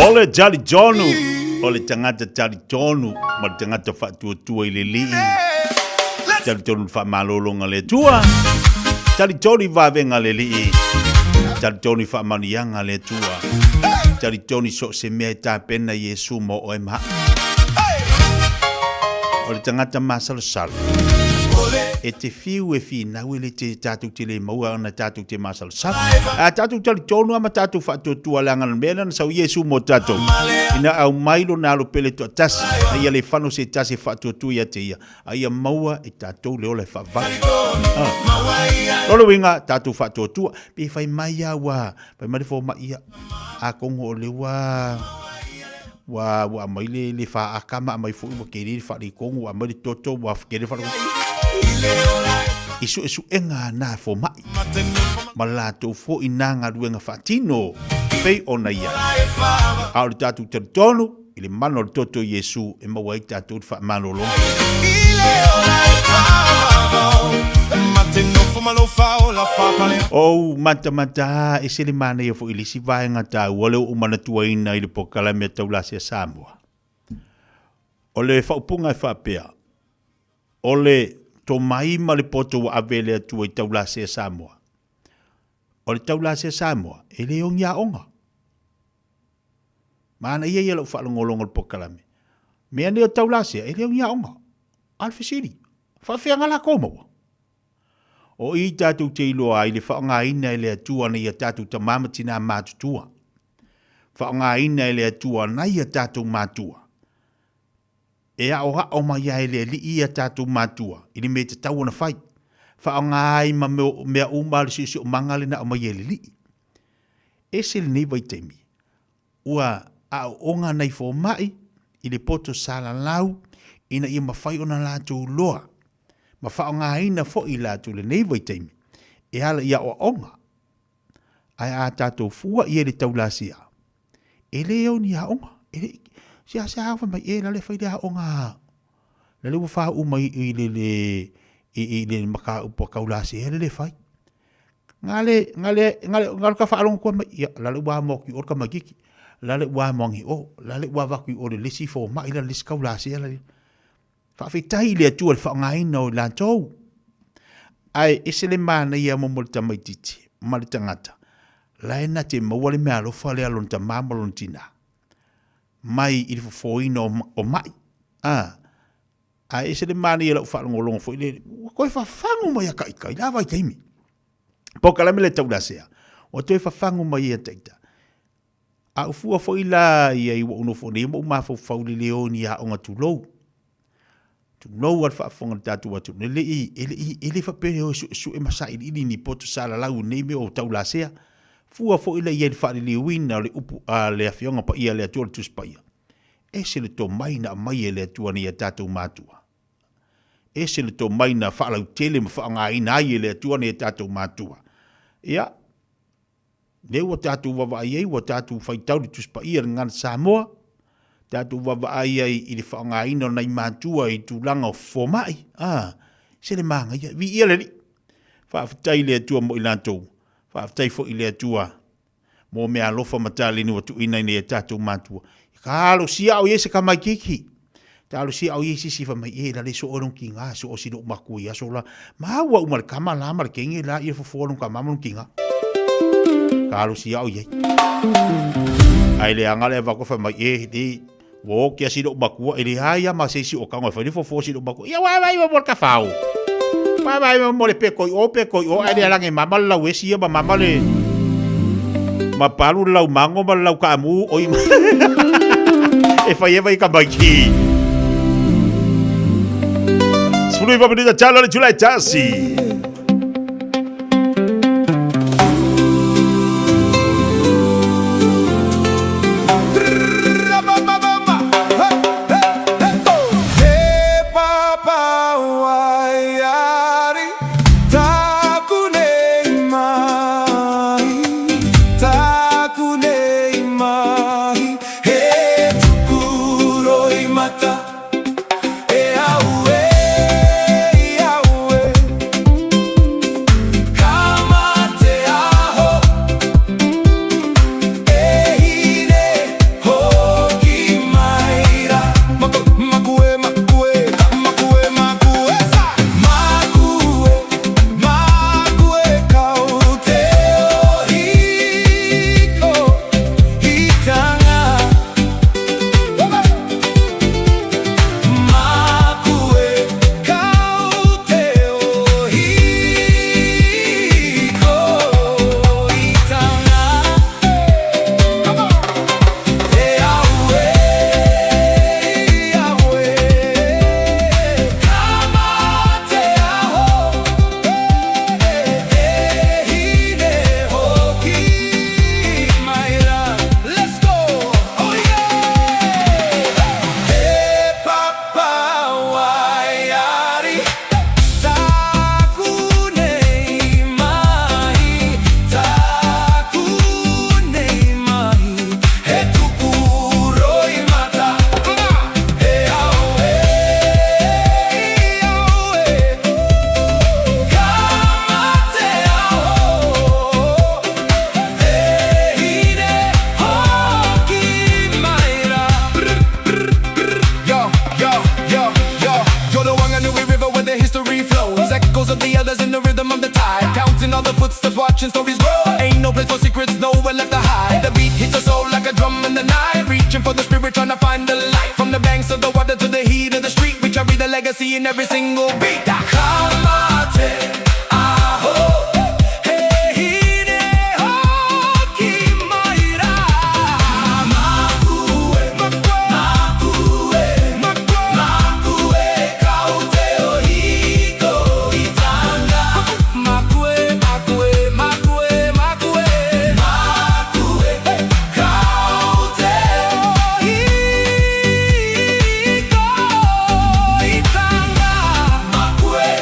Speaker 13: Ole Jali Jonu, ole tangata Jali Jonu, ma tangata whatuatua I le lii. Jali Jonu whamalolonga le tua. Jali Jonu wavenga le lii. Jali Jonu whamanianga le tua. Jali Jonu so se mea tā pena Yesu mo o ema. Ole tangata masalasala. E te fiu e fi nau ele te tātou te le maua ana tātou te masal sara. A tātou tali tonu ama tātou whatuatua langa na mea na sau Yesu mo tātou. Ina au mailo na alo pele tua tasi. A ia le whano se tasi whatuatua ia te ia. A ia maua e tātou leo le whawai. Lolo winga tātou whatuatua. Pe whai mai awa. Pai mare fo mai ia. A kongo o le wa mai le wha akama mai fo ua kere whare kongo. A mai le toto wa kere whare Isu enga na fo mai. Ma latou fo inanga ruenga fatino. Pei ona ia. Ao le tātou te tonu. I le mano le toto Yesu. E maua I tātou te wha manolo. O mata e se le mana ia fo I le si vaenga tau. O le umana tuaina I le pokala mea taulase a Samoa. O le whaupunga e whapea. O le to mai ma le poto wa avele atu I taulase a Samoa. O le taulase a Samoa, e le ongia onga. Maana ia ia lau whalongolongo le pokalame. Mea ne o taulase, e le ongia onga. Alfisiri, whawhianga la komawa. O I tātou te iloa I le whaonga ina I le atua na ia tātou ta mamatina mātutua. Whaonga ina I le atua na ia tātou mātua. E a oha o mai ai le li ia tātou mātua. I me te tau na whai. Whaonga ai ma mea umari si o mangale na o mai e li. E se le nei vai teimi. Ua a onga nei fo mai. I le poto sala lau. Ina ia mawhai o na lātou loa. Ma whaonga ina fo I lātou le nei vai teimi. E ala ia o onga. Ai a tātou fua I le taulasia. E le o ni a onga. E le sia hawa mai e lale whai lea o ngā. Lale wa wha umai I le maka upo kaulasi e le whai. Ngale ka whaalonga kua mai. Ia, lale wa moki o ka magiki. Lale wa mongi o. Lale wa waku o le lisi fo mai la lisi kaulasi e lale. Whawhitai le atua le whaongaina o lantou. Ai, ese le mana ia momolita mai titi. Mali tangata. laena te maua le mea alofa le alon ta mama lon tina. Mai i le fofoina o mai. A ese le mani e lau whaalongolongo fo i le, koe whawhangu mai a kai, la vai teimi. Poka la me le tau lasea. O toi whawhangu mai a teita. A ufua fo i la i a iwa uno fo ne, mo umafo whauli leo ni a onga tulou. Tulou al whaafonga tatu watu. Ele whapere o su e masai ili ni poto sala lau ne me o tau lasea. Fua fo i la i a whaari leo wina le upu a le awhionga pa ia le atua le tuspaia. E se le tō mai na mai e le atua ni a tātou mātua. E se le tō mai na whaalau tele ma whaanga ina ai e le atua ni a tātou mātua. Ia, leo wa tātou wawai ei, wa tātou whaitau le tuspa ia ngana Samoa, tātou wawai ei i le whaanga ina nei mātua i tūlanga o fōmai. Se le maanga ia, vi ia le li. Whaafitai le atua mo i lantou, whaafitai fo i le atua, mo mea lofa matalini watu ina ni a tātou mātua. Kalo sia o yese kamai kiki. Talo sia o yese si fa mai e la le so orong kinga so o si do maku ya so la ma wa umar kama la mar kinga la e fo fo kama mon kinga. Kalo sia o ye. Ai le anga le va ko fa mai e di wo ki si do maku e le haya ma se si o kanga fa ni fo si do maku. Ya wa vai mo ka fao. Vai mo le pe ko o ai le la nge mama la we si ba mama le ma palu lau mango ma lau ka mu o e fai eva i ka baiki. Spului va venire da cialo le Giulai Tassi.
Speaker 14: Makue,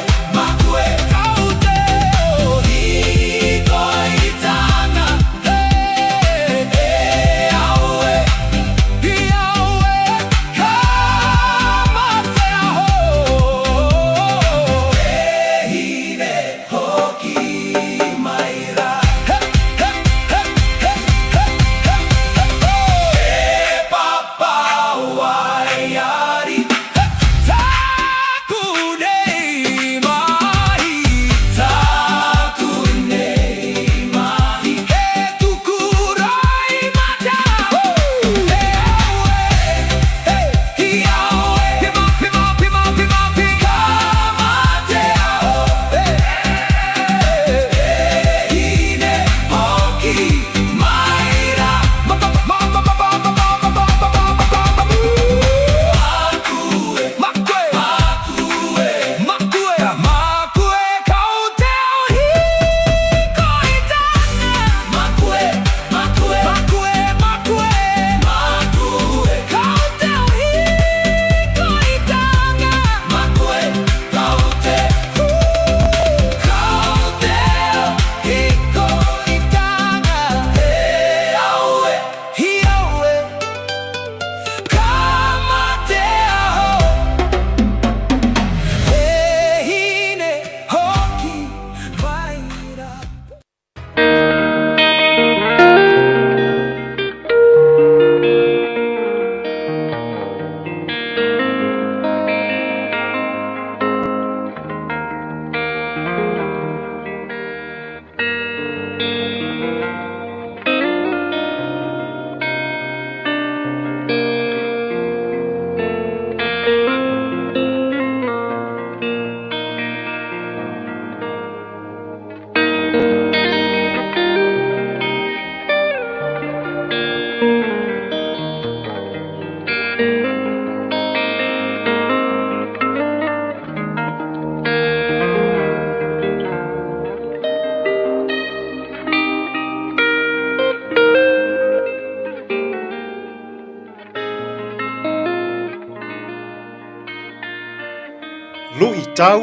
Speaker 4: tau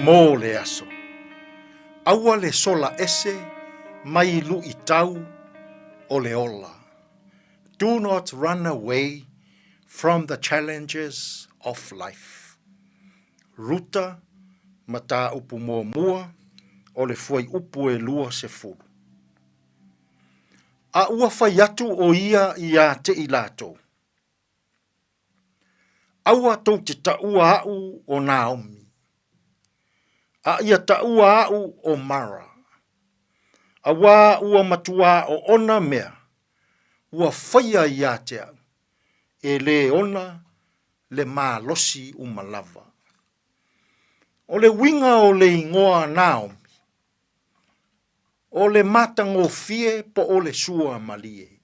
Speaker 4: mō le aso. Aua le sola ese mai lu I tau o le ola. Do not run away from the challenges of life. Ruta mata upu mua o le fuai upu e lua se fulu. A ua fai atu o ia ia te ilato. Aua tau te taua au o Naomi. A ia taua au o Mara. Awa ua matua o ona mea. Ua faia ia te au. E le ona le malosi umalava. O le winga o le ingoa Naomi. O le matango fie po o le sua malie.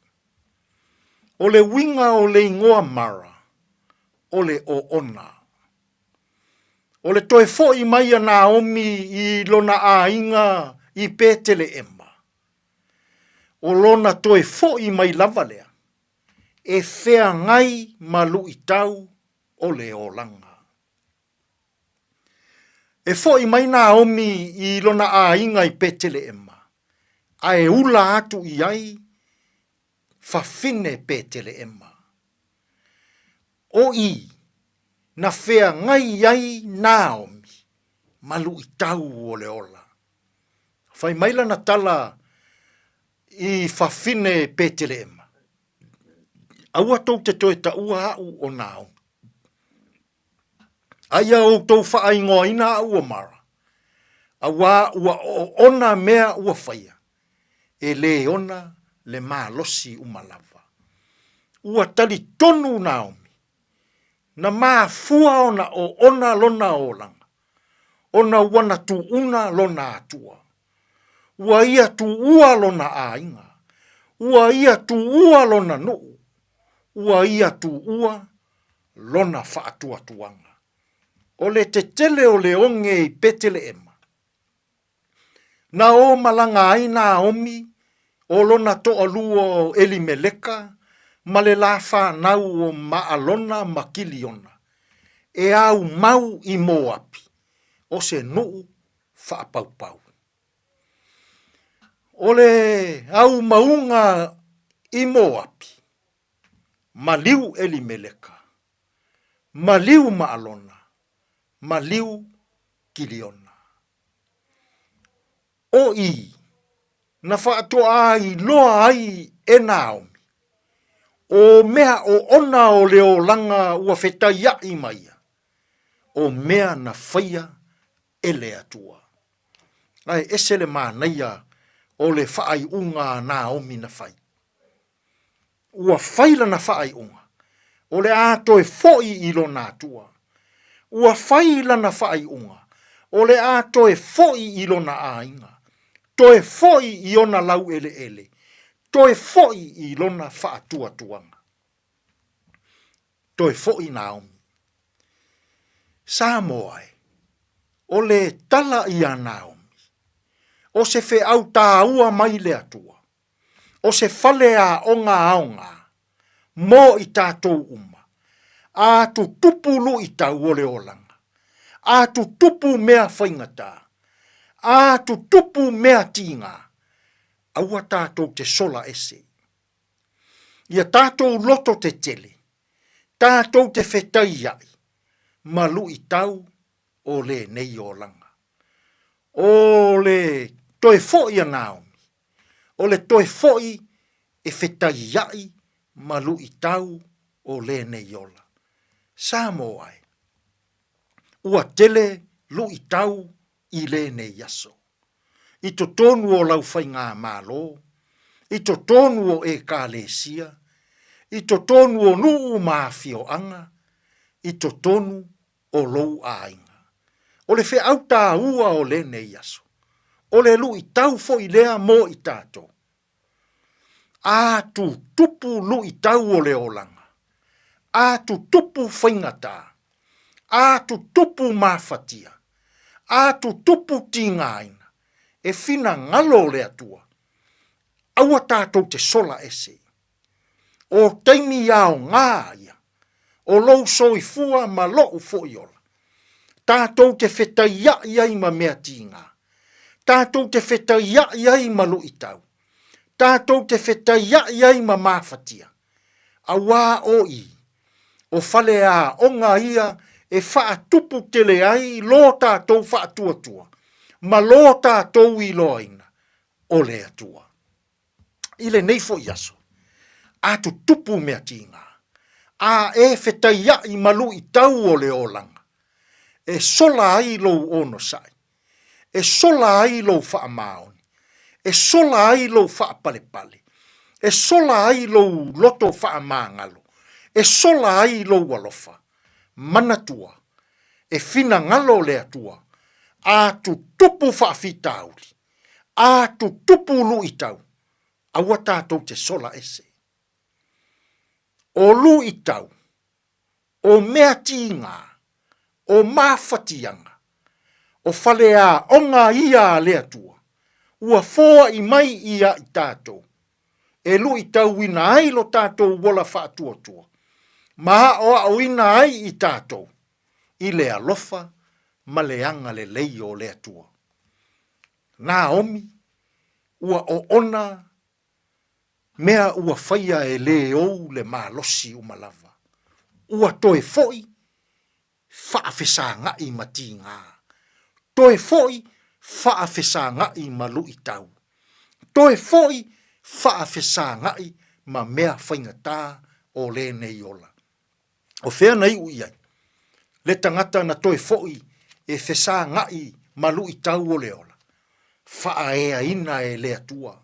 Speaker 4: O le winga o le ingoa Mara. O le o ona. O le toe fo I mai a Naomi I lona a inga I petele emma. O lona toe fo I mai lavalea. E fea ngai malu I tau o le o langa. E fo I mai Naomi I lona a inga I petele emma. A e ula atu I ai fafine petele emma. O I na fea ngai ai Naomi malu I tau o le ola. Fai maila na tala I fafine petele emma. Aua tau te toe ta ua au o Naomi. Aia o tau faa ingoa ina au o Mara. Awa ua o ona mea ua faia. E le ona le malosi umalava. Ua tali tonu Naomi. Na maa fua ona o ona lona o langa. Ona wana tu una lona atua. Ua ia tu ua lona a inga. Ua ia tu ua lona nuu. Ua ia tu ua lona faatua tuanga. O le te tele o le onge I petele emma. Na o malanga ai Naomi o lona to alua o Elimeleka. Ma le lafa nau o maalona makiliona. E au mau I Moapi. O se nuu whaapaupau. O le au maunga I Moapi. Maliu Elimeleka. Maliu maalona. Maliu kiliona. O I. Na whaatua ai loa ai e Naomi. O mea o ona o leo langa ua whetaya I maia. O mea na whaia e le atua. Ai ese le mānaia o le whaai unga Naomi na whai. Ua whaila na whaai unga. O le ato e foi I lo na atua. Ua whaila na whaai unga. O le ato e foi I lo na ainga. To e foi I ona lau ele ele. To e foi I lona whaatua tuanga. To e foi Naomi. Samoai. O le tala I a Naomi. O se fe au tāua mai le atua. O se fale a onga aonga. Mo I tātou uma. A tu tupu lu I tau o le olanga. A tu tupu mea whaingata. A tu tupu mea tinga. Aua tātou te sola ese. Ia tātou loto te tele. Tātou te whetai ai. Malu I tau o le nei o langa. O le toe foi a Naomi. O le toe foi e whetai ai. Malu I tau o le nei ola. Samo ai. Ua tele lu I tau I le nei aso. I to tonu o lau whai ngā mālo. I to tonu o e kālesia. I to tonu o nuu māwhio anga. I to tonu o lou ainga. O le whi au tā ua o le nei aso. O le lu I tau fo I lea mō I tātou. A tu tupu lu I tau o le olanga. A tu tupu whaingata. A tu tupu mawhatia. A tu tupu tingaina. E fina ngalo le atua. Aua tātou te sola ese. O teimi ao ngā ia. O lou soi fua ma lou fo iola. Tātou te whetaia iai ma mea tīnga. Tātou te whetaia iai ma lu itau. Tātou te whetaia iai ma mawhatia. A wā o i, o whale a onga ia e whaatupu tele ai lo tātou whaatuatua. Ma lo tātou i loaina o le atua. Ile nei fo iaso. A tu tupu mea tīnga. A e whetaia i malu i tau o le olanga. E sola ai lo ono sai. E sola ai lo wha maoni. E sola ai lo wha pale pale. E sola ai lo loto wha mangalo. E sola ai lo walofa. Manatua. E fina ngalo le atua. A tu tupu wha fitauri. A tu tupu lu i tau. Awa tātou te sola ese. O lu i tau. O mea tīnga. O mawhatianga. O whalea onga ia lea tua. Ua fōa i mai ia i tātou. E lu i tau ina ai lo tātou wala whaatua tua. Maha o au ina ai i tātou. I lea lofa, ma leanga le lei o lea tua. Nā omi, ua o ona, mea ua whaia e le ou le malosi umalava. Ua toe foi, whaafesa ngai mati ngā. Toe foi, whaafesa ngai malu i tau. Toe foi, whaafesa ngai ma mea whaingata o le nei ola. O whea nei uiai, le tangata na toe foi e whesa ngai malu i tau o le ola. Wha ea ina e le atua.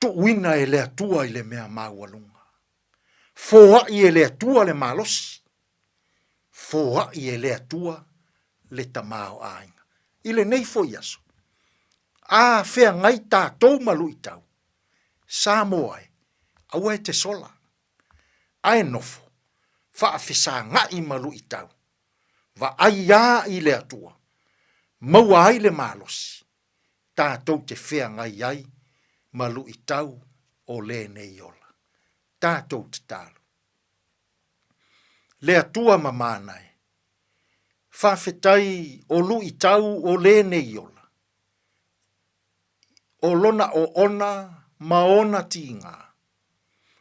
Speaker 4: Tu wina e le atua i le mea maualunga. Fōa i e le atua le malosi. Fōa i e le atua le tamao ainga. I le nei fo iaso. A whea ngai tātou malu i tau. Sā moai, aua e te sola. Ae nofo, wha a whisa ngai malu i tau. Va ai ia i le atua. Maua ai le malosi. Tātou te whea ngai ai malu i tau o le nei ola. Tātou te tālu. Le atua mamanai. Whawhetai o lu i tau o le nei ola. O lona o ona ma ona tinga.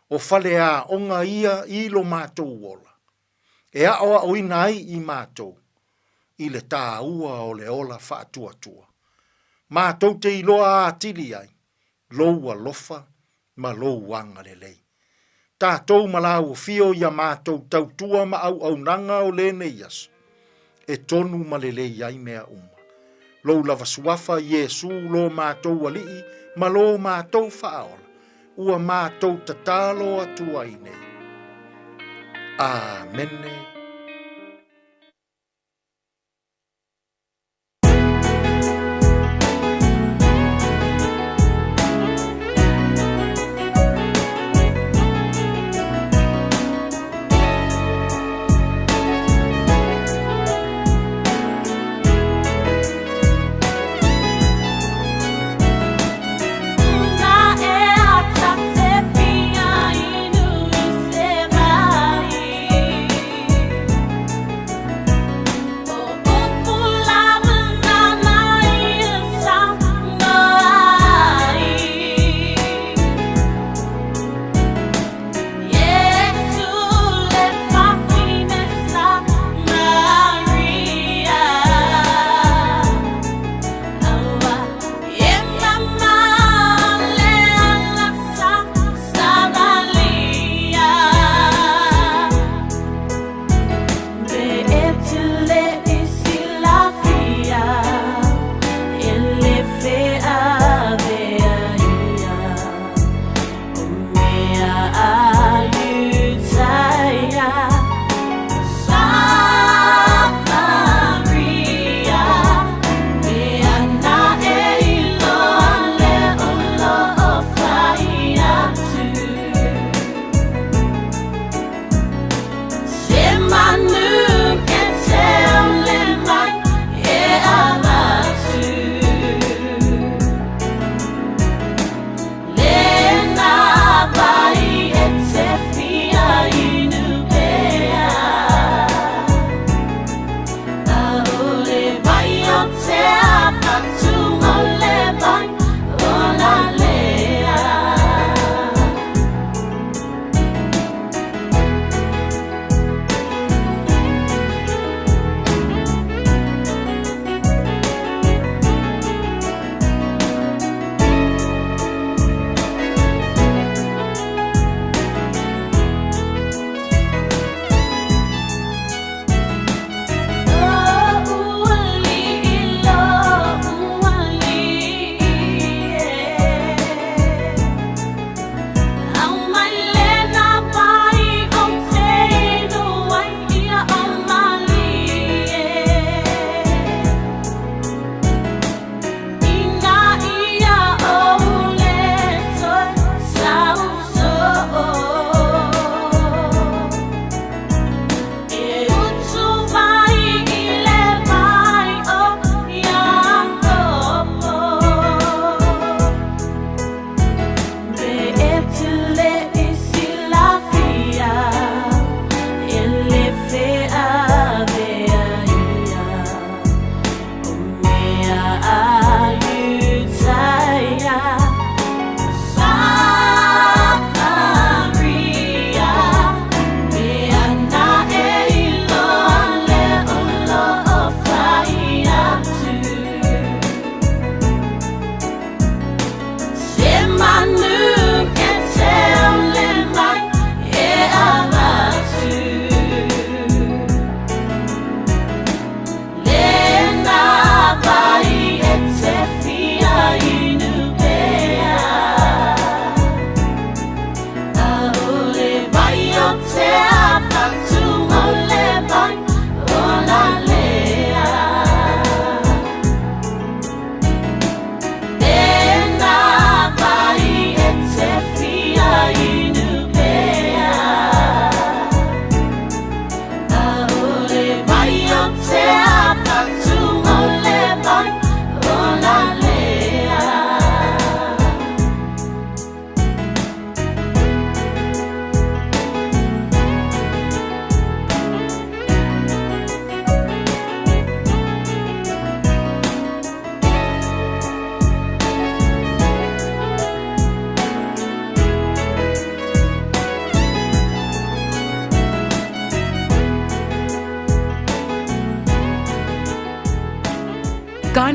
Speaker 4: O whalea onga ia i lo mātou ola. E aoa o inai i mātou. I le tā ua o le ola whaatua tua. Mātou te iloa atili ai. Loua lofa ma lou wanga le lei. Tātou malau fio ia mātou tautua ma au nanga o le neias. E tonu ma le lei ai mea uma. Lou lava suafa Yesu lo mātou alii ma lo mātou whaola. Ua mātou tatalo atua i nei. Amene.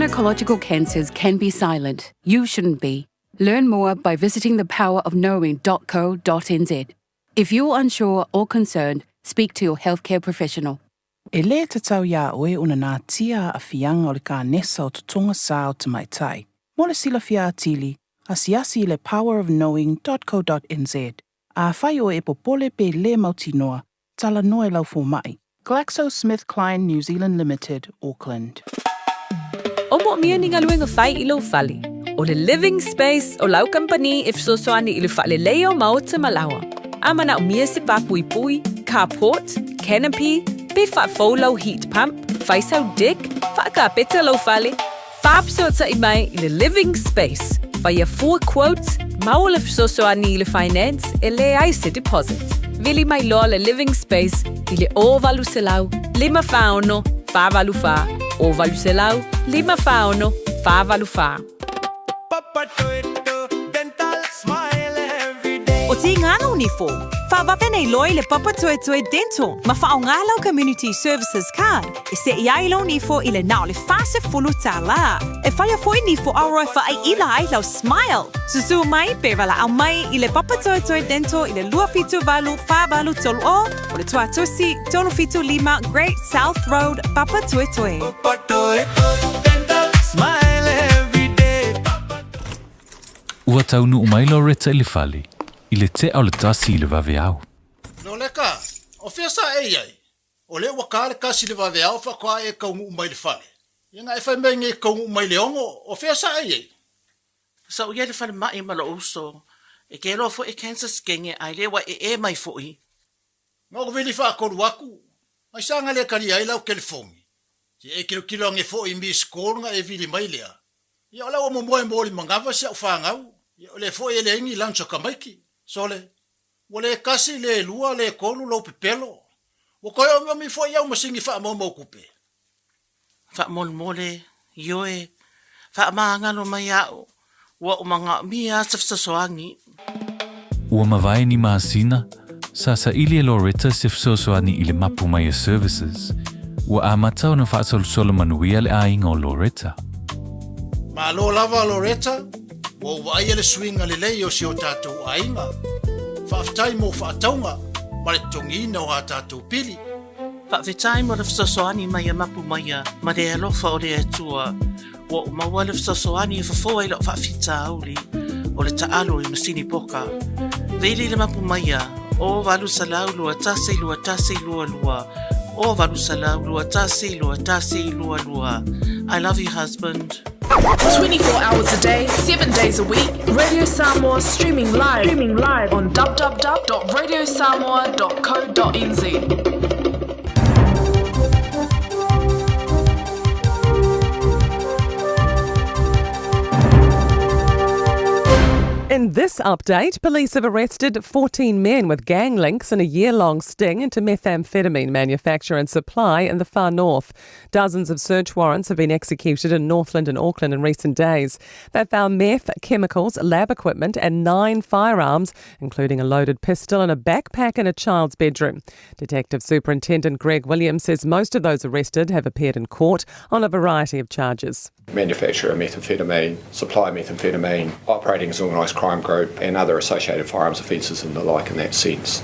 Speaker 6: gynecological cancers can be silent. You shouldn't be. Learn more by visiting thepowerofknowing.co.nz. If you're unsure or concerned, speak to your healthcare professional.
Speaker 8: E le te tau ia oe una nā tia a fianga o le ka nesa o tutonga sā o te maitai. Mo le sila fia atili, a siasi le powerofknowing.co.nz. A whai o e popole pe le mautinoa, tala noe lau fo mai. GlaxoSmithKline New Zealand Limited, Auckland.
Speaker 22: O mo mia ni ngaluenga whai ilo fali. O le living space o lau company if so soani ilu whale leo mao te malawa. Amana o mia se pa pui pui, carport, canopy, pe wha faulau heat pump, whaisau deck, wha peta lau whale. Whaap so ta i mai i le living space. Whaia 4 quotes, mau le so soani ilu finance, e le aise deposit. Vili mai loa le living space, i le o valu se lau, 5 whaono, 5 valu wha. O valu se lau, 5 whaono, 5 valu wha. O ti ngana uniform. Whawawe nei loi le Papa Toe Toe Dental. Ma whao ngā lau Community Services Card. E se iai lau nifo i le nao le whase fulu tā la. E whaia foi nifo auroi wha ai ila ai lau smile. Susu mai pe wala au mai i le Papa Toe Toe Dental i le lua fitu valu wha valu tolu o le tua tosi tolu fitu 5 Great South Road Papa Toe Toe. Papa Toe Toe Dental smile every day.
Speaker 17: Ua taunu umai Loretta i le whale. I le te au le tasi i le wawe au.
Speaker 4: No leka, o fia sa ei ai. O le waka le kasi le wawe au whakoa e kaungu umai le whale. Inga e whai mei nge kaungu umai le ongo, o fia sa ei ai.
Speaker 8: Sa uia le whale mai mala uso. E ke lo fo e cancer skenge ai le wa e mai fo i.
Speaker 4: Ngau vili whakoru aku. Mai sanga le kari ai lau California. Si e kilo nge fo i mi skolunga e vili mai lea. Ia ola o mo moe mori mangawa si au whangau. Ia ole fo e le ingi lancho kamaiki. Sole, wale kasi le lua le kolu lo pepelo. Wakoyo mi fo iau masingi wha mo kupe.
Speaker 8: Wha mole, ioe, wha maangano mai au, wa o manga mia sifsasoangi.
Speaker 17: Ua mawai ni maasina, sa ili e Loretta sifsasoani i le mapu mai services. Ua amatau na wha solo manuia le ainga o Loretta.
Speaker 4: Ma lo lava Loretta, o wai ele swinga le lei o si o tātou ainga. Whaaftai mo whaataunga, ma le tongina o a tātou pili.
Speaker 8: Whaafetai mo le whasoani mai a mapu mai a, ma le alofa o le atua. Wa o maua le whasoani e whafoa i lo whaafita auli, o le taalo i masini poka. Veli le mapu mai a, o walu salau lua tase lua lua. O walu salau lua tase lua lua. I love you, husband.
Speaker 18: 24 hours a day, 7 days a week. Radio Samoa streaming live on www.radiosamoa.co.nz.
Speaker 19: In this update, police have arrested 14 men with gang links in a year-long sting into methamphetamine manufacture and supply in the far north. Dozens of search warrants have been executed in Northland and Auckland in recent days. They found meth, chemicals, lab equipment and 9 firearms, including a loaded pistol and a backpack in a child's bedroom. Detective Superintendent Greg Williams says most of those arrested have appeared in court on a variety of charges.
Speaker 20: Manufacture of methamphetamine, supply of methamphetamine, operating as an organised crime group and other associated firearms offences and the like in that sense.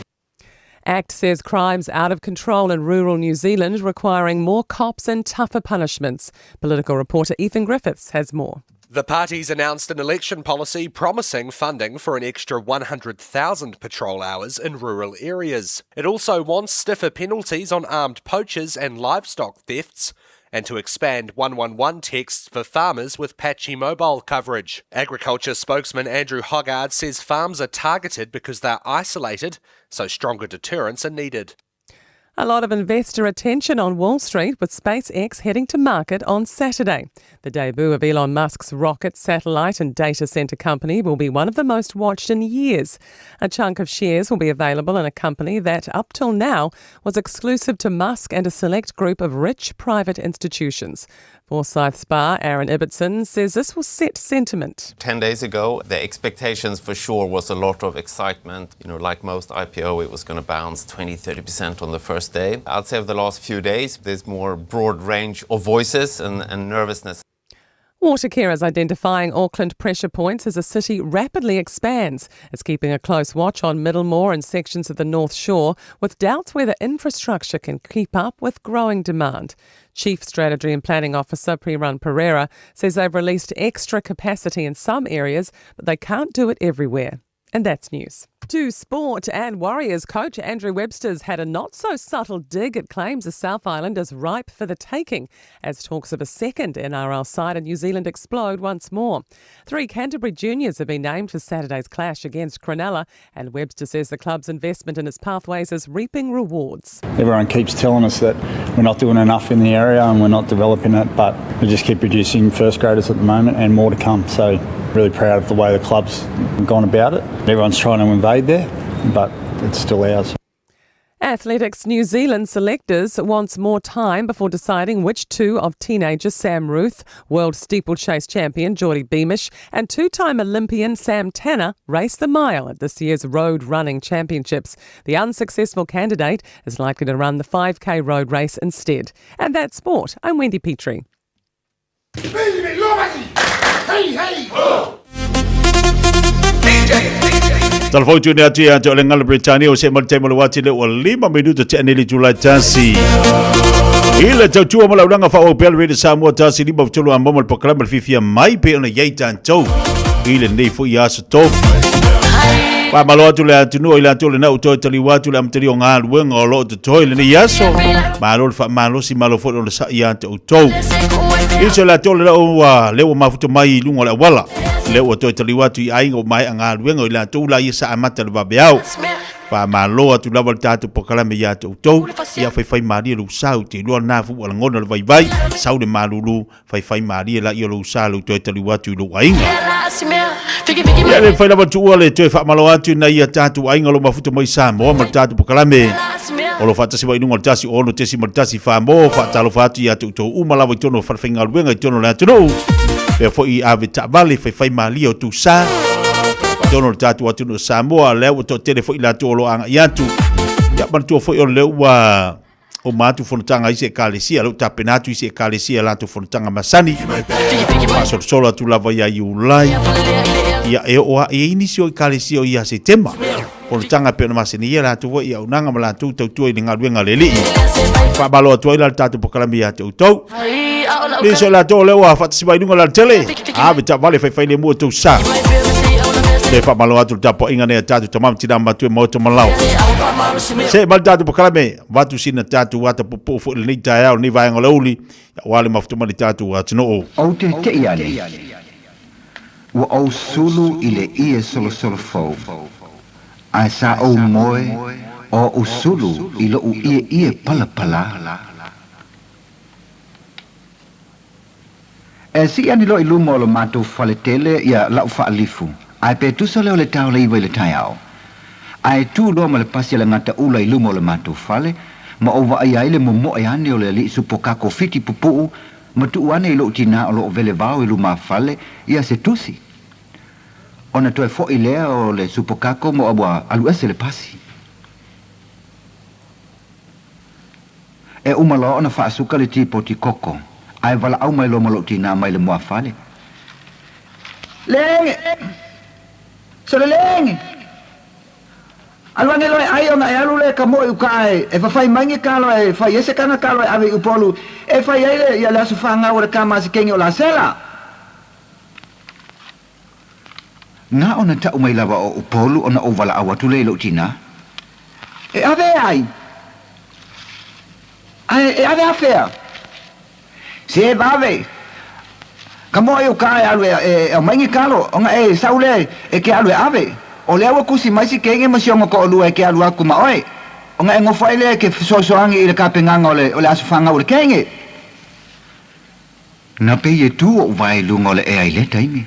Speaker 19: ACT says crimes out of control in rural New Zealand requiring more cops and tougher punishments. Political reporter Ethan Griffiths has more.
Speaker 21: The parties announced an election policy promising funding for an extra 100,000 patrol hours in rural areas. It also wants stiffer penalties on armed poachers and livestock thefts, and to expand 111 texts for farmers with patchy mobile coverage. Agriculture spokesman Andrew Hoggard says farms are targeted because they're isolated, so stronger deterrents are needed.
Speaker 19: A lot of investor attention on Wall Street with SpaceX heading to market on Saturday. The debut of Elon Musk's rocket, satellite and data centre company will be one of the most watched in years. A chunk of shares will be available in a company that, up till now, was exclusive to Musk and a select group of rich private institutions. Forsyth's Bar, Aaron Ibbotson, says this will set sentiment.
Speaker 24: 10 days ago, the expectations for sure was a lot of excitement. Like most IPO, it was going to bounce 20-30% on the first day. I'd say over the last few days, there's more broad range of voices and nervousness.
Speaker 19: Watercare is identifying Auckland pressure points as the city rapidly expands. It's keeping a close watch on Middlemore and sections of the North Shore, with doubts whether infrastructure can keep up with growing demand. Chief Strategy and Planning Officer Priran Pereira says they've released extra capacity in some areas, but they can't do it everywhere. And that's news. To sport, and Warriors coach Andrew Webster's had a not-so-subtle dig at claims the South Island is ripe for the taking, as talks of a second NRL side in New Zealand explode once more. 3 Canterbury juniors have been named for Saturday's clash against Cronulla, and Webster says the club's investment in its pathways is reaping rewards.
Speaker 7: Everyone keeps telling us that we're not doing enough in the area and we're not developing it, but we just keep producing first graders at the moment and more to come. So really proud of the way the club's gone about it. Everyone's trying to invade there, but it's still ours.
Speaker 19: Athletics New Zealand selectors wants more time before deciding which 2 of teenager Sam Ruth, world steeplechase champion Geordie Beamish, and 2-time Olympian Sam Tanner race the mile at this year's Road Running Championships. The unsuccessful candidate is likely to run the 5K road race instead. And that's sport. I'm Wendy Petrie.
Speaker 13: Telefon ni atu ya le ngala Britania o se mal tema wati le o 5 minuto te aneli Julai tasi. Ile tautua mo laulanga fa o pel rede Samoa tasi liba futulu ambamo proklama fifia mai pe ona yeita tou. Ile nei fu ya so to. Pa malo atu le atu no ile atu le na uto tali watu le amteri o nga luenga o lo to ile ni yaso. Malo fa malo si malo fo o sa ya to. Ile la to le o le o mafuto mai lungo la wala. Le o toi tali watu I aingo mai anga luenga ila tu la isa amata le babeau pa malo atu lava tatu pokalame ya tu ia fai mari lu sau te lu na fu wala ngona le vai sau de malulu fai mari la ia lu sau toi tali watu lu ainga ia le fai lava tu le toi fa malo atu na ia tatu ainga lo mafuto mai sa mo ma tatu pokalame o lo fata se vai nunga tasi o lo tesi tasi fa mo fa talo fatu ia tu uma lava tono fa finga luenga tono la tu e foi ave tabale fai mali o tu sa dono tatu atu no Samoa le o to tele foi la to lo anga yatu ya bantu foi o le wa o matu fontanga ise kalesia lo tapenatu ise kalesia la to fontanga masani paso solo tu lava ya ulai ya e o e inicio kalesia ia setembro fontanga pe no masini ya la to ia unanga mala tu tu i nga luenga leli fa balo to ila tatu pokalambia tu Liso la to le wa fat sibai nunga la tele. Bita vale fai le mo tu sa. Le fa malo atu tapo inga ne tatu tamam tina matu mo to malau. Se mal tatu pokalame watu sina tatu wata popo fo le nita ya ni vai ngololi. Wale mafutu mali tatu watu no.
Speaker 9: O te te iale. Wa o sulu ile ie solo fo. A sa o moe o usulu ilo u ie pala. E si ani lo ilumo lo matu faletele ya lau faalifu. Ai pe tu sole o le tau le iwe le tai au. Ai tu lo ma le pasi le ngata ula ilumo lo matu fale, ma o wa ai le mo e ane o le li supokako fiti pupu, ma tu ane ilo tina o lo vele vau ilu ma fale, ia se tusi. Ona tu e fo ilea o le supokako mo abua alu ese le pasi. E umalo ona fa asuka le tipo ti koko. Ai wala au mai lo malo tina mai le mua fale. Lenge! Sole lenge! Alwange loe ai ona e alu le ka mo ukae. E fai mangi kalo e fai ese kana kalo e ave upolu. E fai aile ia la sufanga o le kama si kengi o la sela. Nga ona ta umai lava o upolu ona o wala awatu le lo tina. E ave ai. E ave afea. Se vave. Kamo e ukae alu e mangi kalo. Onga e saule e ke alu e ave. O le awa kusi mai si kenge masionga ko olua e ke alu aku ma oe. Onga e ngofa ele ke sosoangi i le kapenganga o le asufanga o le kenge. Na pe ye tu o vai lunga o le e ai le taimi.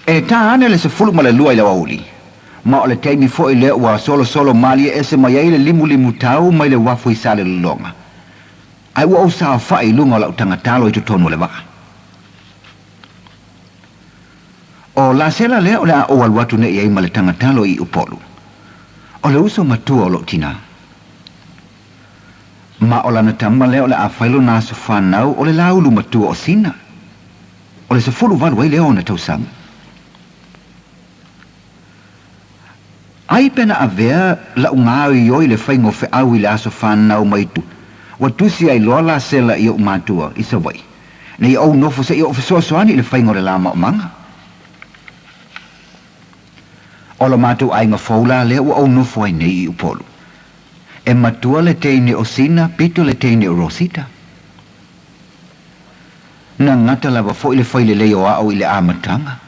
Speaker 9: E ta ane le se fulu ma le lua i le wauli. Ma o le taimi fo i le ua solo mali e se mai ai le limu tau mai le wafu i sale lulonga. Ai ua o sa fai lunga o la utangatalo i tutonu le waka. O la sela lea o le a o alwatu ne i ma le tangatalo i upolu. O le uso matua o lo tina. Ma o lana tama leo le a whailo nā sa whanau o le laulu matua o sina. O le sa fulu walu ai leo na tausanga. Ai pena a vea la ungao i oi le whaingo whe au i le aso whanau maitu. Wa tusi ai loa la sela i o matua i sa wai. Na i au nofo sa i o whesoasoani i le whaingo le lama o manga. O la matua ai ngā whaula leo o au nofo ai nei i upolu. E matua le teine o sina, pito le teine o Rosita. Na ngata lava fo i le whaile leo au i le amatanga.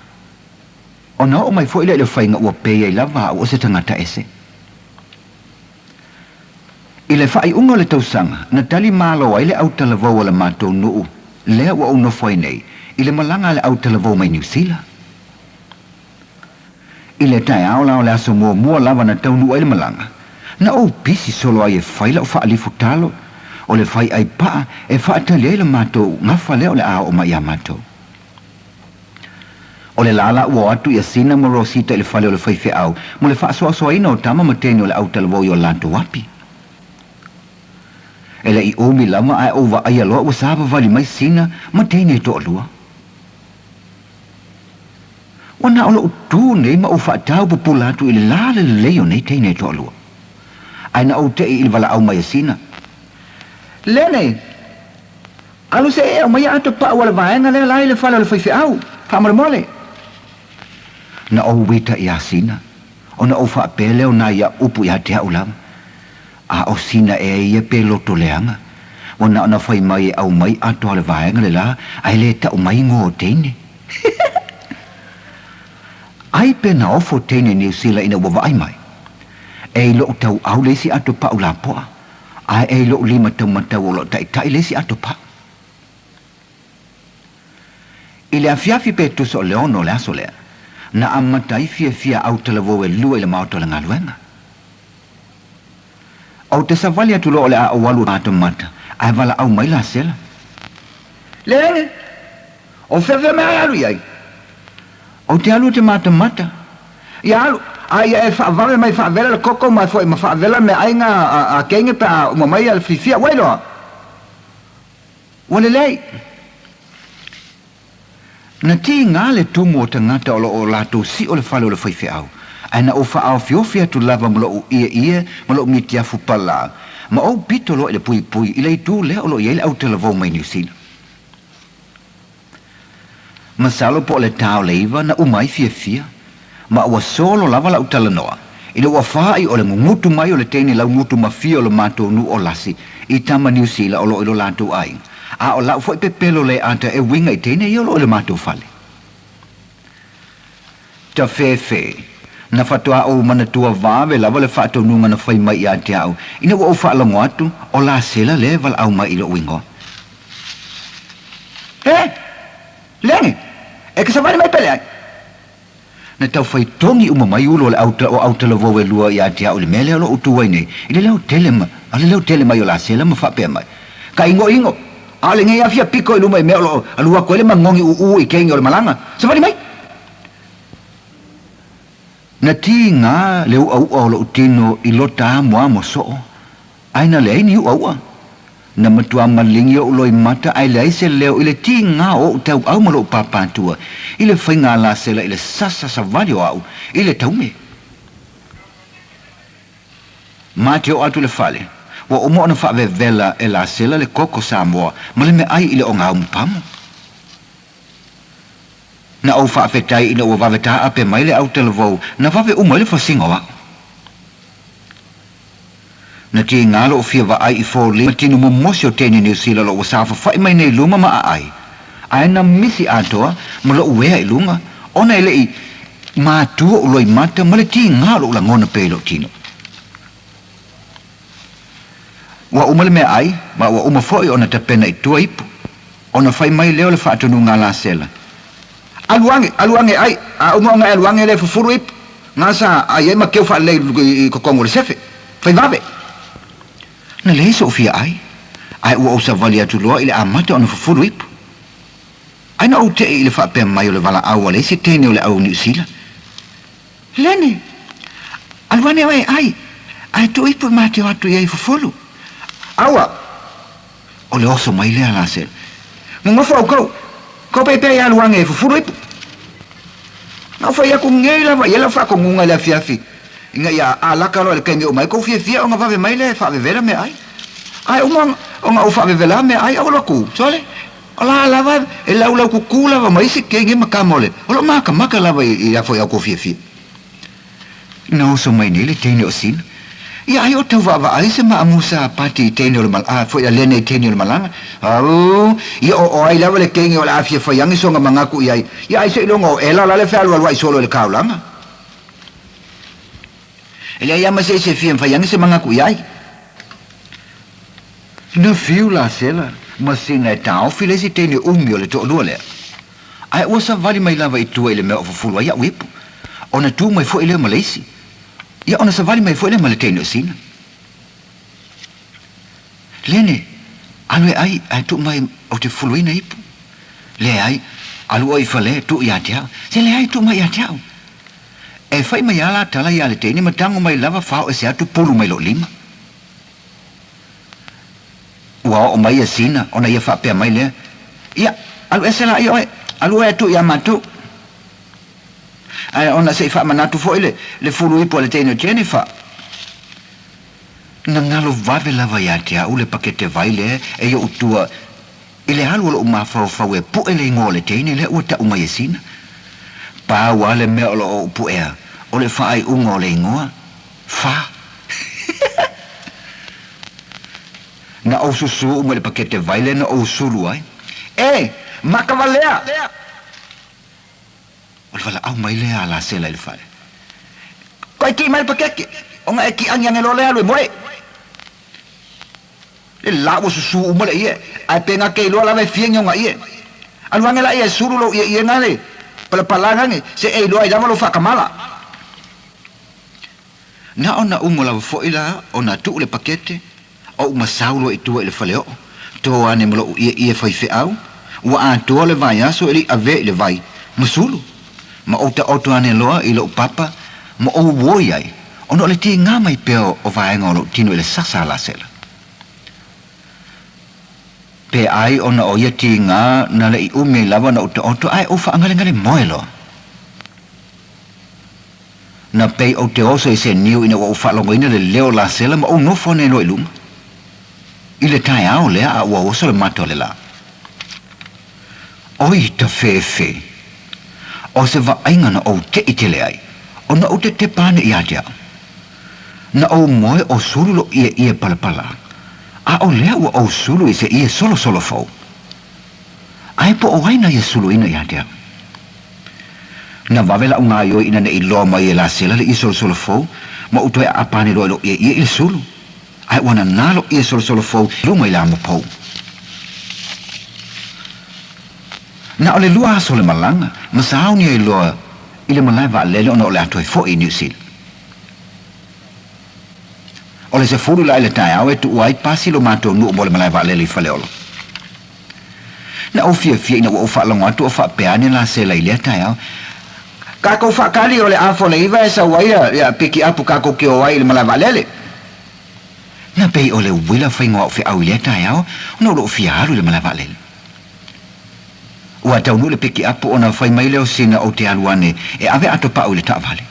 Speaker 9: O na o mai fo i le whainga ua pēia i lava au o se tangata ese. I le whai unga le tausanga, na tali malo ai le auta lavau o le mātou nuu, lea ua uno whai nei, i le malanga le auta lavau mai New Zealand. I le tai au lao le aso mua lava na tau nuu ai le malanga. Na o pisi solo ai e whaila o whaalifu talo, o le whai ai paa e whaatali ai le mātou ngafa leo le ao o mai a mātou. O le lala ua atu i a sina mo Rosita i le whale o le whaife au, mo le whaasoasoa ina o tama mateni o le autalawau i o lanto wapi. E le i omi lama ai o wa ai aloa ua sāpa vali mai sina mateni e to alua. Wana o lo utu nei ma o whaatau populatu i le lala le leo nei teine e to alua. Aina o te i wala au mai sina. Lene, alu se e o mai ato pa wala vaenga le lai le whala le whaife au, whamare mole. Na o wita i a sina, o na o wha pele o na ia upu i a te au lama. A o sina e ia pe loto leanga, o na ona whai mai au mai ato ale vaenga le la, ai le ta o mai ngō teine. Ai pe na ofo teine New Zealand ina wawa ai mai. E lo tau au lesi ato pa ula poa. Ai e lo lima tau matau o lo tai lesi ato pa. Ile a fiafi pe tu so leono le aso lea. Na amatai fia au talavo e lua ile mauto le ngaluenga. Au te savali atu lo le a walu ato mata. Ai vala au mai la sela. Le, o fefe me alu iai. O te alu te mata. Ia alu. Ai e whaavare mai whaavela le koko mai fo e ma whaavela me ainga a kenge pa o mamai al fifia wailoa. Wale lei. Na ti ngā le tumu o tangata o lato si o le whale o le whaife au. Ai na o wha au fiofia tu lava mo lo ia mo lo miti afu pala. Ma o pito lo i le pui i le tu le o lo i le au te lavau mai New Zealand. Masalo po le tau leiva na umai fia. Ma ua solo lava la utala noa. Ina ua whaai o le ngutu mai o le teni lau ngutu mafia o le mātou nu o lasi. I tama New Zealand o lo ilo lātou ai. A o lau fwoi pepelo le anta e winga i teni i o lo ilo mātou fale. Ta fefe. Na whatua o manatua vāwe lava le whātou nunga na whai mai i a te au. Ina ua o whaalango atu o la sela le val au mai ilo wingo. Lenge! E kasawani mai pele ai. Na tau whai tongi uma mai ulo le o autalavo e lua i a te au le mele alo utu wai nei. I le leo tele mai o la sela ma whapea mai. Ka ingo. A le ngai afia piko i luma i mea alo alua koe le mangongi uu i kengi o le malanga. Sa wani mai? Na ti ngā leo au o lo utino i lota mua mo soo. Aina le aini ua. Na matua malingi o loi mata ai le se leo i le ti ngā o tau au malo papatua. I le whainga la sela i le sasa sa vali o au. I le taume. Mate o atu le fale. Wa o moana whawe vela e la sela le koko Samoa. Ma le me ai i le o ngā umpamu. Na au whaafetai ina ua waweta ape mai le au telavou. Na wawe umai le whasinga wa. Na ti ngalo o fia wa ai i fōli. Ma tinu momosi o teni New Zealand lo wasafa whai mai nei luma ma a ai. Ai na misi atoa ma lo uea i lunga. Ona ele i mātua o loi mata ma le ti ngalo o la ngona pēlo tino. Wa umale mea ai, ma wa umafoi ona ta pena i tua ipu. Ona whai mai leo le whaatonu ngā la sela. Aluange ai, a umonga aluange le fufuru ipu. Ngā sa ai e ma keu wha le i kokongo le sefe. Whai vawe. Na le so fia ai. Ai ua usa vali atu loa i le amata ona fufuru ipu. Ai na au te i le whaapea mai o le wala aua le se tene o le au New Zealand. Lene, aluane ai, ai tu ipu mate o atu i ai fufuru. Aua, O le oso mai le ala se. Nga fa ko pe pe ya luang e fu ipu. Nga fa ya ku ngei la va ya la fa ko ngunga la fiafi. Nga ya ala ka lo le kengi o mai ko fia o nga va mai le fa vera me ai. Ai o nga o fa vera me ai o lo ku. Sole. Ola la va e la ku kula va mai se kengi makamole. O lo maka la va ya fo ya ko fia. No so mai ni le tene o sin. Ya ayo te va ai se ma amusa pati tene o mal a fo ya lene tene o malanga. Au ya o ai la le kengi o la fia fo yang so nga mangaku ya ai se lo ngo ela la le fa lo ai solo le kaulanga. Ele ya ma se fia fa yang se mangaku ya. No fiu la sela ma singa tau file si tene umio le to lo le. Ai o sa vali mai lava i tu ele me o fu ya wip. Ona tu mai fo ele Malaysia. Ya ona sa vali mai fo ele Malaysia sina. Lene alwe ai tu mai o te fuluina ipu. Le ai alu ai fale tu ya tia. Se le ai tu mai ya tia. E fai mai ala tala ya le tene matango mai lava fa o se atu pulu mai lo lima. Wa o mai sina ona ia fa pe mai le. Ya alu esela ai alu ai tu ya matu. Ai ona se fa manatu fo ile le fulu ipo le tene Jennifer. Na ngalo vave lava ya tia ule pakete vaile e yo utua ile halu lo ma fa we pu ele ngole tene le uta uma yesina. Pa wale me o pu e o le fa ai ngole ngoa fa. Na o susu uma le pakete vaile na o sulu ai. Makavalea. Wala au mai le ala sela le fale. Ko ki mai pakeke. O nga ki ang yang lo le lo moe. Le la wo su mo le ye. Ai penga ke lo la me fien nga ye. Alu ang la ye suru lo ye ngale. Pala palanga nge se e lo ai dama lo fa kamala. Na ona umola fo ila ona tu le pakete. O masaulo itu le fale o. To ane mo ye fa fe au. Wa a to le vai aso ele ave le vai. Masulu. Ma o ane loa i lo papa ma o woi ai ono le ti nga mai peo o vaenga lo tino le sasa la sela pe ai ona o ye ti nga na le umi lava na o ai o fa ngale moelo na pe o te oso se niu ina o fa lo ina le leo la sela ma o no fone no ilum ile tai au le a o so le mato le la oi ta fe o se va ainga na o te itele ai. O na o te pane i atea. Na o moe o sulu lo ie palapala. A o lea ua o sulu i se ie solo fau. Ai po o aina ie sulu ina i atea. Na wawela o ngā ioi ina ne i loa mai e la sela le i solo fau. Ma utoe a pane lo ie il sulu. Ai wana nalo ie solo fau. Luma i la mapau. Na ole lua aso le malanga, masao ni e loa i le malai wa lele ona ole atoe fo i New Zealand. Ole se furu la ile tai au e tu uai pasi lo mato nu mo le malai wa lele i fale olo. Na o fia ina o fa longa atu o fa peane la se la ile tai au. Kako fa kali ole afo le iwa e sa waia ya piki apu kako ki o wai le malai wa lele. Na pei ole wila fa ingoa o fi au ile tai au, no lo fia haru le malai wa lele. Ua tau nule piki apu ona fai mai leo sina o te aluane e ave ato pa ule ta vale.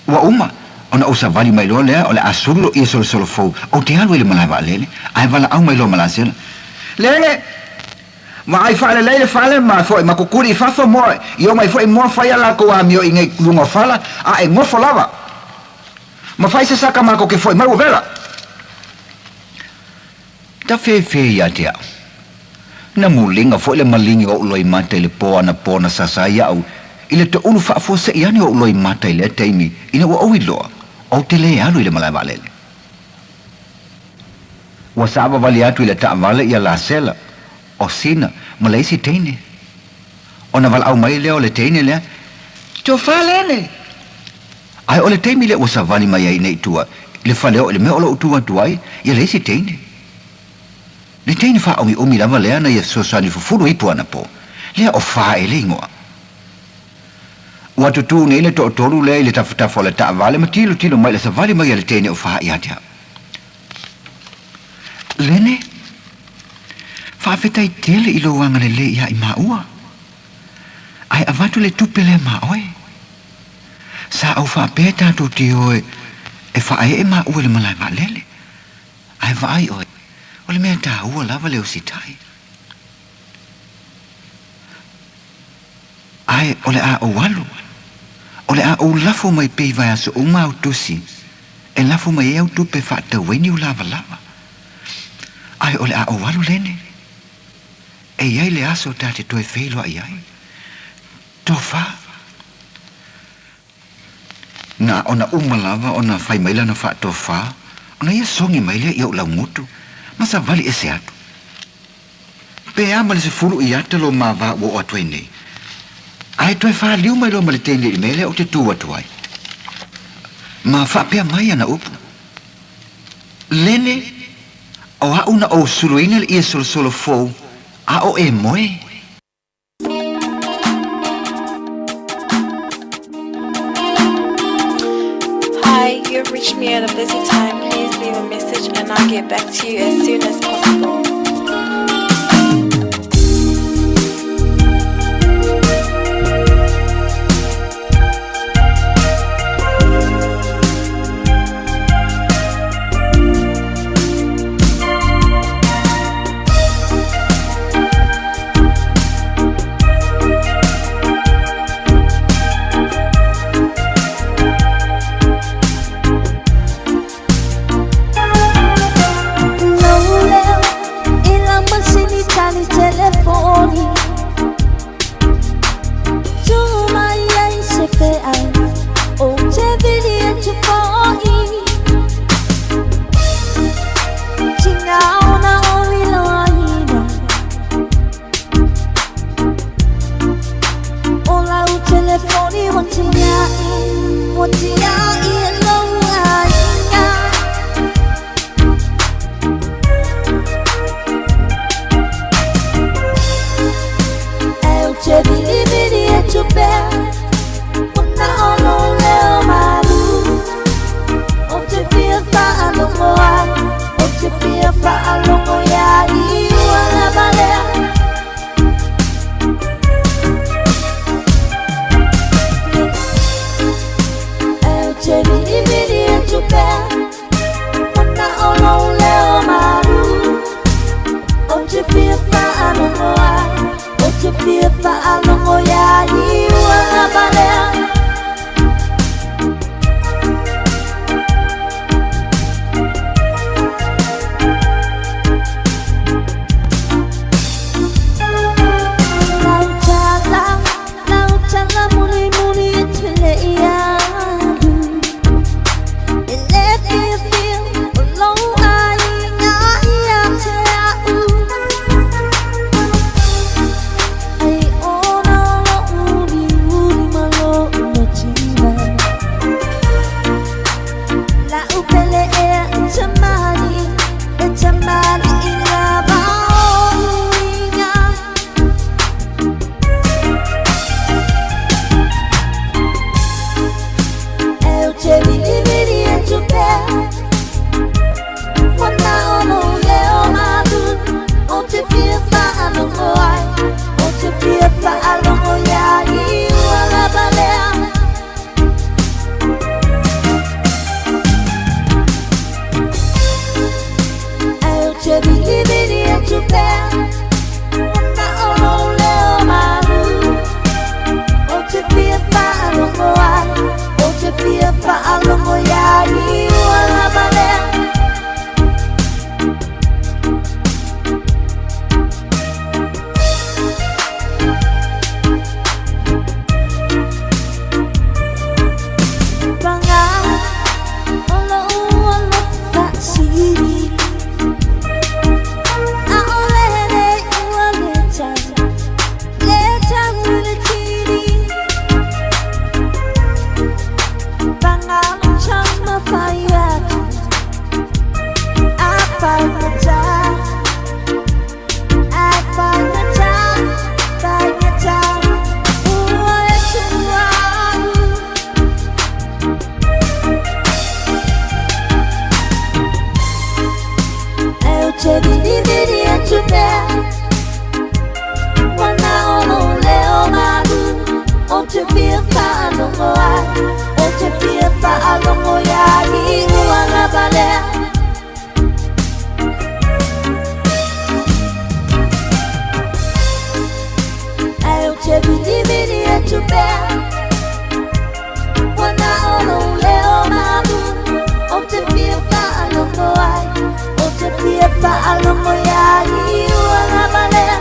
Speaker 9: Ua uma ona usa vali mai leo lea o le asuru i solo fau o te alu ele malai wa lele ai vala au mai leo malasela. Lele ma ai fale lele fale ma foi ma kukuri i fafo moe i o mai foi moa fai ala ko a mio i ngai lungo fala a e ngofo lava. Ma fai se saka mako ke foi maru vela. Ta fe ia te au. Na mulinga fo le malingi o loi mata le pona sasa ia au ile te ulu fa fo se iani o loi mata le taimi ina o oilo o te le alu ile malai valele wa saba vali atu ile ta vale ia la sela o sina malaisi teine ona val au mai le o le teine le to falene ai o le taimi le o savani mai ai nei tua le fale o le me o lo tua tuai ia le si teine le teine fa o mi lava lea na ia sosani fufuru ipu ana po. Lea o fa e le ingoa. Ua tutu ne le to toru le le tafutafo le ta vale ma tilo mai le sa vale mai le teine o fa i atea. Lene, Whaafetai tele I lo wanga le ia I maua. Ai avatu le tupele maoe. Sa au whaapea tātou te oe e whae e maua le malai malele. Ai vai oe. O le mea tā ua lava leo si tai. Ai o le a o walu. O le a o lafo mai pei vai aso o mau tusi. E lafo mai e au tupe whaata weni u lava lava. Ai o le a o walu lene. E iai le aso tate toe whelo ai ai. Tō wha. Nā ona umalava ona whai maila na wha tō wha. Ona ia songi maile I au lau ngutu. Masa vali e se atu. Pe ama le se furu I ata lo ma wa o atue nei. Ai toe wha liu mai lo ma le tene I mele o te tū atu ai. Ma wha pia mai ana upu. Lene o a una o suluina le ia solo solo fou. A o e moe.
Speaker 5: Hi, you've reached me at a busy time. Please leave a message and I'll get back to you as soon as possible.
Speaker 10: Fire
Speaker 2: te fia whaanongo ai, o te fia whaanongo ia i uanga balea. Ai o te vini e tu bea, wana ono leo mabu, o te fia whaanongo ai, o te fia whaanongo ia i uanga balea.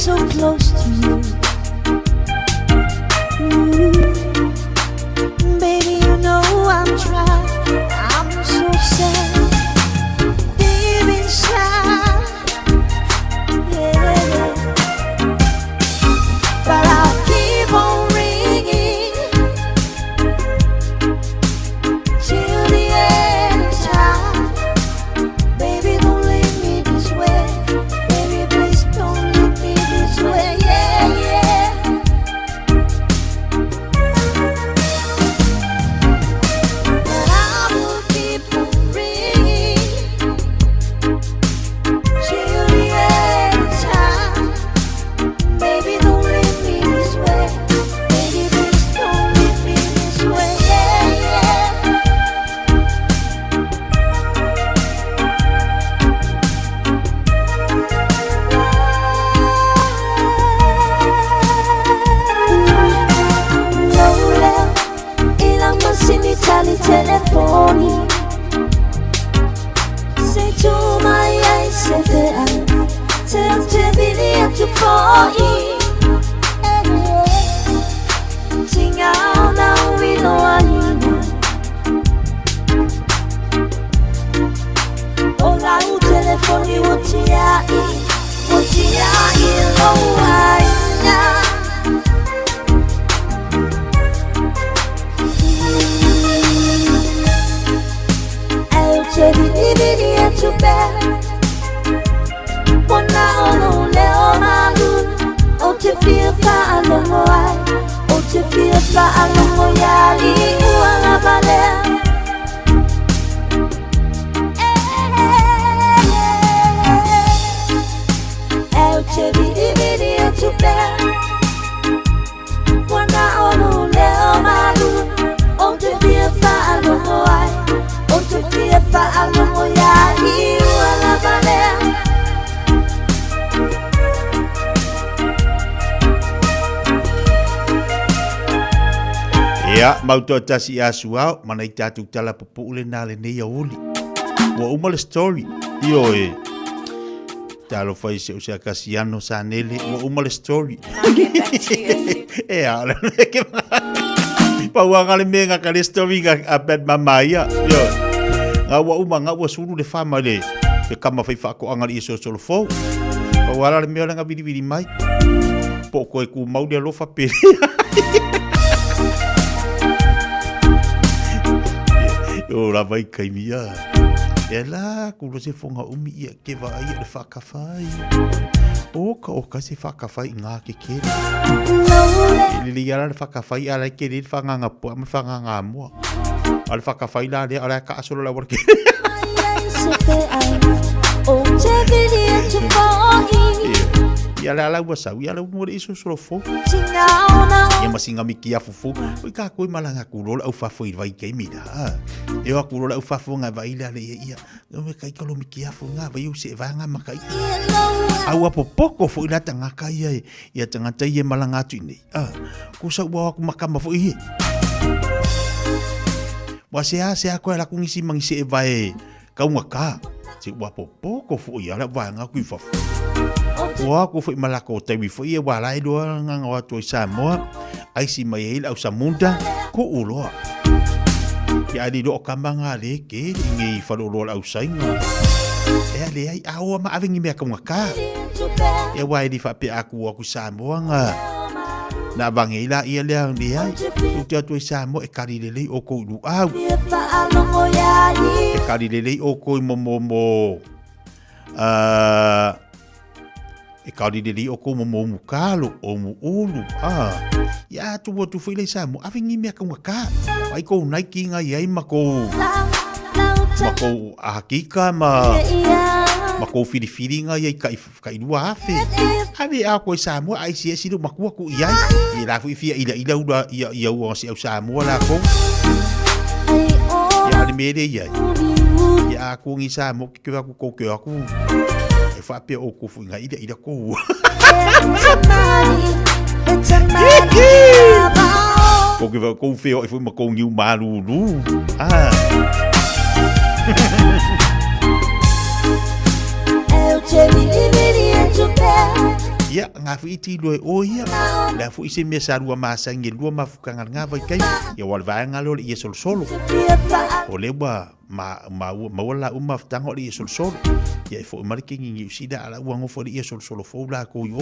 Speaker 2: So close to you, baby, you know I'm trying. I'm so sad, deep inside, yeah. But I'll keep on ringing till the end of time. Baby, don't leave me this way. Baby, please don't leave me this way, yeah, yeah. But I will keep on ringing till the end of time. Baby, don't leave me this way. Baby, please don't leave me this way, yeah, yeah. Ilang masinitali telefoni, sei tu mai ai setean, te vini a tu foi. Tinggal na wino anina, ola u telefoni wotiai lo aina. Eu te vini e tu bea, wana ono leo malu, o te fia whaanongo ai, o te fia whaanongo ia i uanga balea. Eu te vini e tu bea, wana ono leo malu, o te fia whaanongo ai, o te fia whaanongo ia i uanga balea.
Speaker 13: Ia, mautoa tasi a suao, mana i tātou tala popo ule nā le nei a oli. Ua uma le story, io e talo fai se usia kasiano sa nele, ua uma le story. E ala, ke pauanga le menga ka le story ka a pet mamaia. Io, nga ua uma nga ua suru le fama le, pe kama fai whako anga li iso solo fau. Pauala le mea nga viri mai. Po koe ku mauri a lofa pere. O la vai kaimia. E la, kuro se fonga umi ia ke wa ia le whakawhai. O ka se whakawhai ngā ke kere. Lili ala le whakawhai ala ke le whanganga po, ama whanganga mua. Ala whakawhai la le ala ka asolo la warke. Ia la lau wasau, ia lau mo le iso solo fo. Ia masinga miki a fufu. Oi ka koe malanga kurola au fafo i vai kei mina. E wa kurola au fafo nga vai la le ia. Me kai kalo miki a fu nga vai u se vanga makai. Au apo poko fo ila tanga kai ai. Ia tanga tai e malanga tu nei. Ku sa wa ku makama fo i. Wa se a ko la ku ngisi mangisi e vai ka unga ka. Se wa po poko fo ia la vanga ku fafo. Wa ko foi malako te wi foi wa lai do nga wa to Samoa ai si mai au Samunda ko ulo ya di do kambanga le ke ngi fa do au sainga e le ai au ma avingi me ka ngaka e wa di fa pe aku Samoa nga na bangila ia le ang dia tu to Samoa e kari le o ko lu au e kari le o ko mo e kauri de li o ko mo mukalo o mu ulu ya tu foi le sa mo avingi me ka ngaka ai ko nai kinga ai mako hakika mako fili nga ai kai dua afi abi a ko sa mo ai si do maku ku ia i la fu fi ila ula ia o si au sa mo la ko ya ni me de ia ya ko ngi sa mo ki ko aku fa pe o ko fu nga ida ko ko ke ko fe o fu ma ko ngiu malulu ya nga fu iti lo o ya la fu ise me sa rua masa ngi lua mafukanga nga vai kai ya wal va nga lo i solo o le ba ma wala ftanga o i solo ya fo marking ngi sida ala uango fo i solo fo la ko yo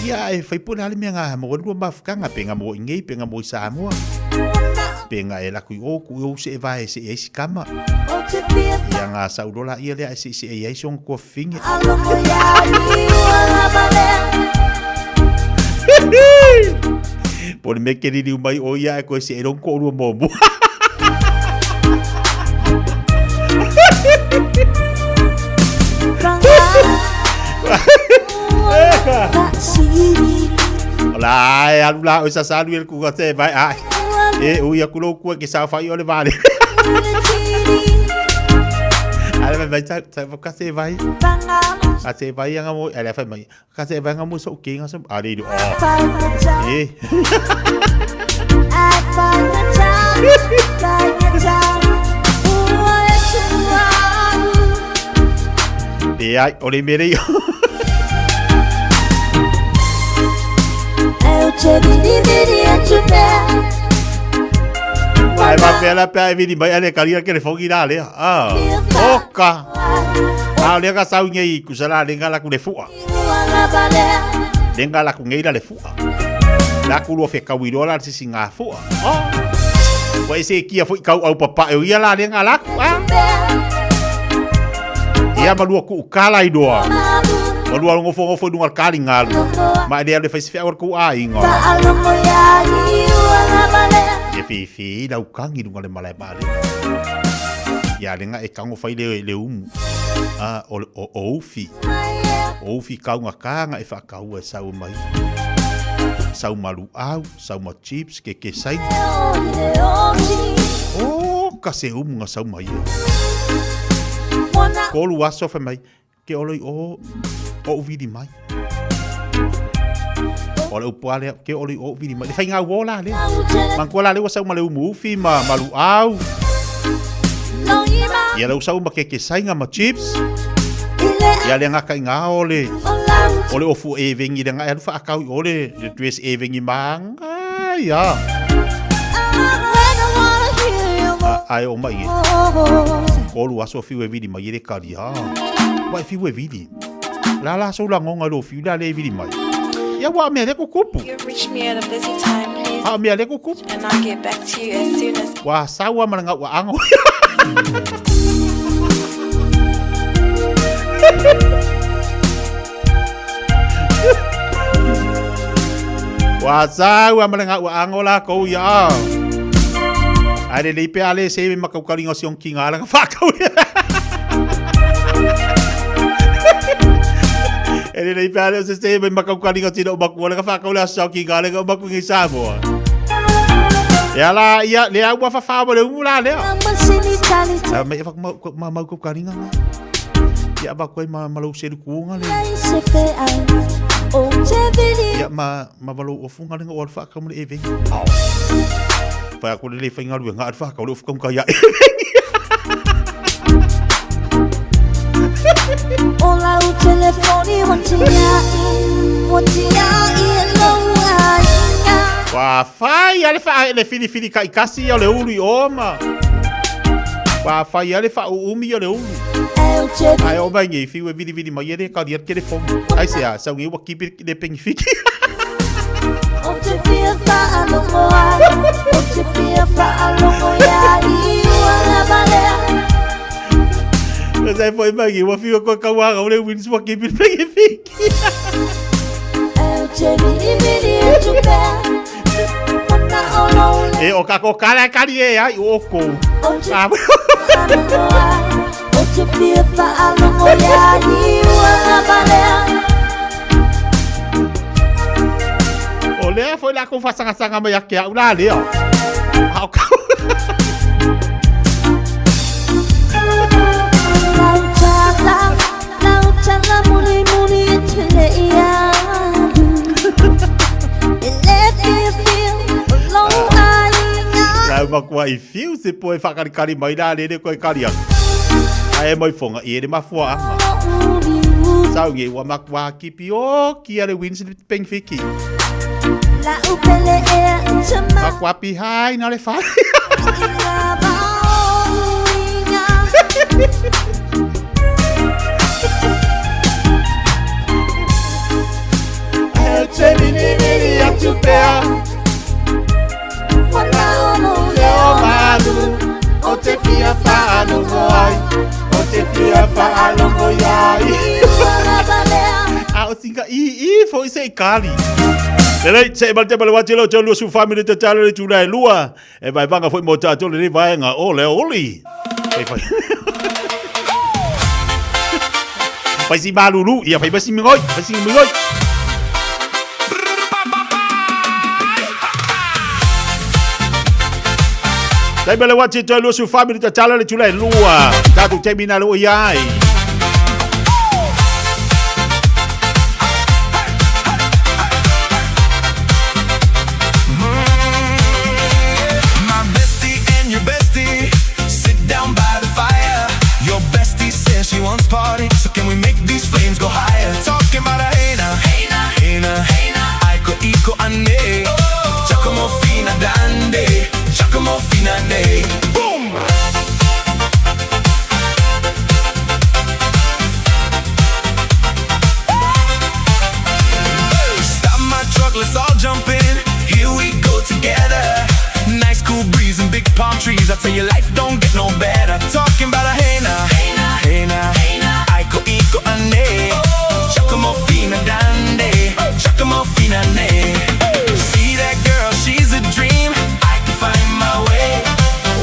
Speaker 13: ya e fai puna le nga mo lua mafukanga penga mo ngi penga mo Samoa penga e la ku o se vai se e kama ya nga sa udola ia le se e son ko finge por me querer ir mai o ia ko se ron ko ru mo Olá, alula o sa salu el ku te vai ai o ia ku lo ku ke sa fai o le vale ale vai sa ka se vai a se vai nga mo ale fa mai ka se vai nga mo so ke nga sa ale do ai ole mere io vai va pela pe vidi mai ale kalia ke le fogi dale oka ale ka sau ngai ku sala lenga la ku le fua lenga la ku ngai le fua la ku lo fe ka wirola si singa fua wa ese kia foi kau au papa e ia la lenga la ia malu ku kala idoa malu ngofo dungal kali ngalu ma dia le fai fe ku ainga ia fi la ukangi dungal malai bale ia lenga e kango fai le o fi kaunga kanga e fa kau e sau mai sau malu au sau ma chips ke sai kase nga sau mai ko lu aso fa mai ke oloi o vidi mai ole upale ke oloi o vidi mai fa nga wola le man ko la le wasau ma le mufi ma malu au ya le usau ma ke sai nga ma chips ya le nga ka nga ole o fu e vengi nga e fa akau ole le twes e vengi manga ya ai o mai ko lu aso fi we vidi mai le kali vai fi we vidi la so la ngonga lo fi la le vidi mai ya wa me le ko kupu
Speaker 5: You reach me at a busy time, please.
Speaker 13: me le ko kupu
Speaker 5: And I'll get back to you as soon as
Speaker 13: wa sawa malanga wa ango wa sawa malanga wa ango la ko ya ale le pe ale se me makau karinga sion kinga la fa ka Ele nei pare se ste mai makau kani ngati no maku le ka fa ka le sa ki ga le ka maku ngi sa mo. Ya la ya le a wa fa mo le ula le. Me fa ma ku kani nga. Ya ba ko ma lo se ku nga le. Ya ma valo o funga le o fa ka mo le eveng. Pa ko le fa nga lu nga fa ka lu fu ka ya.
Speaker 10: Ola o telefone
Speaker 13: Wa fai ale fa le fini kai kasi o le uli oma. Wa fai ale fa umi o le uli. Ai o mai ngi fi we vidi mai ele ka dia telefone. Ai sia sa ngi wa kipi de ping fiki.
Speaker 10: O te fia fa alongo ai. O te fia fa alongo ya i wala balea.
Speaker 13: Sai foi mai ngi wa fi ko ka wa o le wins wa kipi ping fiki. E o ka ko kala kali e ai o ko.
Speaker 10: O te fia fa alongo ya i wala balea.
Speaker 13: O le foi la ko fa sanga mai ke a ula le. Au ka.
Speaker 10: Lautala muli tele ia.
Speaker 13: Ai makua I feel se poe whakari mai nā nene koe kari atu. Ai mai whonga I ere mafua anga. Sau nge wa makua kipi o ki are Winston peng fiki. Makua pi hai nā le whai. Te nini atu pea. O te fia whaanongo ai. O te fia whaanongo iai. A o tinga I fo I se I kari. Lelei, se e malte pale wati leo te lua su family te tale le tūna e lua. E vai vanga fo I mo tātou le vaenga o le oli. Pai si malulu, ia pai basi mingoi, basi mingoi. Dai bele wati te lua su family te tala le tula e lua. Tatu te mina lua iai.
Speaker 14: My bestie and your bestie sit down by the fire. Your bestie says she wants party, so can we make these flames go higher? Talking about a Hena, Aiko Iko Ane, Giacomo Fina Dande, Giacomo Fina Day. Boom! Stop my truck, let's all jump in. Here we go together. Nice cool breeze and big palm trees. I tell you, life don't get no better. Talking about a Hena, Aiko Iko Ane, Giacomo Fina Dande, Giacomo Fina Ne. See that girl, she's a dream. I can find my way.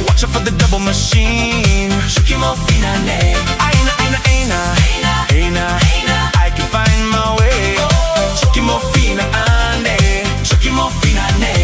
Speaker 14: Watch out for the double machine. Giacomo Fina Ne. Aina, I can find my way. Giacomo Fina Ande, Giacomo Fina Ne.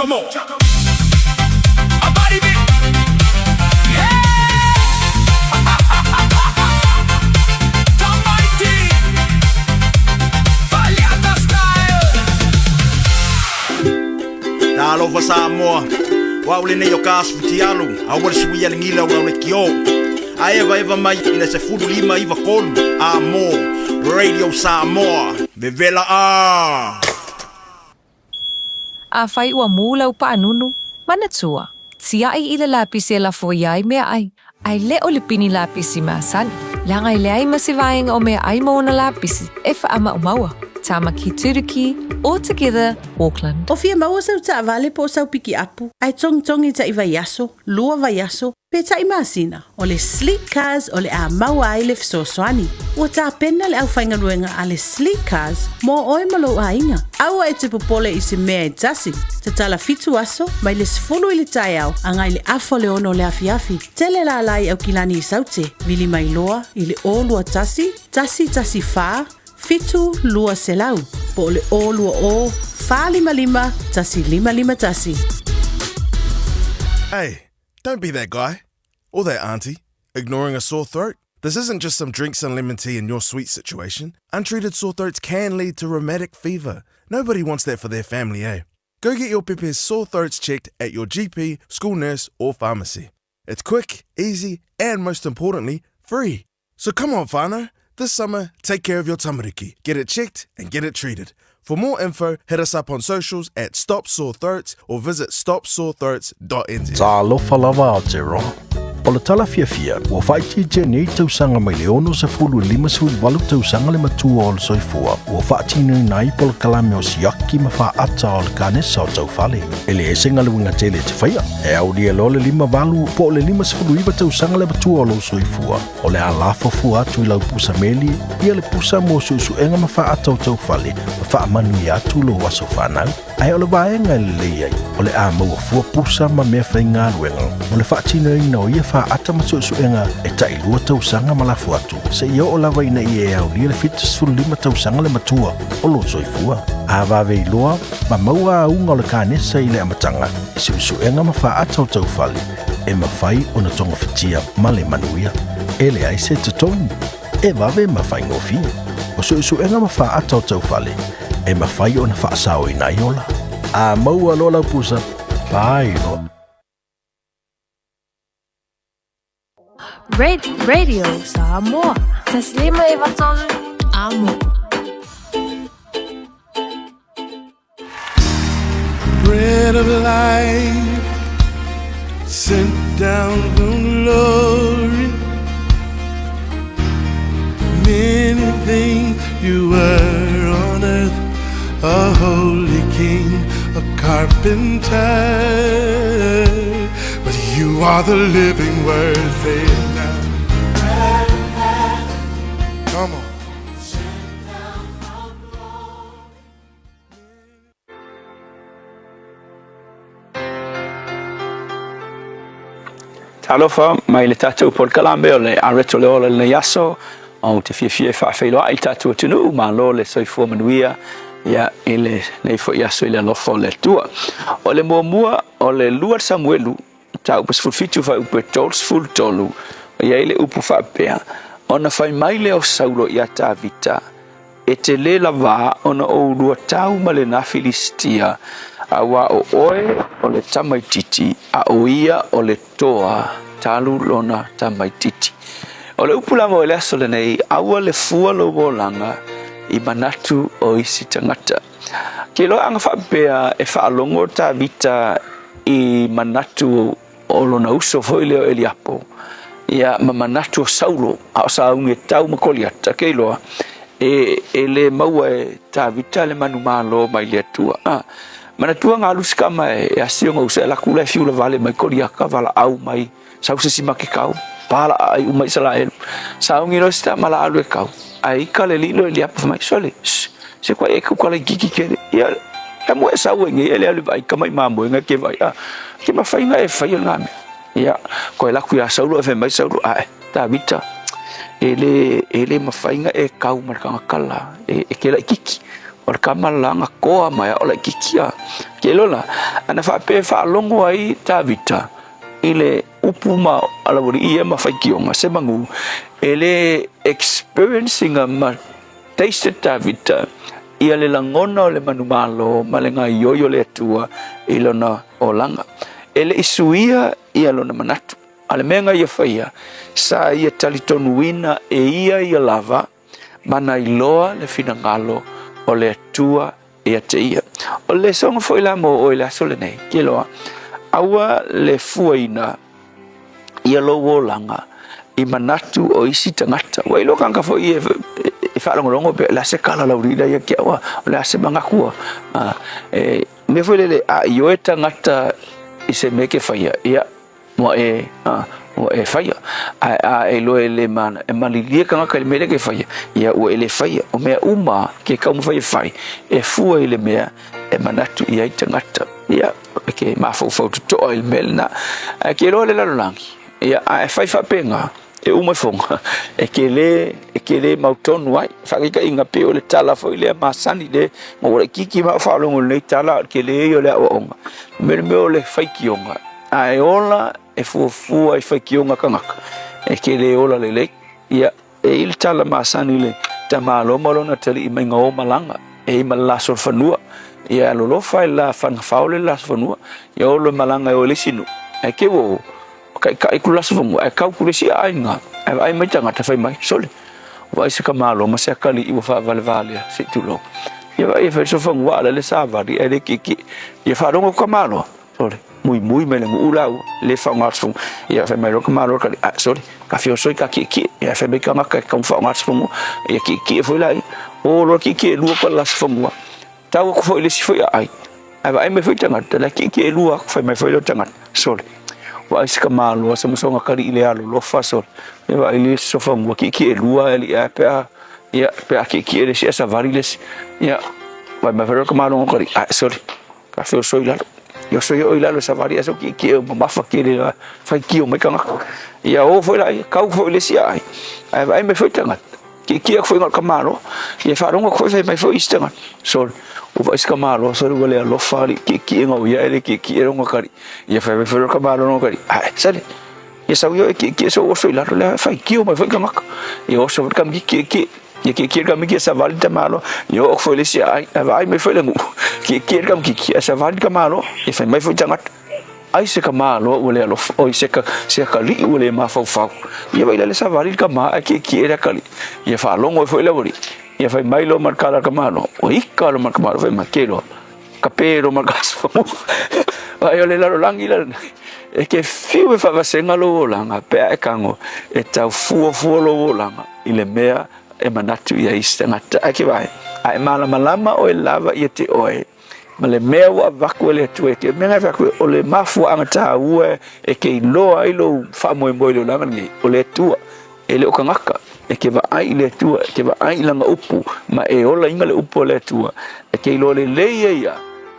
Speaker 14: Come on. A body beat.
Speaker 12: All over Samoa. Waule ne yoka sputialo. Awal suya ngila wale kio. Eva mai ina se fudu lima iva kolu. Amo Radio Samoa. Bevela a.
Speaker 15: A fai ua mula upa anunu. Manatua. Tia ai ila lapisi la foiai mea ai. Ai le o le pini lapisi masan. Langa ile ai masivaing o mea ai mauna lapisi. Efa ama umaua. Tamaki Turiki, all together, Auckland.
Speaker 8: O fia maua sau ta vale po sau piki apu. Ai tong i ta iwa yaso, lua va yaso, pe ta imasina. O le sleek cars o le a maua ai le fisosoani. O ta pena le au whainga ruenga a le sleek cars, mo oi malo a inga. Aua e te popole i se mea e tasi. Te tala fitu aso, mai le sifulu i le tai au, angai le afo le ono le afi. Tele la lai au kilani i saute, vili mai loa, i le o lua tasi faa, fitu lua selau, po le o lua o, fa lima tasi lima tasi.
Speaker 16: Hey, don't be that guy, or that auntie, ignoring a sore throat. This isn't just some drinks and lemon tea in your sweet situation. Untreated sore throats can lead to rheumatic fever. Nobody wants that for their family, eh? Go get your Pepe's sore throats checked at your GP, school nurse, or pharmacy. It's quick, easy, and most importantly, free. So come on, whānau. This summer, take care of your tamariki. Get it checked and get it treated. For more info, hit us up on socials at Stop Sore Throats or visit stopsorethroats.nz.
Speaker 23: Sa alofa lava Aotearoa. O le tala fiafia, ua whaititi nei tausanga mai le ono se fulu e 5 tausanga le matua o le soifua. Ua whaatino i nai po le kalame o siaki ma wha ata o le kanesa o tau fale. E le esenga le winga tele te whaia. E au lia lo le 5 po le 5 tausanga le matua o le soifua. O le alafo fu atu i lau pusa meli, ia le pusa mo susu enga ma wha ata o tau fale. Ma wha manu i atu lo waso whanau. Ai o le vaenga le leiai. O le a maua fua pusa ma mea whainga luenga. O le whaatino i no ia fa ata masusuenga e tai lua tausanga malafu atu. Se ia o lava ina i e au lia le fitas fulu 5 tausanga le matua o lo soifua. A vave i loa, ma maua a unga o le kanesa i le amatanga. E susuenga ma fa ata o tau fale. E ma fai o na tonga fitia ma le manuia. E le ai se tatoni. E vave ma fai ngofi. O susuenga ma fa ata o tau fale. E ma fai o na fa asao i nai ola. A maua lola pusa. Fai loa.
Speaker 18: Radio Samoa. Taslima Ivaton Amo.
Speaker 11: Bread of life sent down from glory. Many things you were on earth, a holy king, a carpenter, but you are the living word. Say it now. Come on.
Speaker 25: Talofa mai le tatou por kalambe o le areto le ola le yaso o te fie whaafeilo ai tatou tunu ma lo le soifua manuia ia ele nei fo yaso ile lofo le tua o le mua o le lua Samuelu tau pas fulfitu fa upe tols full tolu ia ile upu fa pea ona fai mai le o saulo ia ta vita e te le lava ona o lua tau ma le na Filistia awa o oe o le tamaititi a o ia o le toa talu lona tamaititi o le upulanga o le aso le nei awa le fua lo volanga i manatu o isi tangata ke lo anga whapea e whaalongo ta vita i manatu o lona uso foile o Eliapo ia ma manatu o Saulo a o saunge tau makoliata ke iloa e le maua e ta vita le manu malo mai le atua mana tua ngalu skama e asio ngau se la kula fiula vale mai koliaka vala au mai sau se sima ke kau pala ai umai sala el sau ngiro sta mala alu e kau ai kale lilo ele apa mai sole se kwa e ku kala gigi ke ya ka mo sa wengi ele ale vai ka mai mambo nga ke vai ke ma fai nga e fai ngame ya ko la ku ya saulo e mai saulo ai ta vita ele ma fai nga e kau marka kala e ke la kiki o le kamalanga koa mai o le kikia ke lola ana fa pe fa longo ai tavita ile upuma ala wori ia ma faikionga se mangu ele experiencing a ma taste tavita ia le langona o le manumalo ma le ngai yoyo le tua ilona olanga ele isuia ia lona manatu ale menga ia faia sa ia talitonuina ia lava mana iloa le finangalo o le tua ia te ia o le songa foi la mo o la sole nei ke loa aua le fuaina ia lo wolanga I manatu o isi tangata wa ilo kanga fo e fa longo pe la se kala la urida ia ke wa la se mangakua me foi le a yo e tangata I se meke faia ia mo e faia a elo ele man e malilia kanga ka me ke faia ia o ele faia o me uma ke ka mo fai e fu ele me e manatu ia tangata ia ke ma fo to il melna ke lo le la langi ia a fai fa penga e uma fonga e ke le mautonu ai fa ka inga pe o le tala fo ile masani le mo le kiki ma fa longo le tala ke le yo le onga me o le fai kionga ai ola e fu ai fai kionga kangaka e ke le ola le ia e il tala masani le tamalo malona tali I mainga o malanga e malaso fanua ia lo fai la fan faule la fanua ia o lo malanga o le sinu e ke wo kai kulas fongo e kau kulisi ainga ai mai tanga ta fai mai sole vai se kamalo ma se kali I fa vale se tulo ia vai fa so fongo ala le savari e le kiki ia fa rongo kamalo sole muy me le ulau le fa ngatsu ia fa mai ro kamalo kali sole ka fio soi ka kiki ia fa be kama ka fa ngatsu ia kiki foi lai o lo kiki lu ko las fongo tau ko foi le si foi ai ai me foi tanga la kiki lu fa mai foi lo tanga sole wa iska malo sa musonga kali ile alo lo fasol e va ile sofa mo ki lua ele a pe a ki ele se esa variles ya va me vero como no kali sorry ka fio so ilalo yo so yo ilalo sa varia so ki ma fa ki le fa ki o me kanga ya o foi la ka foi le si ai va me foi tanga ki foi ngal kamaro ye fa rongo ko sai mai foi istanga sorry o vai escamalo só o le lo fali que ngo ya ele que era um cari e foi me foi camalo no cari sabe e só eu que só o soi lá le fai que o me foi cama e o só cam que cam que essa vale tamalo e o foi le si ai vai me foi lengo que cam que essa vale camalo e foi me foi tangat ai se camalo o le lo o se cali o le ma fau e vai le sa vale cama que era cali e fa longo foi le bori ia fai mailo marcala kamano o ikalo marcamalo fai makelo capero marcaso vai ole la langi la e ke fiu fa vasenga lo langa pe e kango e tau fu lo langa ile mea e manatu ia istanga ke vai ai malama o lava ia te oe male mea wa vakuele tu e ke menga vaku ole mafu angata ue e ke loa ilo fa mo lo langa ni ole tua ele o kangaka e ke va ai le tua ke va ai langa upu ma e ola inga le upu le tua e ke lo le ia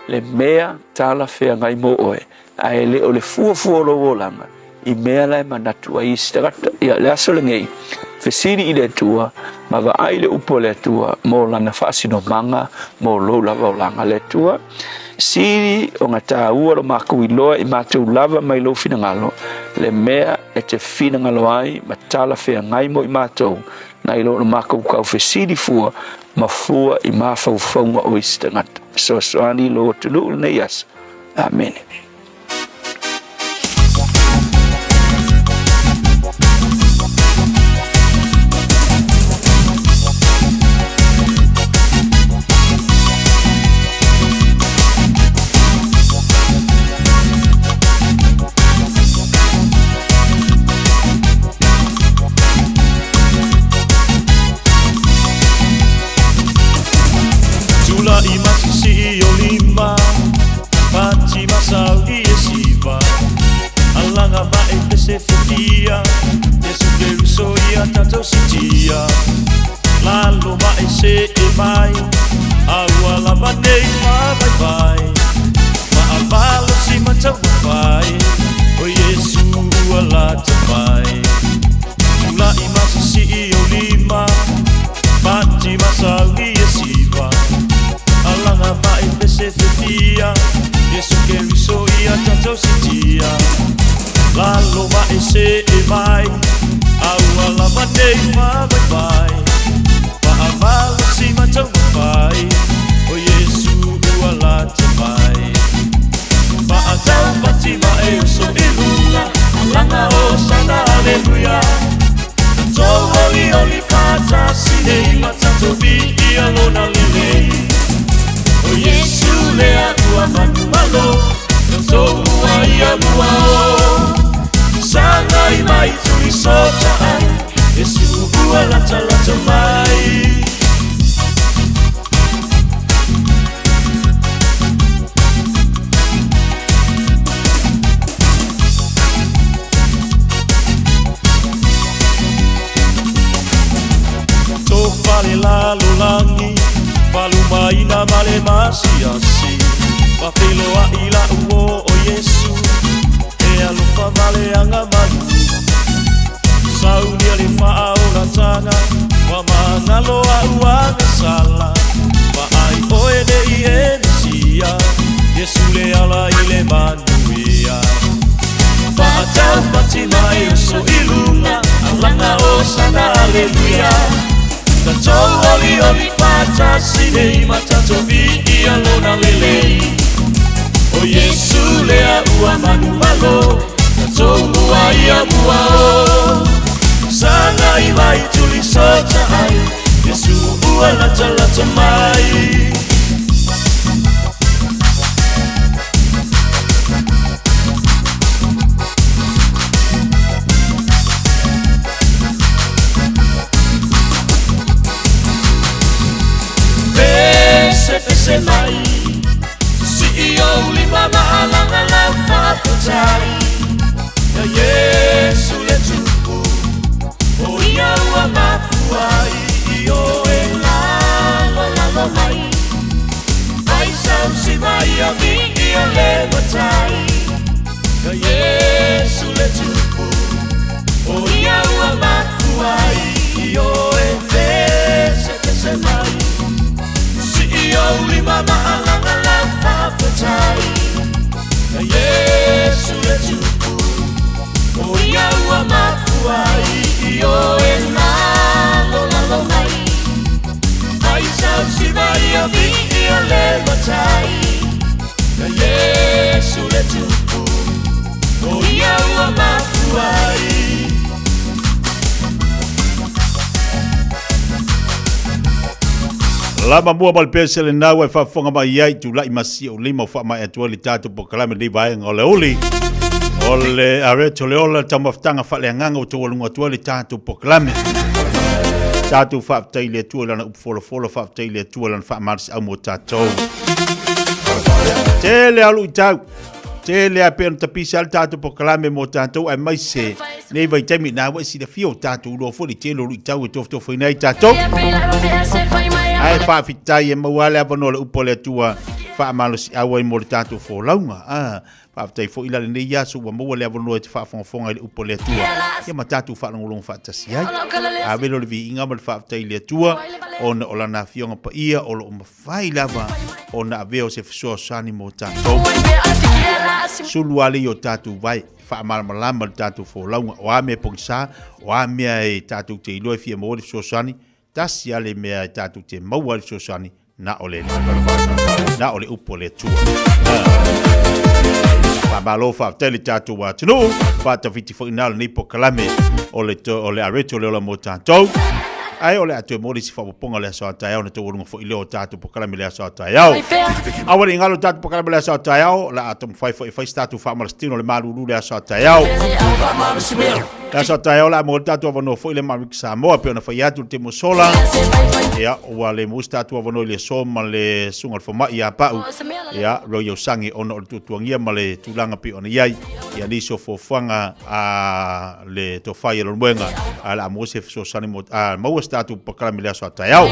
Speaker 25: le mea tala fea ngai mo oe ai le o le fu lo langa I mea lai manatu ai stagata ia le aso le ngei fesiri I le tua ma va ai le upu le tua mo lana fasino manga mo lo lava o langa le tua siri o ngata ua lo maku iloa I mātou lava mai lo fina ngalo le mea e te fina ngalo ai ma tala fea ngai mo I mātou na ilo lo maku kau fesiri fua ma fua I mafau faunga o istangata so ani lo tulu ne yas amen.
Speaker 11: I masisi o lima Pati masau ia tatou sitia lalo ma e se e mai aua lava nei mawaiwai Paavalo si matau mawai O Yesu ua la te mai Paatau pati ma e uso ilunga Alanga o sana aleluia Tō oli oli fata sinei Matato vi ia lona lilei O Yesu lea ua manu malo Tō mua ia mua o Sanga i mai tui sota ai Yesu ua lata lata mai Tō whare lalo langi Palu mai na male masiasi Whawheloa i la uo o Yesu E alofa male anga manu Sauni ali faa o la tanga Wa mangalo a uanga sala Wa ai oe ne i ene sia Yesu le ala i le manuia Wa atau pati mai o so ilunga Alanga o sana aleluia Ta tau oli oli pata sinei Matato vi i alona lelei O Yesu le a ua manu malo Ta tau mua ia mua o Sana i mai tuli sota ai Yesu ua lata lata mai Pese mai Si i oli mama alanga lau whakotai Ya Yesu le tupu O ia ua mafuai I o e lalo lalo mai Ai sau si mai a mi I o le matai Ya Yesu le tupu O ia ua mafuai I o e pese mai Si i oli mama alanga lau whakotai Ya Yesu le tupu O ia ua mafuai I o e lalo lalo mai Ai sau si mai a mi I o le matai Ya Yesu le tupu O ia ua mafuai
Speaker 13: Lama mua mal pese le nau e whafonga mai iai tu lai masi o lima wha mai atua li tātu po kalame li vai ngole uli. O le areto le ola tau maftanga wha le anganga o tō lunga atua li tātu po kalame. Tātu whaaftai le atua lana upfola fola whaaftai le atua lana wha marisi au mo tātou. Te le alu i tau. Te le apena tapisa al tātu po kalame mo tātou ai mai se nei vai taimi nā wa si le fio tātu ulo foli te lo i tau e tofto nei tātou. Ai whaafitai e mauale apano le upo le atua whaamalosi awa i mo le tātou fō launga. Whaafitai fo ila le nei yasu wa maua le apano le whaafongafonga i le upo le atua. Ia ma tātou whaanongolong whaatasi ai. A velo le vi inga ma le whaafitai le atua o na ola na fionga pa ia o lo mawhai lava o na aveo se fisoa sani mo tātou. Sulu ali o tātou vai. Whaamalamalama le tātou fō launga. O ame pongsa, o ame e tātou te iloe fia mo le fisoa sani. Tasi ale mea tātou te maua le sosani na ole upo le tua. Whamalo whaaftai le tātou wa tino, whaatawhiti whainala ni po kalame o le areto le ola mo tātou. Ai ole atu mori si whapoponga le aso atai au na tō urunga fo ileo tātou po kalame le aso atai au. Awari ingalo tātou po kalame le aso atai au, la atom whai tātou whaamalastino le maruru le aso atai au. Le aso atai au la mo tātou avano fo ile mariki Samoa pe ona whai atu te mosola. Ia, ua le mus tātou avano le soma le sunga le whamai a pau. Ia, roi au sangi ona o le tutuangia ma le tūlanga pe ona iai. Ia niso fo whanga a le to whai alo mwenga. A la mo se fiso sani mo, maua tātou pakalame le aso atai au.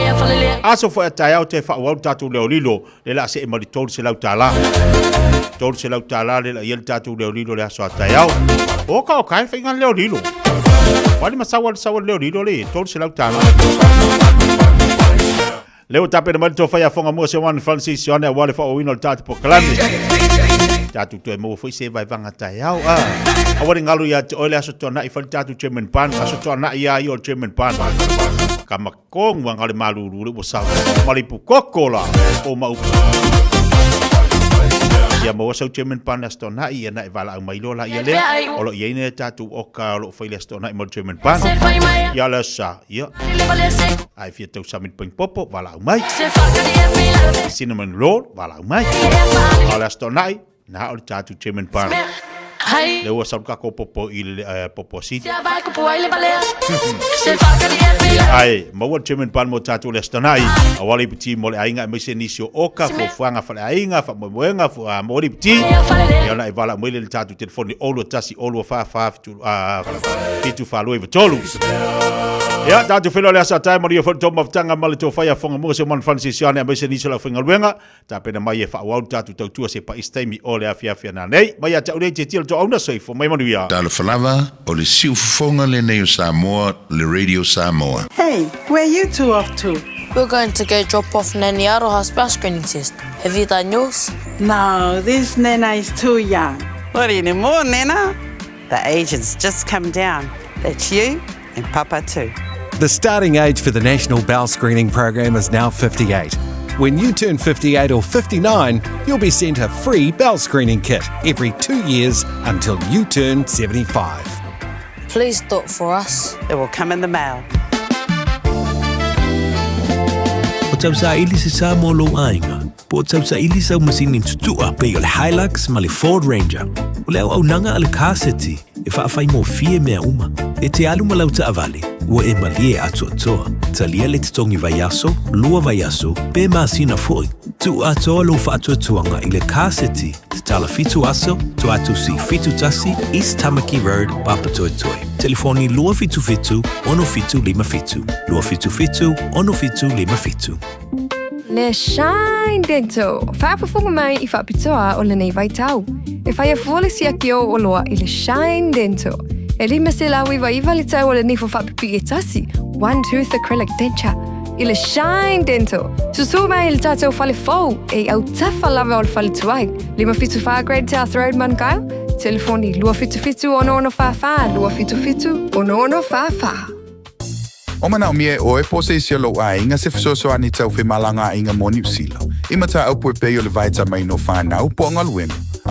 Speaker 13: Aso fo atai au te whaau tātou leo lilo, le la se e mari tōru se lau tāla. Tōru se lau tāla le la iel tātou leo lilo le aso atai au. Oka o kai whainga leo lilo. Wani masawa leo lilo le, tōru se lau tāla. Leo tape na mari tō whai a whonga mua se wan Francis Ioane a wale wha o ino le tātou pakalame. Tātou toi mo foi se vai vanga tai au. Awari ngalu ia te oile aso tona i fali tātou German pan. Aso tona ia i o German pan. Kamakong wangale malulu le wasau. Malipu kokola o maupu. Ia mo wasau German pan aso tona i na i vala au mailo la ia le. Olo ia ine tātou oka olo fai le aso tona i mo German pan. Ia la sa, ia. Ai fia tau samit ping popo, vala au mai. Cinnamon roll, vala au mai. Ala aso tona i, na o le tātou German pan. Le ua sauka ko popo i le popo siti. Ai, maua German pan mo tātou le astanai. Awali piti mo le ainga me se nisio oka, fo fuanga fa le ainga, fa moenga, fo mori piti. Iona i vala mwile le tātou telefoni olu tasi olu fa fitu fa loi vitolu. Ya, tātou whilo le asa tai mori o whanto maftanga mali tō whaia whanga mua se man whansi siane a me se nisio la whinga luenga. Tā pena mai e wha wau tātou tautua se pa istaimi o le awhia na nei. Mai a tau nei te tila tō auna soifo, mai manuia.
Speaker 1: Tala whalawa o le siu whonga le nei o Samoa, le Radio Samoa.
Speaker 3: Hey, where you two off to?
Speaker 6: We're going to go drop off Nanny Aroha's bell screening test. Have you done yours?
Speaker 3: No, this Nana is too young. What anymore, Nana? The agent's just come down. That's you and Papa too.
Speaker 17: The starting age for the National Bowel Screening Program is now 58. When you turn 58 or 59, you'll be sent a free bowel screening kit every 2 years until you turn 75.
Speaker 6: Please do it for us.
Speaker 3: It will come in the mail.
Speaker 22: O tau sa ili se sa mo lo ainga. Po tau sa ili sa masini tutua pe o le Hilux ma le Ford Ranger. O le au nanga ale kaseti e whaafai mo fie mea uma. E te alu ma lau ta avale. Ua e malie atu atoa. Talia le te tongi vai aso, lua vai aso, pe masina foi. Tu atoa lo whaatu atuanga i le kaseti. Te tala fitu aso, tu atu si fitu tasi, East Tamaki Road, Papatoetoe. Telefoni lua fitu fitu, ono fitu lima fitu. Lua fitu fitu, ono fitu lima fitu.
Speaker 15: Le Shine Dental. Whaapafunga mai I whaapitoa o le nei vai tau. E whaia fuole si aki o loa I le Shine Dental. E lima se lawi wa iwa li tau o le nifo whaapipi e tasi. One Tooth Acrylic Denture. I le Shine Dental. Susu mai I le tātou whale fau. E au tafa lava o le whale tuai. Lima fitu wha Great South Road man kau. Telefoni lua fitu fitu ono ono wha. Lua fitu fitu ono ono wha.
Speaker 26: O mana o mie oe po se isia lo a inga se fisoso ani tau whi malanga inga moni usila. Ima ta au poe peo le vaita mai no whanau po ngaluenga.